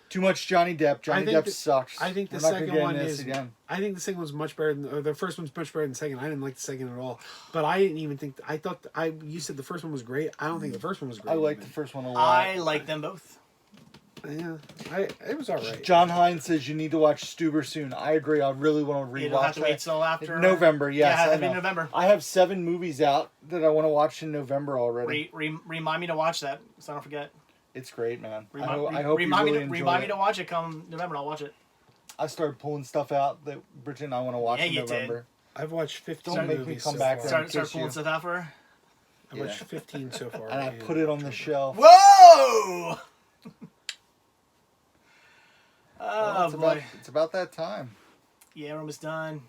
Too much Johnny Depp. Johnny think Depp sucks. I think the We're not gonna second get one into this is. again. I think the second one's much better than, or the first one's much better than the second. I didn't like the second at all, but I didn't even think. I thought you said the first one was great. I don't think the first one was great. I like the first one a lot. I like them both. Yeah, it was all right. John Hine says you need to watch Stuber soon. I agree. I really want to You don't have rewatch to wait that. till after November, yes. Yeah, I it'll be know. November. I have 7 movies out that I want to watch in November already. Remind me to watch that, so I don't forget. It's great, man. I Remind hope you really enjoy remind me it. to watch it come November. I'll watch it. I started pulling stuff out that Bridget and I want to watch Yeah, in you did. November. I've watched 15 Don't make me movies come so back far. then. Start kiss pulling you. stuff out for her. I watched 15 so far. And I put it on the shelf. Whoa! Well, Oh boy. it's about that time. Yeah, we're almost done.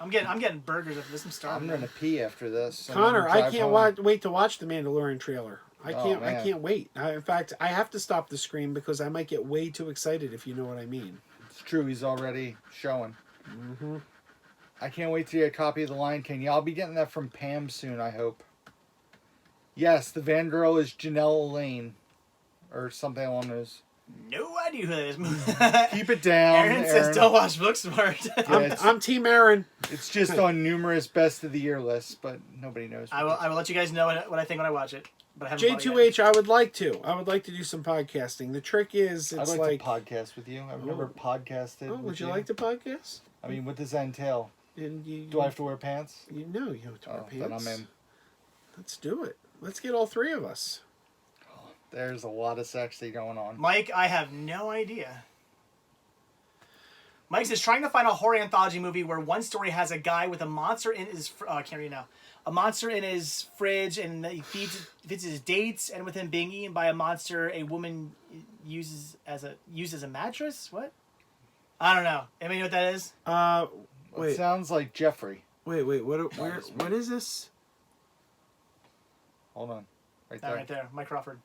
I'm getting burgers after this. I'm starving. I'm gonna pee after this. I'm Connor, gonna I drive can't home. wait to watch the Mandalorian trailer. I Oh, man. can't wait. In fact, I have to stop the screen because I might get way too excited, if you know what I mean. It's true. He's already showing. Mm-hmm. I can't wait to get a copy of The Lion King. Yeah, I'll be getting that from Pam soon, I hope. Yes, the Van girl is Janelle Elaine. Or something along those. No idea who that is. Keep it down, Aaron says don't watch Booksmart. Yeah, I'm Team Aaron. it's just on numerous best of the year lists, but nobody knows. I will let you guys know what I think when I watch it. But I haven't bought it yet. J2H, I would like to do some podcasting. The trick is, I'd it's like to podcast with you. I've never podcasted. Oh, with would you like to podcast? I mean, what does that entail? And Do I have to wear pants? No, you don't have to wear Oh, pants. then I'm in. Let's do it. Let's get all 3 of us. There's a lot of sexy going on. Mike, I have no idea. Mike says trying to find a horror anthology movie where one story has a guy with a monster in his I can't read now. A monster in his fridge, and he feeds his dates, and with him being eaten by a monster, a woman uses as a mattress. What? I don't know. Anybody know what that is? It Wait, sounds like Jeffrey. what is this? Hold on. Right That there. right there, Mike Crawford.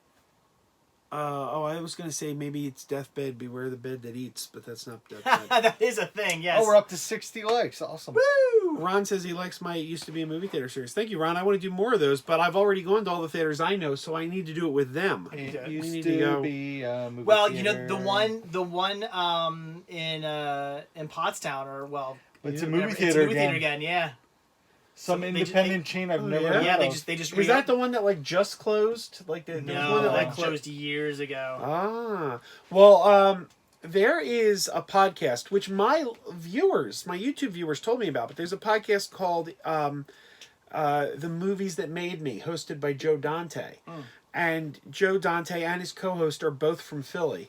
I was gonna say maybe it's Deathbed, Beware the Bed That Eats, but that's not Deathbed. That is a thing. Yes. Oh, we're up to 60 likes. Awesome. Woo! Ron says he likes my It Used to Be a Movie Theater series. Thank you, Ron. I want to do more of those, but I've already gone to all the theaters I know, so I need to do it with them. It We used need to to go. be a movie Well, theater. you know the one in Pottstown, or well, It's a Yeah. movie whatever, theater it's a movie again. theater again. Yeah. Some independent chain I've never heard Yeah, of. they just Is that the one that like just closed? Like there was no, one that closed years ago. Well, there is a podcast which my YouTube viewers told me about, but there's a podcast called The Movies That Made Me, hosted by Joe Dante. And Joe Dante and his co-host are both from Philly.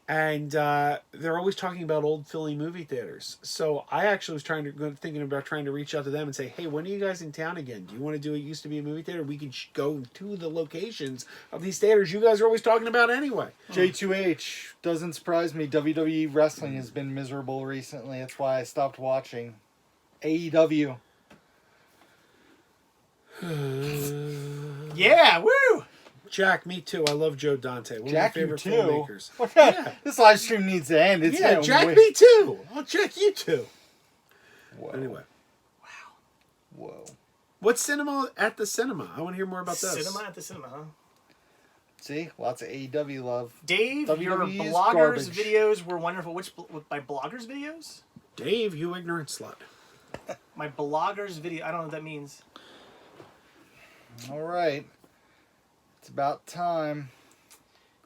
And they're always talking about old Philly movie theaters. So I actually was thinking about trying to reach out to them and say, hey, when are you guys in town again? Do you want to do it used to be a movie theater? We can go to the locations of these theaters you guys are always talking about anyway. J2H, doesn't surprise me. WWE wrestling has been miserable recently. That's why I stopped watching. AEW. Yeah, woo! Jack, me too. I love Joe Dante. One Jack, of my you favorite too? filmmakers. Yeah. This live stream needs to end. It's Yeah, getting Jack, way- me too. I'll check you too. Whoa. Anyway, Whoa. what's cinema at the cinema? I want to hear more about this. Cinema at the cinema, huh? See? Lots of AEW love. Dave, your WWE is bloggers' garbage. videos were wonderful. My bloggers' videos? Dave, you ignorant slut. My bloggers' video. I don't know what that means. All right. It's about time.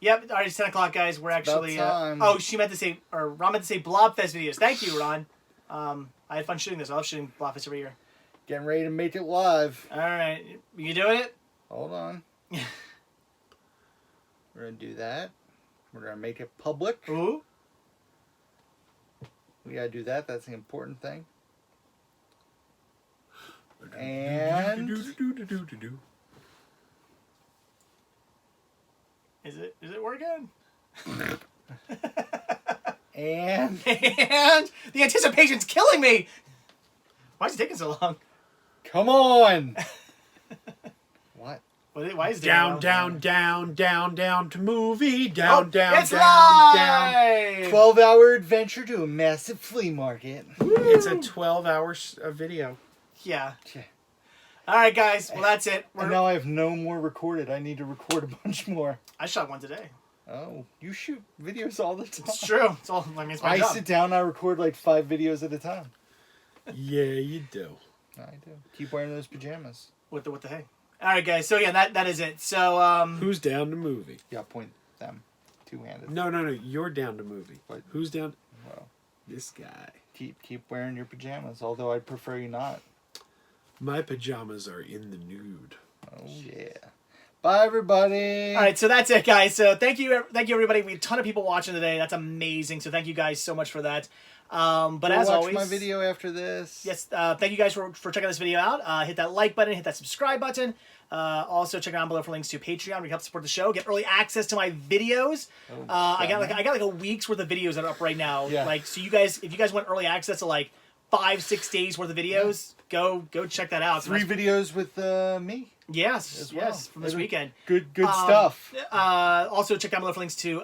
Yep, all right, it's 10 o'clock, guys. We're actually... time. Ron meant to say Blobfest videos. Thank you, Ron. I had fun shooting this. I love shooting Blobfest every year. Getting ready to make it live. All right. You doing it? Hold on. We're going to do that. We're going to make it public. Ooh. We got to do that. That's the important thing. And... Is it working? And... And the anticipation's killing me. Why is it taking so long? Come on! What? Why is it Down, taking down to movie. Down, down, it's down. live! 12-hour adventure to a massive flea market. It's a 12-hour video. Yeah. All right, guys. Well, that's it. And now I have no more recorded. I need to record a bunch more. I shot one today. Oh, you shoot videos all the time. It's true. It's all. I mean, it's my I job. sit down, I record like 5 videos at a time. Yeah, you do. I do. Keep wearing those pajamas. What the hey? All right, guys. So yeah, that is it. So Who's down to movie? Yeah, point them. Two-handed. No. You're down to movie. What? Who's down? Well, This guy. keep wearing your pajamas, although I'd prefer you not. My pajamas are in the nude. Oh, yeah. Bye, everybody. all right, so that's it, guys. So thank you, everybody. We had a ton of people watching today. That's amazing. So thank you guys so much for that. But Go as watch always, my video after this. yes, thank you guys for checking this video out. Hit that like button, hit that subscribe button. Also, check down below for links to Patreon where you can help support the show. Get early access to my videos. I got like a week's worth of videos that are up right now. Yeah. Like, so you guys, if you guys want early access to like 5-6 days worth of videos, go check that out. 3 videos with me. Yes, as well. yes, from this weekend. Good stuff. Also, check down below for links to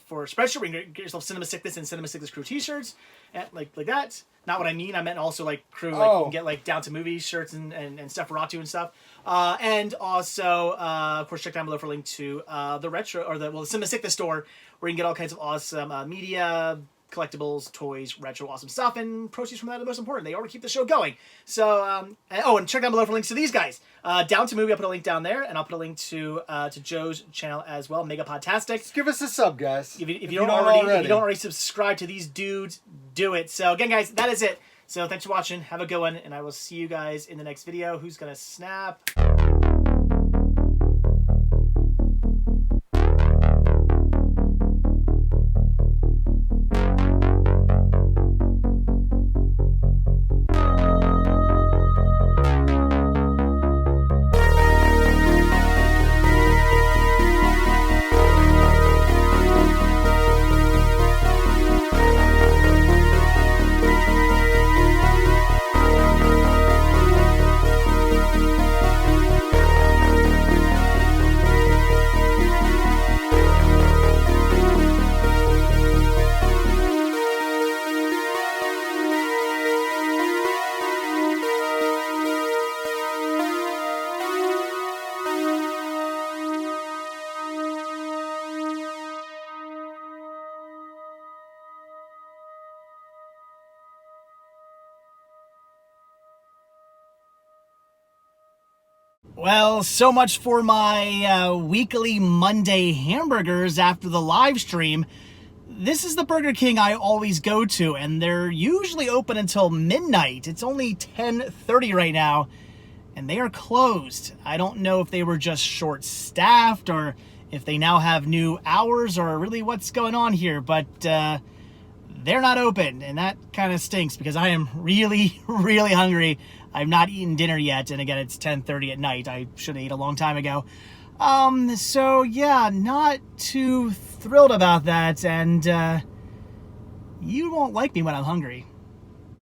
for Spreadshirt. Where you can get yourself Cinema Sickness and Cinema Sickness Crew T-shirts, and like that. Not what I mean. I meant also like crew. Like you can get like Down to Movie shirts and stuff for Ratu and stuff. And also, of course, check down below for a link to the retro or the Cinema Sickness store, where you can get all kinds of awesome media, collectibles, toys, retro, awesome stuff, and proceeds from that are the most important. They already keep the show going. So, and check down below for links to these guys. Down to Movie, I'll put a link down there, and I'll put a link to Joe's channel as well, Mega Podtastic. Just give us a sub, guys. If you don't already subscribe to these dudes, do it. So again, guys, that is it. So thanks for watching. Have a good one, and I will see you guys in the next video. Who's gonna snap? Well, so much for my weekly Monday hamburgers after the live stream. This is the Burger King I always go to, and they're usually open until midnight. It's only 10:30 right now, and they are closed. I don't know if they were just short-staffed or if they now have new hours or really what's going on here, but they're not open, and that kind of stinks because I am really, really hungry. I've not eaten dinner yet, and again, it's 10:30 at night. I should have eaten a long time ago. So yeah, not too thrilled about that, and you won't like me when I'm hungry.